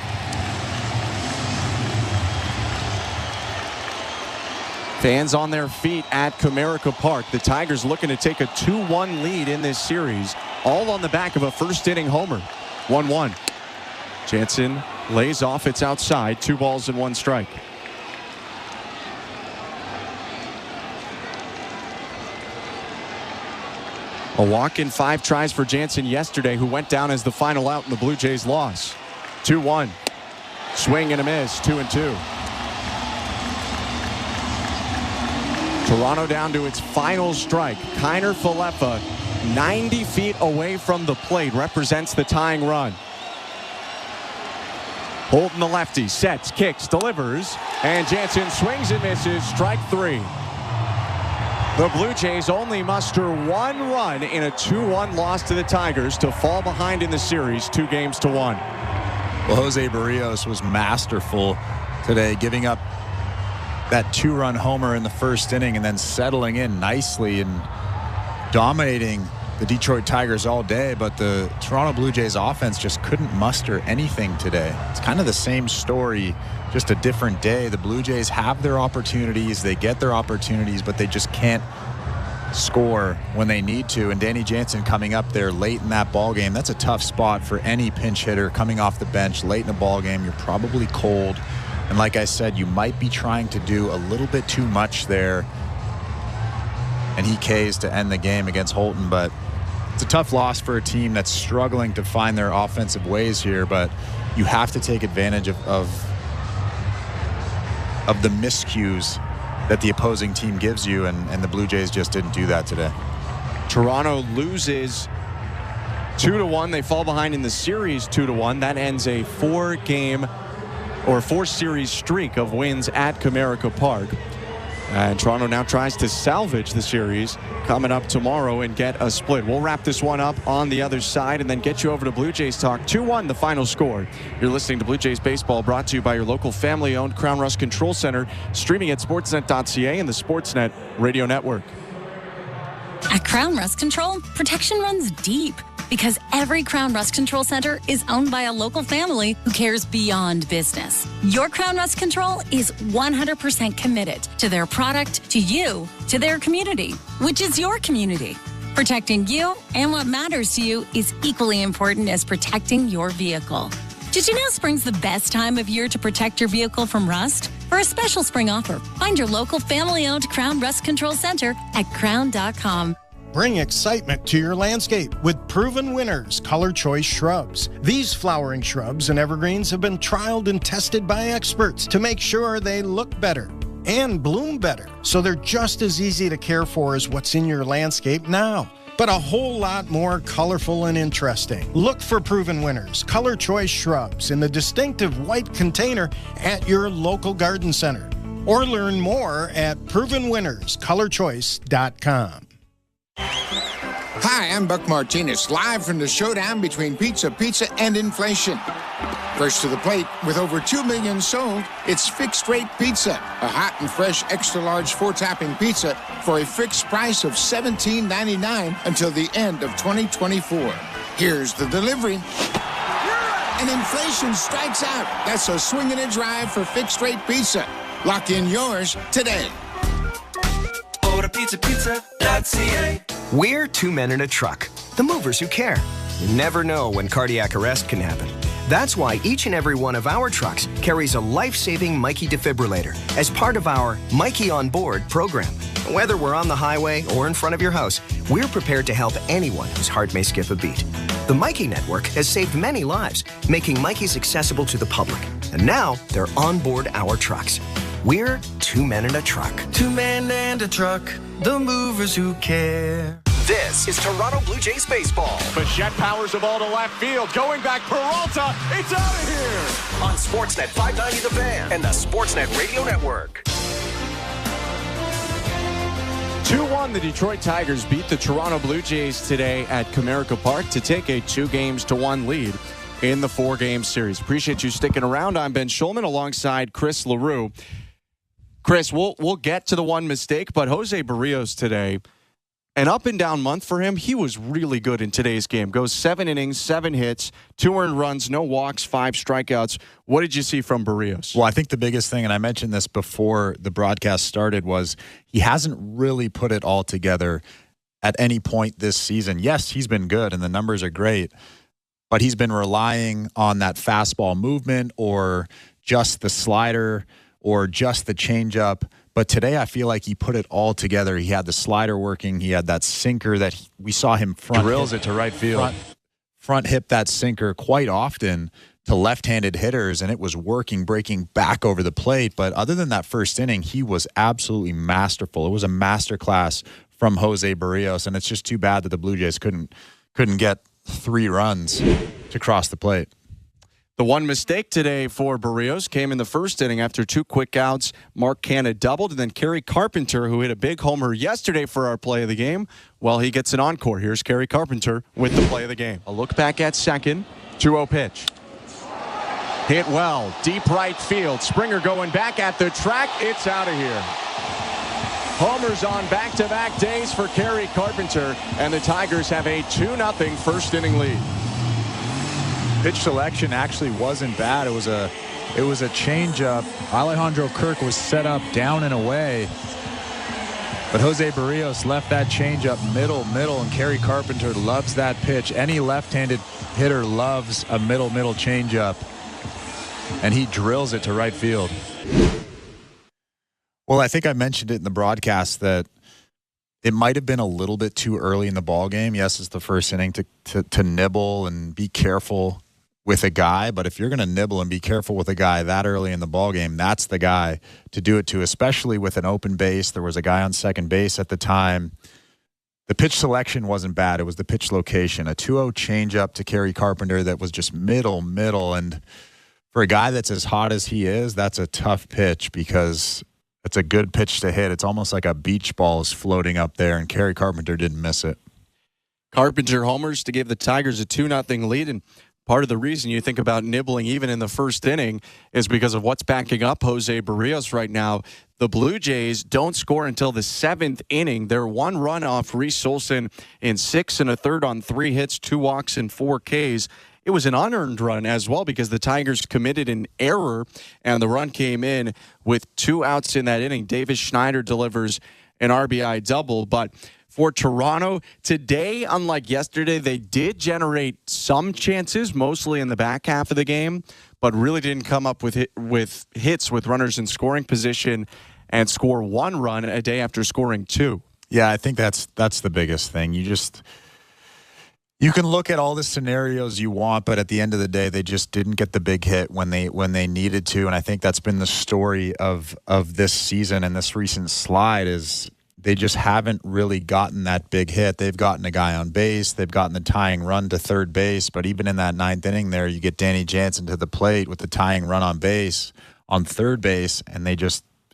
Fans on their feet at Comerica Park. The Tigers looking to take a 2-1 lead in this series, all on the back of a first inning homer. 1-1. Jansen lays off, it's outside, 2 balls and 1 strike. A walk in 5 tries for Jansen yesterday, who went down as the final out in the Blue Jays loss. 2-1. Swing and a miss, 2-2. Toronto down to its final strike. Kiner Falefa, 90 feet away from the plate, represents the tying run. Holton, the lefty, sets, kicks, delivers, and Jansen swings and misses, strike 3. The Blue Jays only muster 1 run in a 2-1 loss to the Tigers to fall behind in the series 2-1. Well, Jose Berrios was masterful today, giving up that 2-run homer in the first inning and then settling in nicely and dominating the Detroit Tigers all day, but the Toronto Blue Jays offense just couldn't muster anything today. It's kind of the same story, just a different day. The Blue Jays have their opportunities, they get their opportunities, but they just can't score when they need to. And Danny Jansen coming up there late in that ball game, that's a tough spot for any pinch hitter coming off the bench late in a ball game. You're probably cold. And like I said, you might be trying to do a little bit too much there. And he Ks to end the game against Holton. But it's a tough loss for a team that's struggling to find their offensive ways here. But you have to take advantage of the miscues that the opposing team gives you. And the Blue Jays just didn't do that today. Toronto loses 2-1. They fall behind in the series 2-1. That ends a 4-series streak of wins at Comerica Park. And Toronto now tries to salvage the series coming up tomorrow and get a split. We'll wrap this one up on the other side and then get you over to Blue Jays Talk. 2-1 the final score. You're listening to Blue Jays Baseball, brought to you by your local family-owned Crown Rust Control Center, streaming at sportsnet.ca and the Sportsnet Radio Network. At Crown Rust Control, protection runs deep because every Crown Rust Control Center is owned by a local family who cares beyond business. Your Crown Rust Control is 100% committed to their product, to you, to their community, which is your community. Protecting you and what matters to you is equally important as protecting your vehicle. Did you know spring's the best time of year to protect your vehicle from rust? For a special spring offer, find your local family-owned Crown Rust Control Center at crown.com. Bring excitement to your landscape with proven winners, Color Choice Shrubs. These flowering shrubs and evergreens have been trialed and tested by experts to make sure they look better and bloom better, so they're just as easy to care for as what's in your landscape now, but a whole lot more colorful and interesting. Look for proven winners, Color Choice Shrubs, in the distinctive white container at your local garden center, or learn more at provenwinnerscolorchoice.com. Hi, I'm Buck Martinez, live from the showdown between pizza, and inflation. First to the plate, with over 2 million sold, it's Fixed Rate Pizza, a hot and fresh extra-large 4-topping pizza for a fixed price of $17.99 until the end of 2024. Here's the delivery. And inflation strikes out. That's a swing and a drive for Fixed Rate Pizza. Lock in yours today. Order pizza.ca. We're 2 men in a truck, the movers who care. You never know when cardiac arrest can happen. That's why each and every one of our trucks carries a life-saving Mikey defibrillator as part of our Mikey on Board program. Whether we're on the highway or in front of your house, we're prepared to help anyone whose heart may skip a beat. The Mikey Network has saved many lives, making Mikeys accessible to the public. And now they're on board our trucks. We're 2 men in a truck. 2 men and a truck, the movers who care. This is Toronto Blue Jays baseball. Bichette powers the ball to left field. Going back, Peralta. It's out of here. On Sportsnet 590 The Fan and the Sportsnet Radio Network. 2-1, the Detroit Tigers beat the Toronto Blue Jays today at Comerica Park to take a 2-1 lead in the 4-game series. Appreciate you sticking around. I'm Ben Schulman alongside Chris LaRue. Chris, we'll get to the one mistake, but Jose Berrios today, an up and down month for him. He was really good in today's game. Goes 7 innings, 7 hits, 2 earned runs, no walks, 5 strikeouts. What did you see from Berrios? Well, I think the biggest thing, and I mentioned this before the broadcast started, was he hasn't really put it all together at any point this season. Yes, he's been good and the numbers are great, but he's been relying on that fastball movement or just the slider or just the changeup. But today I feel like he put it all together. He had the slider working. He had that sinker that we saw him drills it to right field. Front hip that sinker quite often to left-handed hitters, and it was working, breaking back over the plate. But other than that first inning, he was absolutely masterful. It was a masterclass from Jose Berrios, and it's just too bad that the Blue Jays couldn't get 3 runs to cross the plate. The one mistake today for Berrios came in the first inning after 2 quick outs. Mark Canha doubled, and then Kerry Carpenter, who hit a big homer yesterday for our play of the game, well, he gets an encore. Here's Kerry Carpenter with the play of the game. A look back at second, 2-0 pitch. Hit well, deep right field. Springer going back at the track. It's out of here. Homers on back-to-back days for Kerry Carpenter, and the Tigers have a 2-0 first inning lead. Pitch selection actually wasn't bad. It was a changeup. Alejandro Kirk was set up down and away, but Jose Berrios left that changeup middle, and Kerry Carpenter loves that pitch. Any left-handed hitter loves a middle changeup, and he drills it to right field. Well, I think I mentioned it in the broadcast that it might have been a little bit too early in the ball game. Yes, it's the first inning to nibble and be careful with a guy, but if you're going to nibble and be careful with a guy that early in the ball game, that's the guy to do it to, especially with an open base. There was a guy on second base at the time. The pitch selection wasn't bad. It was the pitch location. A 2-0 changeup to Kerry Carpenter that was just middle, and for a guy that's as hot as he is, that's a tough pitch because it's a good pitch to hit. It's almost like a beach ball is floating up there, and Kerry Carpenter didn't miss it. Carpenter homers to give the Tigers a 2-0 lead, and part of the reason you think about nibbling even in the first inning is because of what's backing up Jose Berrios right now. The Blue Jays don't score until the 7th inning. They're 1 run off Reese Olson in 6 1/3 on 3 hits, 2 walks, and 4 Ks. It was an unearned run as well because the Tigers committed an error, and the run came in with 2 outs in that inning. Davis Schneider delivers an RBI double, but for Toronto today, unlike yesterday, they did generate some chances, mostly in the back half of the game, but really didn't come up with hits with runners in scoring position and score 1 run a day after scoring 2. Yeah, I think that's the biggest thing. You can look at all the scenarios you want, but at the end of the day, they just didn't get the big hit when they needed to, and I think that's been the story of this season and this recent slide is they just haven't really gotten that big hit. They've gotten a guy on base. They've gotten the tying run to third base. But even in that 9th inning there, you get Danny Jansen to the plate with the tying run on base, on third base, and it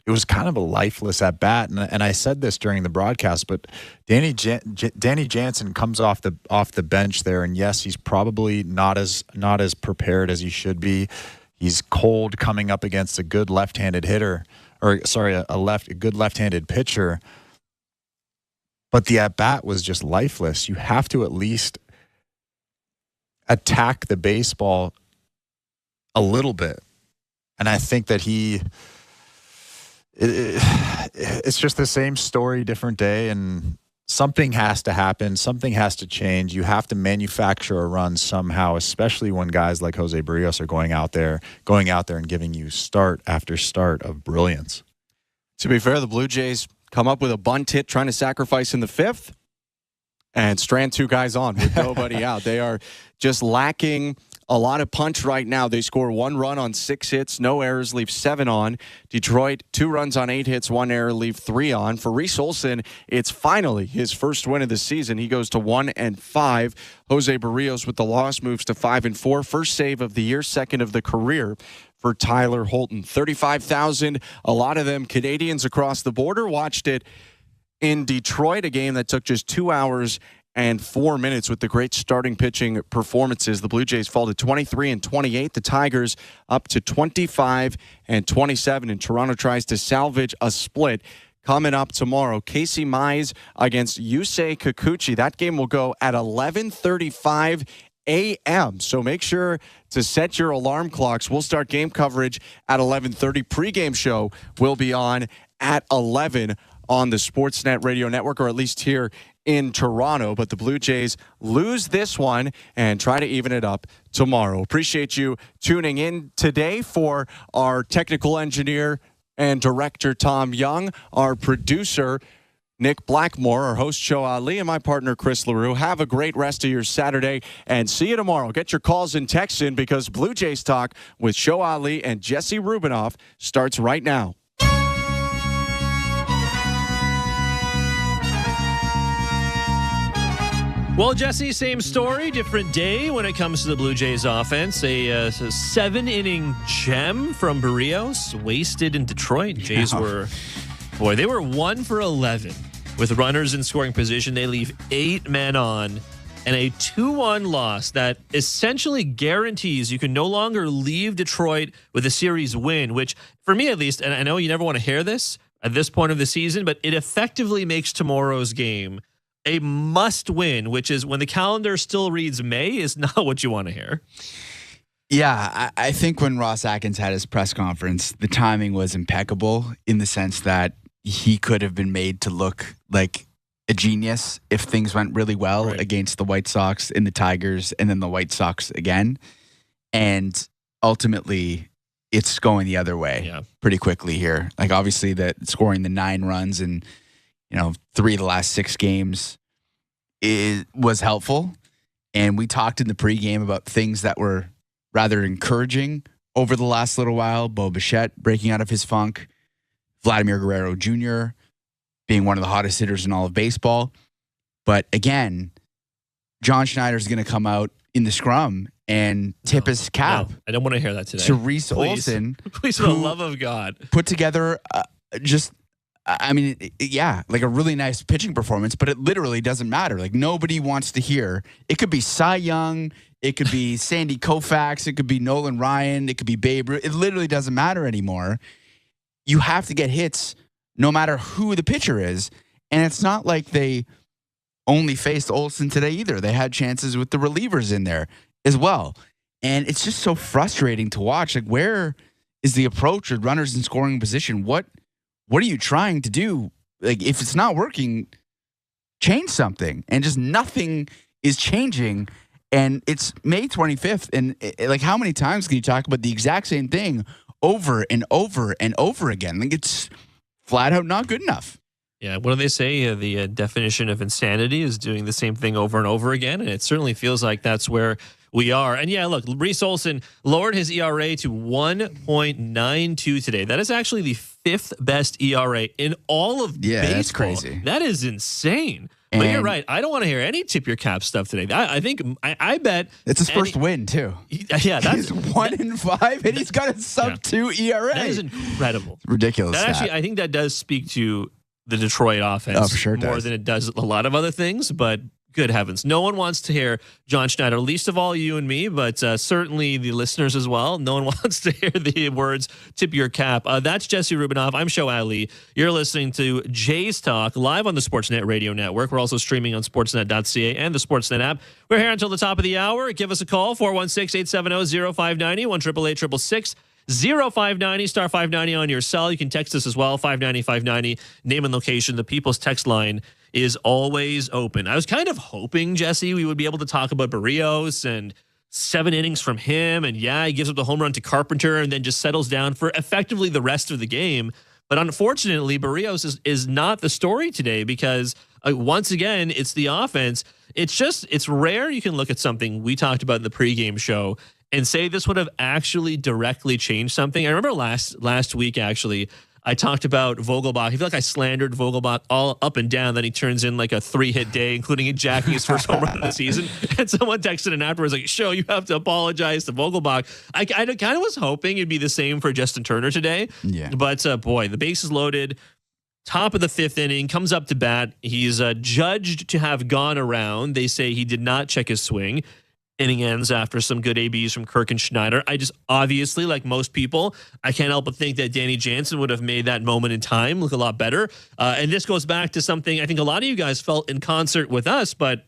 was kind of a lifeless at bat. And I said this during the broadcast, but Danny Jansen comes off the bench there, and yes, he's probably not as prepared as he should be. He's cold coming up against a good left-handed hitter, a good left-handed pitcher. But the at-bat was just lifeless. You have to at least attack the baseball a little bit. And I think that it's just the same story, different day. And something has to happen. Something has to change. You have to manufacture a run somehow, especially when guys like Jose Berrios are going out there and giving you start after start of brilliance. To be fair, the Blue Jays come up with a bunt hit trying to sacrifice in the 5th and strand 2 guys on with nobody out. They are just lacking a lot of punch right now. They score 1 run on 6 hits, no errors, leave 7 on. Detroit, 2 runs on 8 hits, 1 error, leave 3 on. For Reese Olson, it's finally his first win of the season. He goes to 1-5. Jose Berrios with the loss moves to 5-4. First save of the year, second of the career for Tyler Holton. 35,000, a lot of them Canadians across the border, watched it in Detroit, a game that took just 2 hours and 4 minutes with the great starting pitching performances. The Blue Jays fall to 23-28. The Tigers up to 25-27. And Toronto tries to salvage a split. Coming up tomorrow, Casey Mize against Yusei Kikuchi. That game will go at 11:35 a.m. So make sure to set your alarm clocks. We'll start game coverage at 11:30. Pre-game show will be on at 11 on the Sportsnet Radio Network, or at least here in Toronto. But the Blue Jays lose this one and try to even it up tomorrow. Appreciate you tuning in today. For our technical engineer and director, Tom Young, our producer, Nick Blackmore, our host, Joe Ali, and my partner, Chris LaRue. Have a great rest of your Saturday, and see you tomorrow. Get your calls and texts in, because Blue Jays Talk with Joe Ali and Jesse Rubinoff starts right now. Well, Jesse, same story, different day when it comes to the Blue Jays offense. A 7-inning gem from Berrios, wasted in Detroit. Jays were 1 for 11 with runners in scoring position. They leave 8 men on, and a 2-1 loss that essentially guarantees you can no longer leave Detroit with a series win, which, for me at least, and I know you never want to hear this at this point of the season, but it effectively makes tomorrow's game a must win, which is, when the calendar still reads May, is not what you want to hear. Yeah, I think when Ross Atkins had his press conference, the timing was impeccable in the sense that he could have been made to look like a genius if things went really well against the White Sox and the Tigers and then the White Sox again. And ultimately, it's going the other way pretty quickly here. Like, obviously, that scoring the 9 runs and 3 of the last 6 games was helpful. And we talked in the pregame about things that were rather encouraging over the last little while. Bo Bichette breaking out of his funk. Vladimir Guerrero Jr. being one of the hottest hitters in all of baseball. But again, John Schneider's going to come out in the scrum and tip his cap. No, I don't want to hear that today. To Reese Olson. Please, for the love of God. Put together like a really nice pitching performance, but it literally doesn't matter. Like, nobody wants to hear. It could be Cy Young, it could be Sandy Koufax, it could be Nolan Ryan, it could be Babe Ruth. It literally doesn't matter anymore. You have to get hits no matter who the pitcher is. And it's not like they only faced Olson today either. They had chances with the relievers in there as well. And it's just so frustrating to watch. Like, where is the approach with runners in scoring position? What are you trying to do? Like, if it's not working, change something. And just nothing is changing. And it's May 25th. And like, how many times can you talk about the exact same thing over and over and over again? Like, it's flat out not good enough. Yeah, what do they say? The definition of insanity is doing the same thing over and over again. And it certainly feels like that's where we are. And yeah, look, Reese Olson lowered his ERA to 1.92 today. That is actually the 5th best ERA in all of baseball. That's crazy. That is insane. But you're right. I don't want to hear any tip your cap stuff today. I bet it's his first win too. Yeah, he's 1-5 and he's got a sub-2 ERA. That is incredible. It's ridiculous. That actually, I think that does speak to the Detroit offense more than it does a lot of other things. But good heavens, no one wants to hear John Schneider, least of all you and me, but certainly the listeners as well. No one wants to hear the words "tip your cap." That's Jesse Rubinoff. I'm Joe Ali. You're listening to Jays Talk live on the Sportsnet Radio Network. We're also streaming on sportsnet.ca and the Sportsnet app. We're here until the top of the hour. Give us a call, 416-870-0590, 1-888-666. 0590 *590 on your cell. You can text us as well, 590-590, name and location. The People's Text line is always open. I was kind of hoping, Jesse, we would be able to talk about Berrios and 7 innings from him. And yeah, he gives up the home run to Carpenter and then just settles down for effectively the rest of the game. But unfortunately, Berrios is not the story today because once again, it's the offense. It's rare you can look at something we talked about in the pregame show and say this would have actually directly changed something. I remember last week, actually, I talked about Vogelbach. I feel like I slandered Vogelbach all up and down. Then he turns in like a 3-hit day, including jacking his first home run of the season. And someone texted in afterwards like, "Show, you have to apologize to Vogelbach." I kind of was hoping it'd be the same for Justin Turner today. Yeah. But boy, the base is loaded. Top of the 5th inning, comes up to bat. He's judged to have gone around. They say he did not check his swing. Inning ends after some good ABs from Kirk and Schneider. I just obviously, like most people, I can't help but think that Danny Jansen would have made that moment in time look a lot better. And this goes back to something I think a lot of you guys felt in concert with us, but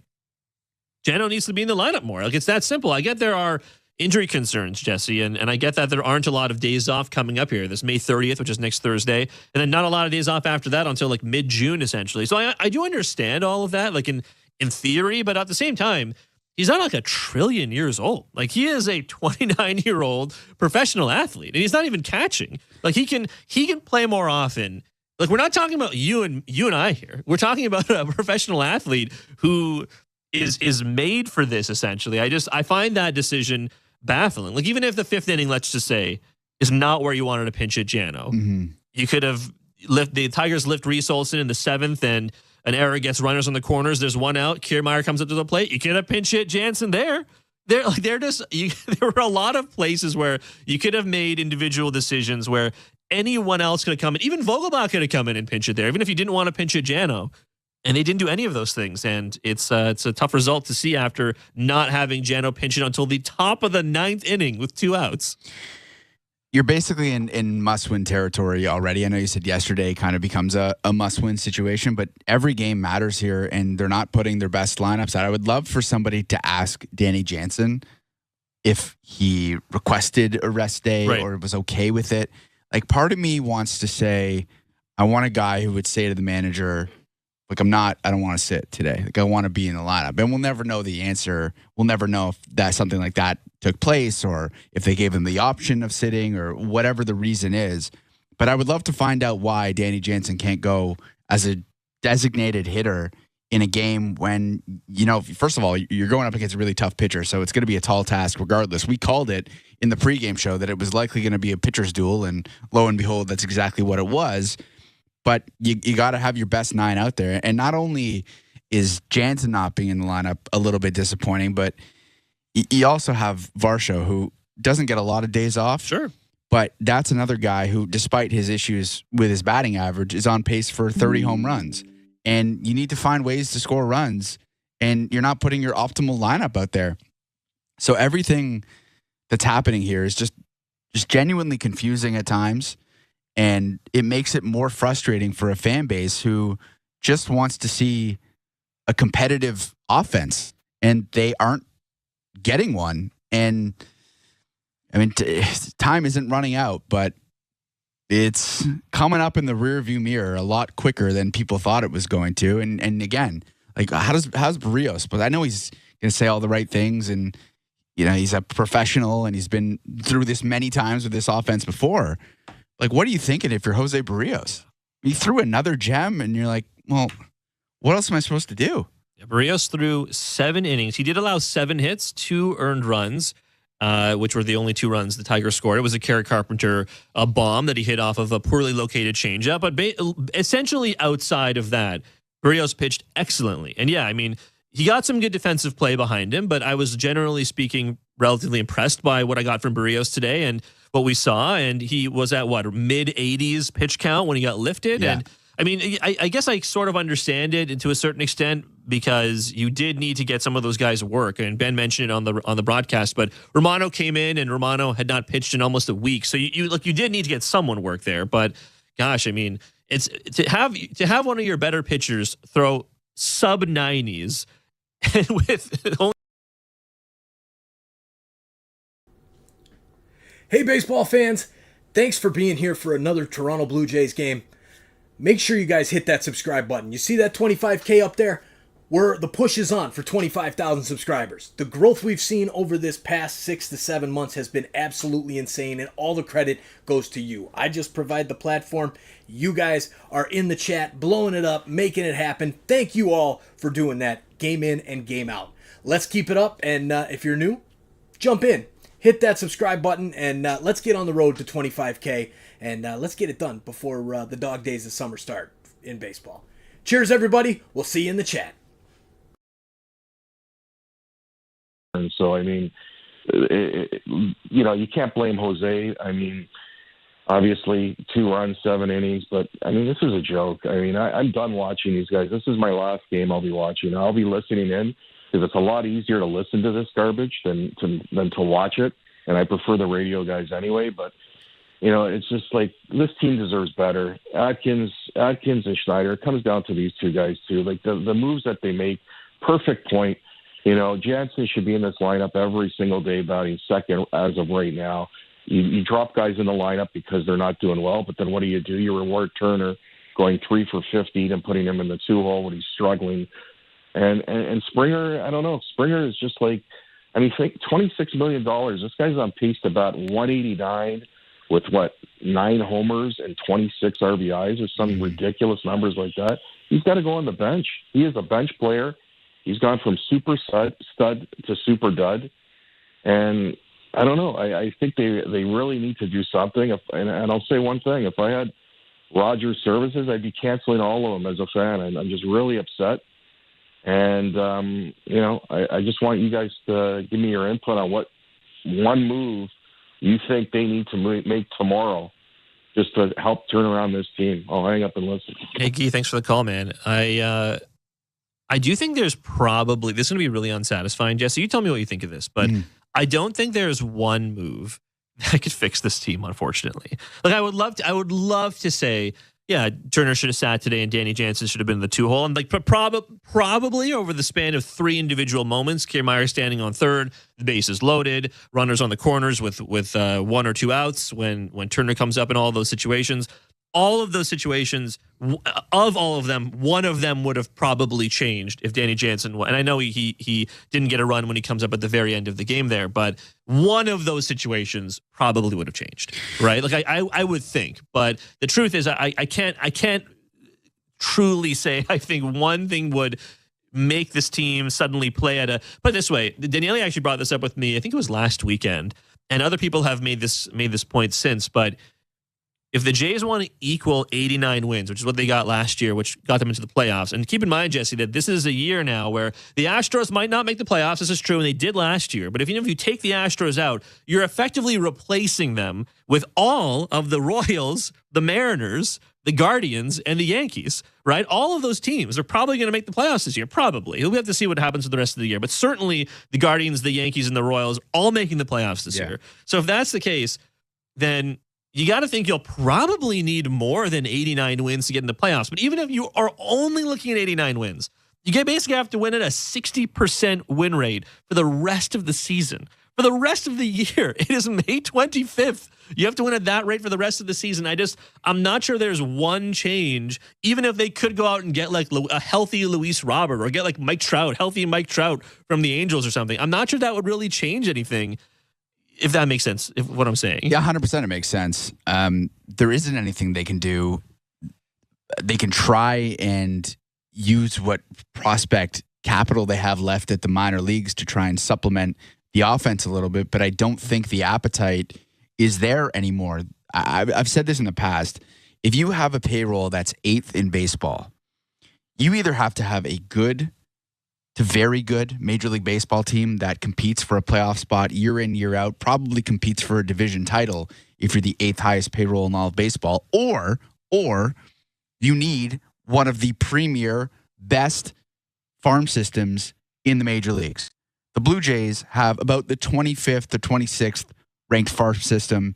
Jano needs to be in the lineup more. Like, it's that simple. I get there are injury concerns, Jesse, and I get that there aren't a lot of days off coming up here. This May 30th, which is next Thursday, and then not a lot of days off after that until like mid-June, essentially. So I do understand all of that, like in theory, but at the same time, he's not like a trillion years old. Like, he is a 29-year-old professional athlete, and he's not even catching. Like, he can play more often. Like, we're not talking about you and I here. We're talking about a professional athlete who is made for this, essentially. I find that decision baffling. Like, even if the 5th inning, let's just say, is not where you wanted to pinch at Jano, you could have the Tigers lift Reese Olson in the 7th, and an error gets runners on the corners. There's one out. Kiermaier comes up to the plate. You could have pinch hit Jansen there. There were a lot of places where you could have made individual decisions where anyone else could have come in. Even Vogelbach could have come in and pinch it there, even if you didn't want to pinch it Jano. And they didn't do any of those things. And it's a tough result to see after not having Jano pinch it until the top of the 9th inning with 2 outs. You're basically in must-win territory already. I know you said yesterday kind of becomes a must-win situation, but every game matters here, and they're not putting their best lineups out. I would love for somebody to ask Danny Jansen if he requested a rest day or was okay with it. Like, part of me wants to say, I want a guy who would say to the manager, like, I don't want to sit today. Like, I want to be in the lineup. And we'll never know the answer. We'll never know if that something like that took place or if they gave him the option of sitting or whatever the reason is. But I would love to find out why Danny Jansen can't go as a designated hitter in a game when, first of all, you're going up against a really tough pitcher. So it's going to be a tall task regardless. We called it in the pregame show that it was likely going to be a pitcher's duel. And lo and behold, that's exactly what it was. But you got to have your best 9 out there. And not only is Jansen not being in the lineup a little bit disappointing, but you also have Varsho, who doesn't get a lot of days off. Sure. But that's another guy who, despite his issues with his batting average, is on pace for 30 home runs. And you need to find ways to score runs, and you're not putting your optimal lineup out there. So everything that's happening here is just genuinely confusing at times. And it makes it more frustrating for a fan base who just wants to see a competitive offense, and they aren't getting one. And I mean, time isn't running out, but it's coming up in the rearview mirror a lot quicker than people thought it was going to. And again, like, how's Berrios? But I know he's going to say all the right things, and he's a professional, and he's been through this many times with this offense before. Like, what are you thinking if you're Jose Berrios? You threw another gem, and you're like, well, what else am I supposed to do? Yeah, Berrios threw 7 innings. He did allow 7 hits, 2 earned runs, which were the only 2 runs the Tigers scored. It was a Carpenter bomb that he hit off of a poorly located changeup. But essentially outside of that, Berrios pitched excellently. And yeah, I mean, he got some good defensive play behind him, but I was generally speaking relatively impressed by what I got from Berrios today and what we saw. And he was at mid-80s pitch count when he got lifted. Yeah. And I mean, I guess I sort of understand it to a certain extent because you did need to get some of those guys work. And Ben mentioned it on the broadcast, but Romano came in and Romano had not pitched in almost a week. So you did need to get someone work there. But gosh, I mean, it's to have one of your better pitchers throw sub-90s and with only. Hey, baseball fans. Thanks for being here for another Toronto Blue Jays game. make sure you guys hit that subscribe button. You see that 25K up there? The push is on for 25,000 subscribers. The growth we've seen over this past 6 to 7 months has been absolutely insane, and all the credit goes to you. I just provide the platform. You guys are in the chat, blowing it up, making it happen. Thank you all for doing that. Game in and game out. Let's keep it up, and if you're new, jump in. Hit that subscribe button, and let's get on the road to 25K, and let's get it done before the dog days of summer start in baseball. Cheers, everybody. We'll see you in the chat. And so, I mean, you can't blame Jose. I mean, obviously 2 runs, 7 innings, but I mean, this is a joke. I mean, I'm done watching these guys. This is my last game I'll be watching. I'll be listening in because it's a lot easier to listen to this garbage than to watch it. And I prefer the radio guys anyway, but it's just like this team deserves better. Atkins and Schneider, it comes down to these two guys too. Like the moves that they make, perfect point. Jansen should be in this lineup every single day batting second as of right now. You drop guys in the lineup because they're not doing well, but then what do? You reward Turner going 3 for 50 and putting him in the 2-hole when he's struggling. And Springer, I don't know. Springer is just like, I mean, think $26 million. This guy's on pace to bat 189 with 9 homers and 26 RBIs or some ridiculous numbers like that. He's got to go on the bench. He is a bench player. He's gone from super stud to super dud. And I don't know. I think they really need to do something. And I'll say one thing. If I had Rogers services, I'd be canceling all of them as a fan. I'm just really upset. And, I just want you guys to give me your input on what one move you think they need to make tomorrow just to help turn around this team. I'll hang up and listen. Hey, Guy, thanks for the call, man. I do think there's probably, this is going to be really unsatisfying. Jesse, you tell me what you think of this, but I don't think there's one move that could fix this team, unfortunately. Like I would love to say, yeah, Turner should have sat today and Danny Jansen should have been in the 2-hole. And like probably over the span of 3 individual moments, Kiermaier standing on third, the base is loaded, runners on the corners with 1 or 2 outs when Turner comes up in all those situations. All of those situations, of all of them, one of them would have probably changed if Danny Jansen, and I know he didn't get a run when he comes up at the very end of the game there, but one of those situations probably would have changed, right? Like I would think, but the truth is I can't truly say I think one thing would make this team suddenly play at a. Put it this way, Daniele actually brought this up with me. I think it was last weekend, and other people have made this point since, but. If the Jays want to equal 89 wins, which is what they got last year, which got them into the playoffs, and keep in mind, Jesse, that this is a year now where the Astros might not make the playoffs. This is true, and they did last year. But if you take the Astros out, you're effectively replacing them with all of the Royals, the Mariners, the Guardians, and the Yankees, right? All of those teams are probably going to make the playoffs this year, probably. We'll have to see what happens with the rest of the year. But certainly the Guardians, the Yankees, and the Royals all making the playoffs this year. So if that's the case, then you got to think you'll probably need more than 89 wins to get in the playoffs. But even if you are only looking at 89 wins, you basically have to win at a 60% win rate for the rest of the season. For the rest of the year, it is May 25th. You have to win at that rate for the rest of the season. I'm not sure there's one change, even if they could go out and get like a healthy Luis Robert or get like healthy Mike Trout from the Angels or something. I'm not sure that would really change anything. If that makes sense, what I'm saying. Yeah, 100% it makes sense. There isn't anything they can do. They can try and use what prospect capital they have left at the minor leagues to try and supplement the offense a little bit, but I don't think the appetite is there anymore. I've said this in the past. If you have a payroll that's 8th in baseball, you either have to have a good to very good Major League Baseball team that competes for a playoff spot year in, year out, probably competes for a division title if you're the 8th highest payroll in all of baseball, or you need one of the premier best farm systems in the major leagues. The Blue Jays have about the 25th to 26th ranked farm system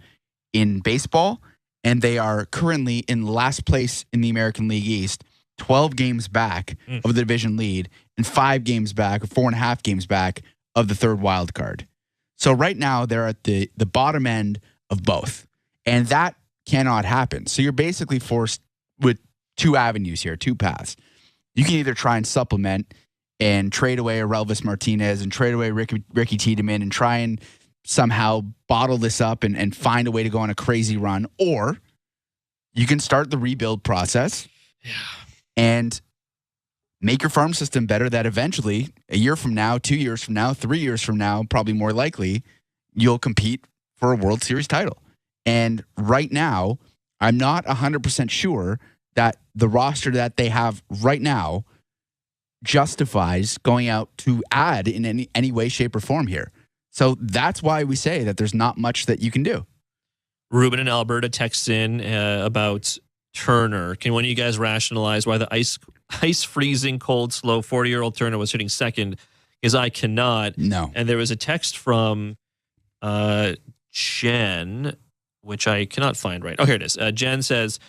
in baseball, and they are currently in last place in the American League East, 12 games back of the division lead, and 5 games back, or 4.5 games back of the third wild card. So right now they're at the bottom end of both, and that cannot happen. So you're basically forced with two avenues here, two paths. You can either try and supplement and trade away Aurelvis Martinez and trade away Ricky Tiedemann and try and somehow bottle this up and find a way to go on a crazy run, or you can start the rebuild process and make your farm system better that eventually, a year from now, 2 years from now, 3 years from now, probably more likely, you'll compete for a World Series title. And right now, I'm not 100% sure that the roster that they have right now justifies going out to add in any way, shape, or form here. So that's why we say that there's not much that you can do. Ruben in Alberta texts in about Turner. Can one of you guys rationalize why the ice freezing, cold, slow 40-year-old Turner was hitting second? Because I cannot. No. And there was a text from Jen, which I cannot find right. Oh, here it is. Jen says,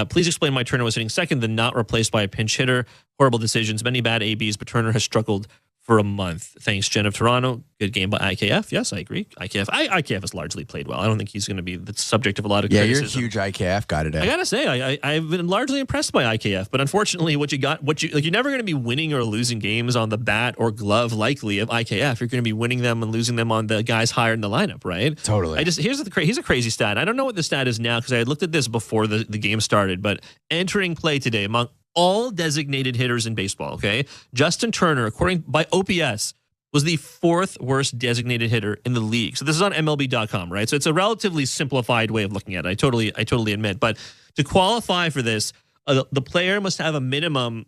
please explain why Turner was hitting second, then not replaced by a pinch hitter. Horrible decisions, many bad ABs, but Turner has struggled for a month. Thanks, Jen of Toronto. Good game by IKF. Yes, I agree. IKF has largely played well. I don't think he's going to be the subject of a lot of criticism. You're a huge IKF guy today. I gotta say, I've been largely impressed by IKF, but unfortunately, you're never going to be winning or losing games on the bat or glove likely of IKF. You're going to be winning them and losing them on the guys higher in the lineup, right? Totally. Here's a crazy stat. I don't know what the stat is now because I had looked at this before the game started, but entering play today among all designated hitters in baseball, okay? Justin Turner, according by OPS, was the fourth worst designated hitter in the league. So this is on MLB.com, right? So it's a relatively simplified way of looking at it. I totally admit. But to qualify for this, the player must have a minimum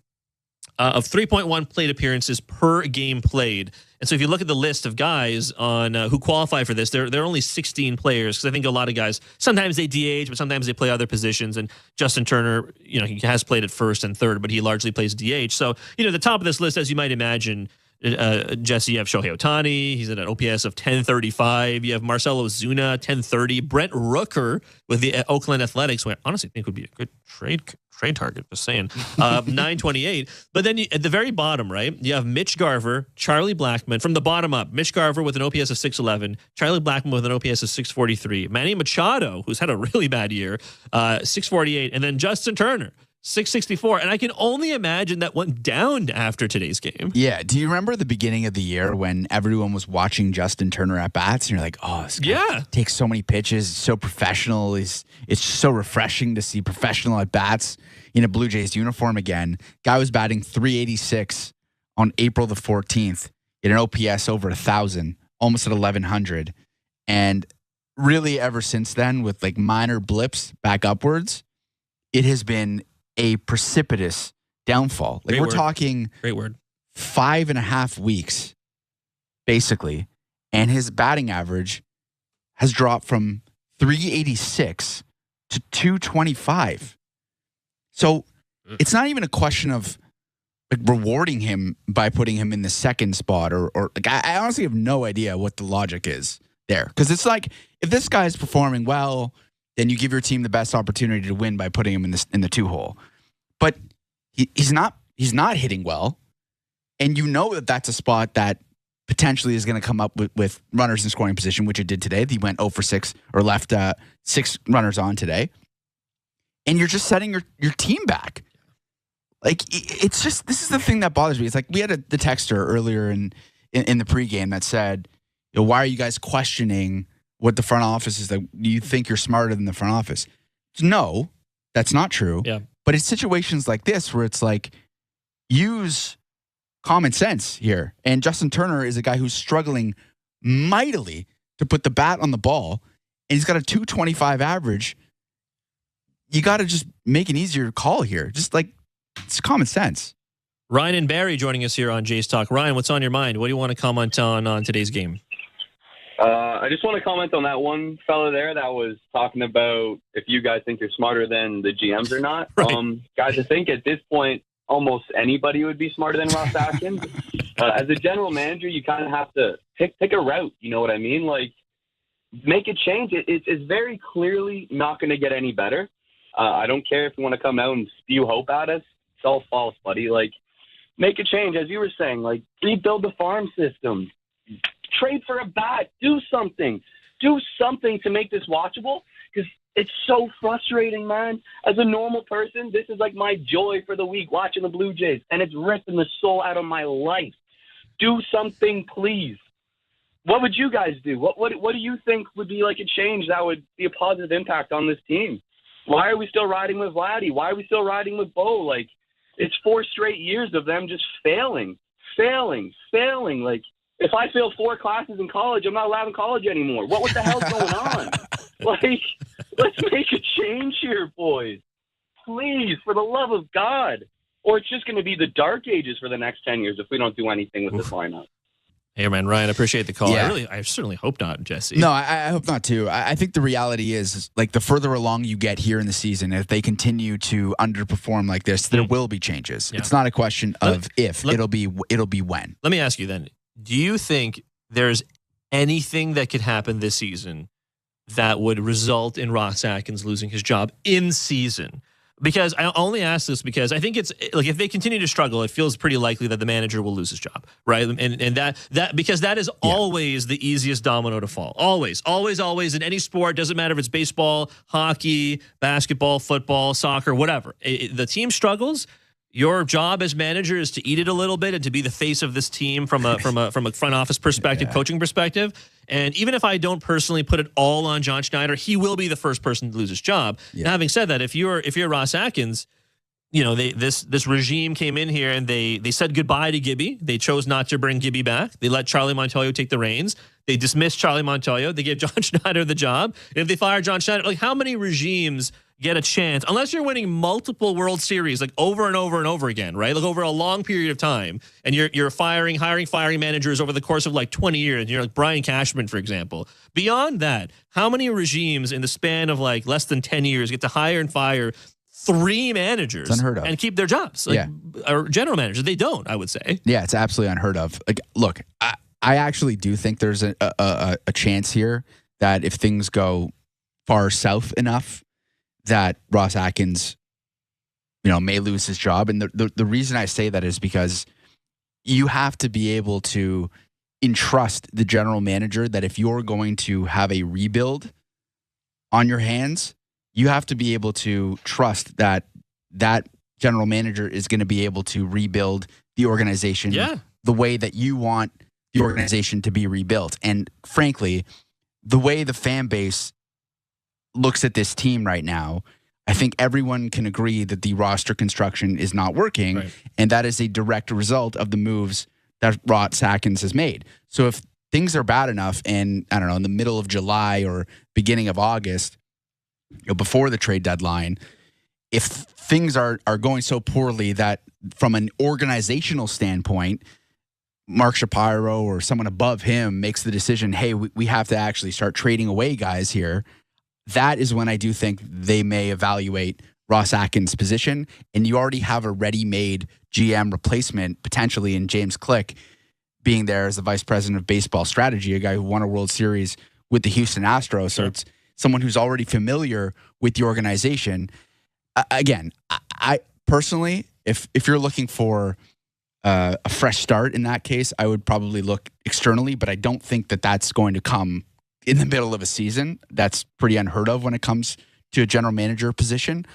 of 3.1 plate appearances per game played. And so if you look at the list of guys on who qualify for this, there are only 16 players because I think a lot of guys, sometimes they DH, but sometimes they play other positions. And Justin Turner, he has played at first and third, but he largely plays DH. So, the top of this list, as you might imagine, Jesse, you have Shohei Ohtani. He's at an OPS of 1035. You have Marcell Ozuna, 1030. Brent Rooker with the Oakland Athletics, who I honestly think would be a good trade target, just saying, 928. But then at the very bottom, right, you have Mitch Garver, Charlie Blackmon, from the bottom up. Mitch Garver with an OPS of 611, Charlie Blackmon with an OPS of 643, Manny Machado, who's had a really bad year, 648, and then Justin Turner, 664. And I can only imagine that went down after today's game. Yeah. Do you remember the beginning of the year when everyone was watching Justin Turner at bats and you're like, oh, this guy takes so many pitches, he's so professional. It's so refreshing to see professional at bats in a Blue Jays uniform again. Guy was batting 386 on April the 14th in an OPS over 1,000, almost at 1,100. And really ever since then, with like minor blips back upwards, it has been a precipitous downfall. Like talking great word, 5.5 weeks, basically. And his batting average has dropped from 386 to 225. So it's not even a question of like rewarding him by putting him in the second spot or like I honestly have no idea what the logic is there. Because it's like if this guy is performing well, then you give your team the best opportunity to win by putting him in the 2-hole. But he's not hitting well, and that's a spot that potentially is going to come up with runners in scoring position, which it did today. He went 0 for 6 or left 6 runners on today, and you're just setting your team back. Like it's just this is the thing that bothers me. It's like we had the texter earlier in the pregame that said, why are you guys questioning what the front office is? Like, do you think you're smarter than the front office? No, that's not true. Yeah. But it's situations like this where it's like, use common sense here. And Justin Turner is a guy who's struggling mightily to put the bat on the ball, and he's got a 225 average. You got to just make an easier call here. Just like, it's common sense. Ryan and Barry joining us here on Jays Talk. Ryan, what's on your mind? What do you want to comment on today's game? I just want to comment on that one fella there that was talking about if you guys think you're smarter than the GMs or not. Right. Guys, I think at this point, almost anybody would be smarter than Ross Atkins. As a general manager, you kind of have to pick a route. You know what I mean? Like, make a change. It's very clearly not going to get any better. I don't care if you want to come out and spew hope at us. It's all false, buddy. Like, make a change. As you were saying, like, rebuild the farm system. Trade for a bat. Do something. Do something to make this watchable. Because It's so frustrating, man. As a normal person, this is like my joy for the week, watching the Blue Jays, and it's ripping the soul out of my life. Do something, please. What would you guys do? What do you think would be like a change that would be a positive impact on this team? Why are we still riding with Vladdy? Why are we still riding with Bo? Like, it's 4 straight years of them just failing. Like, if I fail 4 classes in college, I'm not allowed in college anymore. What the hell's going on? Like, let's make a change here, boys. Please, for the love of God. Or it's just going to be the dark ages for the next 10 years if we don't do anything with this lineup. Hey, man, Ryan, I appreciate the call. Yeah. I certainly hope not, Jesse. No, I hope not, too. I think the reality is, like, the further along you get here in the season, if they continue to underperform like this, there will be changes. Yeah. It's not a question of if. It'll be when. Let me ask you then. Do you think there's anything that could happen this season that would result in Ross Atkins losing his job in season? Because I only ask this because I think it's like if they continue to struggle, it feels pretty likely that the manager will lose his job, right? And that because that is always the easiest domino to fall. Always in any sport. Doesn't matter if it's baseball, hockey, basketball, football, soccer, whatever. The team struggles. Your job as manager is to eat it a little bit and to be the face of this team from a front office perspective, coaching perspective. And even if I don't personally put it all on John Schneider, he will be the first person to lose his job. Yeah. Now, having said that, if you're Ross Atkins, you know this regime came in here and they said goodbye to Gibby. They chose not to bring Gibby back. They let Charlie Montoyo take the reins. They dismissed Charlie Montoyo. They gave John Schneider the job. And if they fire John Schneider, like how many regimes get a chance, unless you're winning multiple World Series, like over and over and over again, right? Like over a long period of time, and you're hiring managers over the course of like 20 years. And you're like Brian Cashman, for example. Beyond that, how many regimes in the span of like less than 10 years get to hire and fire 3 managers and keep their jobs? Like, or general managers, they don't, I would say. Yeah, it's absolutely unheard of. Like, look, I actually do think there's a chance here that if things go far south enough, that Ross Atkins, may lose his job. And the reason I say that is because you have to be able to entrust the general manager that if you're going to have a rebuild on your hands, you have to be able to trust that that general manager is going to be able to rebuild the organization the way that you want the organization to be rebuilt. And frankly, the way the fan base looks at this team right now, I think everyone can agree that the roster construction is not working, right. And that is a direct result of the moves that Ross Atkins has made. So if things are bad enough and, I don't know, in the middle of July or beginning of August, before the trade deadline, if things are going so poorly that from an organizational standpoint, Mark Shapiro or someone above him makes the decision, hey, we have to actually start trading away guys here, that is when I do think they may evaluate Ross Atkins' position. And you already have a ready-made GM replacement, potentially in James Click, being there as the vice president of baseball strategy, a guy who won a World Series with the Houston Astros. So it's someone who's already familiar with the organization. Again, I personally, if you're looking for a fresh start in that case, I would probably look externally, but I don't think that that's going to come in the middle of a season. That's pretty unheard of when it comes to a general manager position.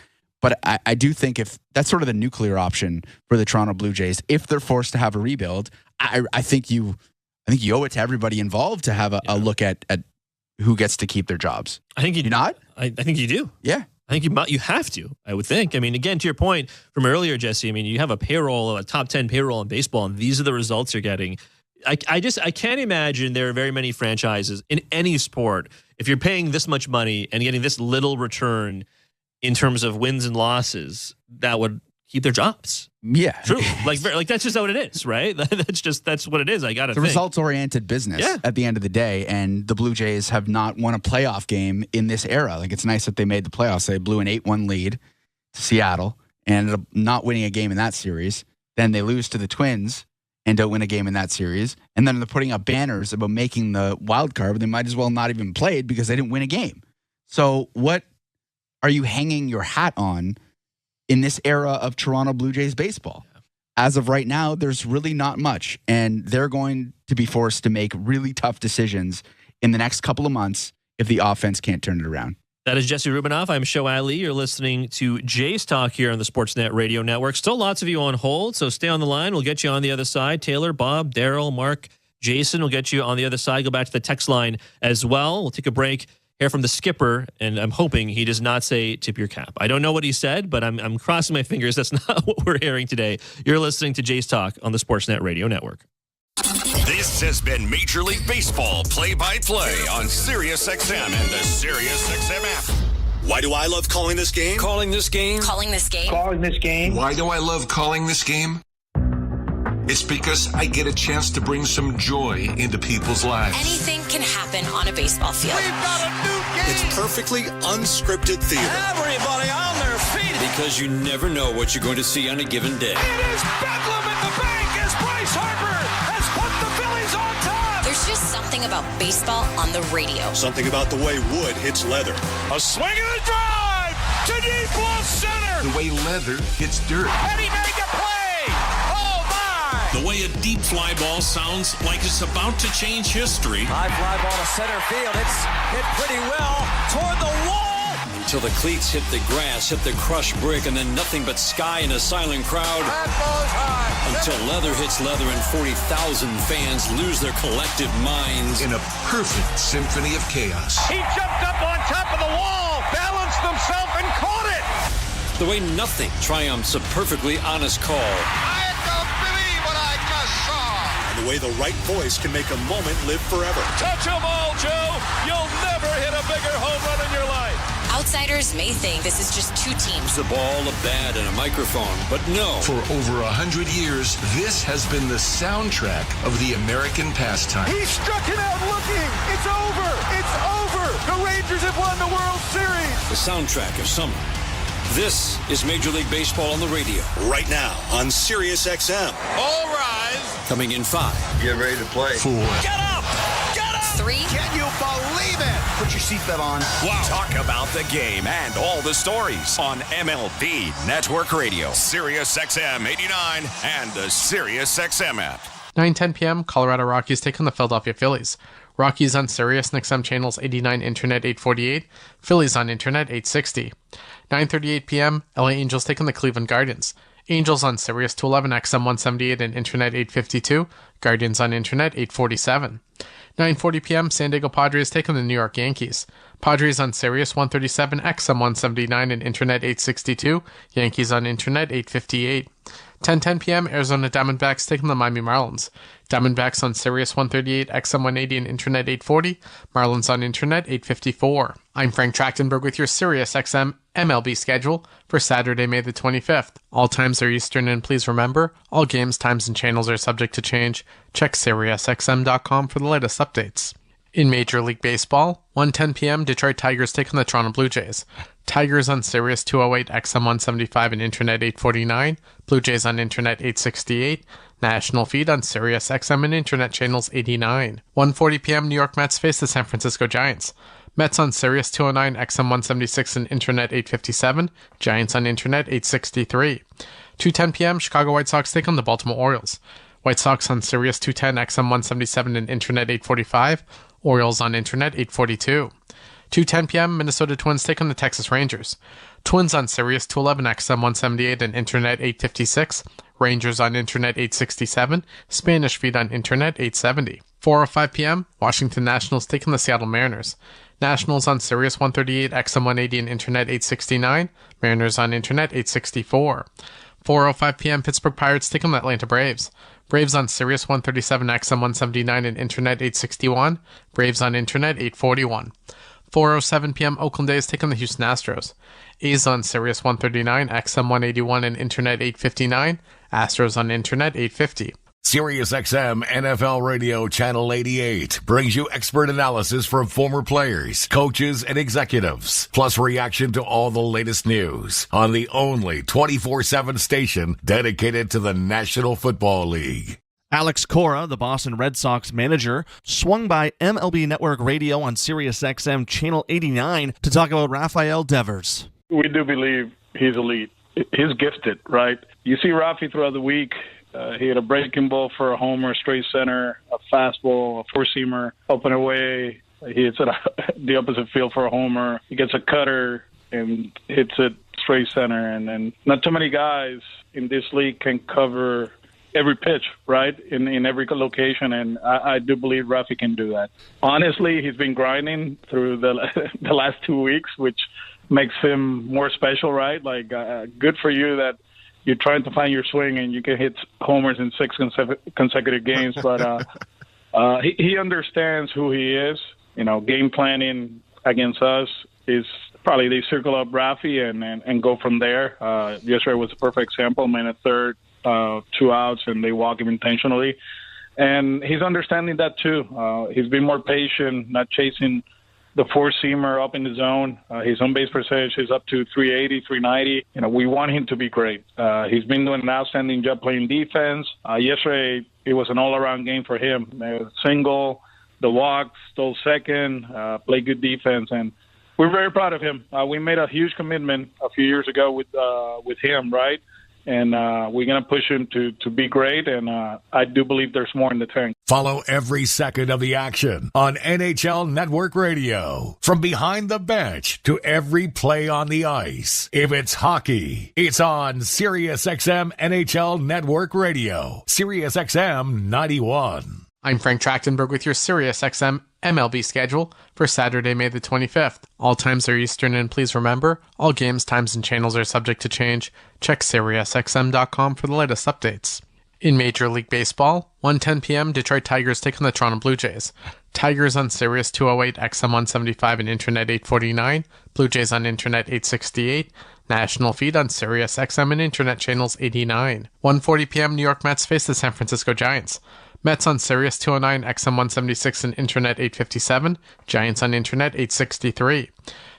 But I do think if that's sort of the nuclear option for the Toronto Blue Jays, if they're forced to have a rebuild, I think you owe it to everybody involved to have a look at who gets to keep their jobs. I think you do not. I think you do. Yeah. I think you have to, I would think. I mean, again, to your point from earlier, Jesse, I mean, you have a top 10 payroll in baseball, and these are the results you're getting. I can't imagine there are very many franchises in any sport, if you're paying this much money and getting this little return in terms of wins and losses, that would keep their jobs. Yeah. True. Like that's just what it is, right? That's what it is. I got to think. It's a results-oriented business at the end of the day, and the Blue Jays have not won a playoff game in this era. Like, it's nice that they made the playoffs. They blew an 8-1 lead to Seattle and ended up not winning a game in that series. Then they lose to the Twins and don't win a game in that series. And then they're putting up banners about making the wild card, but they might as well not even played because they didn't win a game. So what are you hanging your hat on in this era of Toronto Blue Jays baseball? As of right now, there's really not much. And they're going to be forced to make really tough decisions in the next couple of months if the offense can't turn it around. That is Jesse Rubinoff. I'm Show Ali. You're listening to Jay's Talk here on the Sportsnet Radio Network. Still lots of you on hold, so stay on the line. We'll get you on the other side. Taylor, Bob, Daryl, Mark, Jason will get you on the other side. Go back to the text line as well. We'll take a break. Hear from the skipper, and I'm hoping he does not say tip your cap. I don't know what he said, but I'm crossing my fingers. That's not what we're hearing today. You're listening to Jay's Talk on the Sportsnet Radio Network. This has been Major League Baseball play-by-play on SiriusXM and the SiriusXM app. Why do I love calling this game? Calling this game? Calling this game? Calling this game? Why do I love calling this game? It's because I get a chance to bring some joy into people's lives. Anything can happen on a baseball field. We've got a new game! It's perfectly unscripted theater. Everybody on their feet! Because you never know what you're going to see on a given day. It is bedlam at the bank as Bryce Harper has put the Phillies on top! There's just something about baseball on the radio. Something about the way wood hits leather. A swing and a drive to deep left center! The way leather hits dirt. And he made the play! Oh my! The way a deep fly ball sounds like it's about to change history. High fly ball to center field. It's hit pretty well toward the wall! Until the cleats hit the grass, hit the crushed brick, and then nothing but sky and a silent crowd. That ball's high! Until leather hits leather and 40,000 fans lose their collective minds. In a perfect symphony of chaos. He jumped up on top of the wall, balanced himself, and caught it! The way nothing triumphs a perfectly honest call. I don't believe what I just saw! And the way the right voice can make a moment live forever. Touch 'em all, Joe! You'll never hit a bigger home run in your life! Outsiders may think this is just two teams. A ball, a bat, and a microphone. But no. For over 100 years, this has been the soundtrack of the American pastime. He struck it out looking! It's over! It's over! The Rangers have won the World Series! The soundtrack of summer. This is Major League Baseball on the radio. Right now on SiriusXM. All rise! Coming in 5. Get ready to play. 4. Get up! Get up! 3. Can you believe it? Put your seatbelt on. Wow. Talk about the game and all the stories on MLB Network Radio, SiriusXM 89, and the SiriusXM app. 9:10 p.m., Colorado Rockies take on the Philadelphia Phillies. Rockies on Sirius and XM channels 89, Internet 848. Phillies on Internet 860. 9:38 p.m., LA Angels take on the Cleveland Guardians. Angels on Sirius 211, XM 178, and Internet 852. Guardians on Internet 847. 9:40 p.m., San Diego Padres take on the New York Yankees. Padres on Sirius 137, XM 179, and Internet 862. Yankees on Internet 858. 10:10 p.m., Arizona Diamondbacks take on the Miami Marlins. Diamondbacks on Sirius 138, XM 180, and Internet 840. Marlins on Internet 854. I'm Frank Trachtenberg with your Sirius XM MLB schedule for Saturday, May the 25th. All times are Eastern, and please remember, all games, times, and channels are subject to change. Check SiriusXM.com for the latest updates. In Major League Baseball, 1:10 p.m., Detroit Tigers take on the Toronto Blue Jays. Tigers on Sirius 208, XM 175, and Internet 849. Blue Jays on Internet 868. National feed on Sirius XM and Internet channels 89. 1:40 p.m., New York Mets face the San Francisco Giants. Mets on Sirius 209, XM 176, and Internet 857. Giants on Internet 863. 2:10 p.m., Chicago White Sox take on the Baltimore Orioles. White Sox on Sirius 210, XM 177, and Internet 845. Orioles on Internet 842. 2:10 p.m., Minnesota Twins take on the Texas Rangers. Twins on Sirius 211, XM 178, and Internet 856. Rangers on Internet 867. Spanish feed on Internet 870. 4:05 p.m., Washington Nationals take on the Seattle Mariners. Nationals on Sirius 138, XM 180, and Internet 869. Mariners on Internet 864. 4:05 p.m., Pittsburgh Pirates take on the Atlanta Braves. Braves on Sirius 137, XM 179, and Internet 861. Braves on Internet 841. 4:07 p.m., Oakland A's take on the Houston Astros. A's on Sirius 139, XM 181, and Internet 859. Astros on Internet 850. SiriusXM NFL Radio Channel 88 brings you expert analysis from former players, coaches, and executives, plus reaction to all the latest news on the only 24/7 station dedicated to the National Football League. Alex Cora, the Boston Red Sox manager, swung by MLB Network Radio on SiriusXM Channel 89 to talk about Rafael Devers. We do believe he's elite. He's gifted, right? You see Rafi throughout the week. He had a breaking ball for a homer, straight center, a fastball, a four-seamer, up and away, He hits it the opposite field for a homer. He gets a cutter and hits it straight center. And not too many guys in this league can cover every pitch, right, in every location, and I do believe Rafi can do that. Honestly, he's been grinding through the last 2 weeks, which makes him more special, right? Like, good for you that you're trying to find your swing and you can hit homers in 6 consecutive games, but he understands who he is. You know, game planning against us is probably they circle up Rafi and go from there. Yesterday was a perfect example. Man at third, 2 outs, and they walk him intentionally. And he's understanding that too. He's been more patient, not chasing the four-seamer up in the zone. His on-base percentage is up to 380, 390. You know, we want him to be great. He's been doing an outstanding job playing defense. Yesterday, it was an all-around game for him. Single, the walk, stole second, played good defense, and we're very proud of him. We made a huge commitment a few years ago with him, right? And we're going to push him to be great, and I do believe there's more in the tank. Follow every second of the action on NHL Network Radio. From behind the bench to every play on the ice. If it's hockey, it's on SiriusXM NHL Network Radio. SiriusXM 91. I'm Frank Trachtenberg with your SiriusXM MLB schedule for Saturday, May the 25th. All times are Eastern, and please remember, all games, times, and channels are subject to change. Check SiriusXM.com for the latest updates. In Major League Baseball, 1:10 p.m., Detroit Tigers take on the Toronto Blue Jays. Tigers on Sirius 208, XM 175, and Internet 849. Blue Jays on Internet 868. National feed on Sirius XM and Internet channels 89. 1:40 p.m., New York Mets face the San Francisco Giants. Mets on Sirius 209, XM 176, and Internet 857. Giants on Internet 863.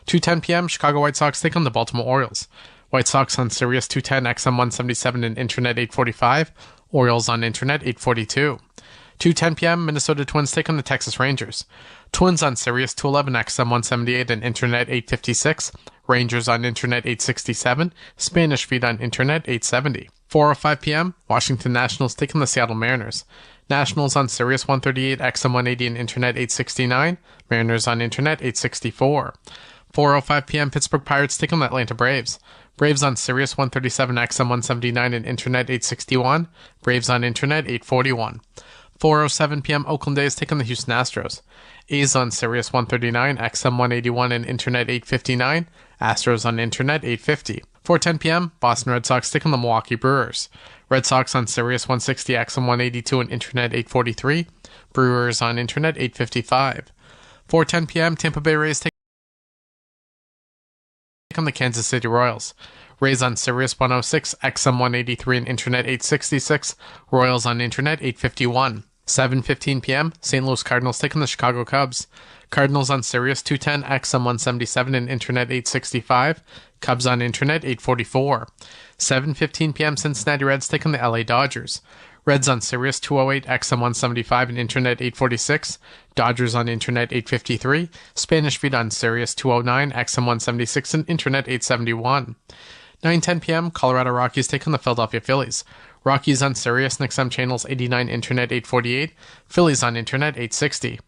2:10 p.m., Chicago White Sox take on the Baltimore Orioles. White Sox on Sirius 210, XM 177, and Internet 845. Orioles on Internet 842. 2:10 p.m., Minnesota Twins take on the Texas Rangers. Twins on Sirius 211, XM 178, and Internet 856. Rangers on Internet 867. Spanish feed on Internet 870. 4:05 p.m., Washington Nationals take on the Seattle Mariners. Nationals on Sirius 138, XM 180, and Internet 869. Mariners on Internet 864. 4:05 p.m., Pittsburgh Pirates take on the Atlanta Braves. Braves on Sirius 137, XM 179, and Internet 861. Braves on Internet 841. 4:07 p.m., Oakland A's take on the Houston Astros. A's on Sirius 139, XM 181, and Internet 859. Astros on Internet 850. 4:10 p.m., Boston Red Sox take on the Milwaukee Brewers. Red Sox on Sirius 160, XM 182, and Internet 843. Brewers on Internet 855. 4:10 p.m., Tampa Bay Rays take on the Kansas City Royals. Rays on Sirius 106, XM 183, and Internet 866. Royals on Internet 851. 7:15 p.m., St. Louis Cardinals take on the Chicago Cubs. Cardinals on Sirius 210, XM 177, and Internet 865. Cubs on Internet 844. 7:15 p.m., Cincinnati Reds take on the LA Dodgers. Reds on Sirius 208, XM 175, and Internet 846. Dodgers on Internet 853. Spanish feed on Sirius 209, XM 176, and Internet 871. 9:10 p.m., Colorado Rockies take on the Philadelphia Phillies. Rockies on Sirius and XM channels 89, Internet 848. Phillies on Internet 860.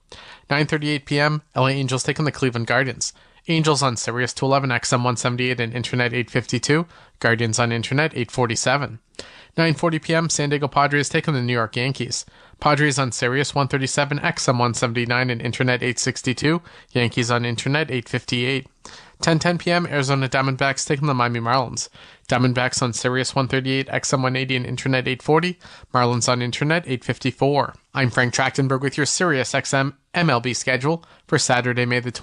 9:38 p.m., LA Angels take on the Cleveland Guardians. Angels on Sirius 211, XM 178, and Internet 852. Guardians on Internet 847. 9:40 p.m., San Diego Padres take on the New York Yankees. Padres on Sirius 137, XM 179, and Internet 862. Yankees on Internet 858. 10:10 p.m., Arizona Diamondbacks take on the Miami Marlins. Diamondbacks on Sirius 138, XM 180, and Internet 840. Marlins on Internet 854. I'm Frank Trachtenberg with your Sirius XM MLB schedule for Saturday, May the 20th.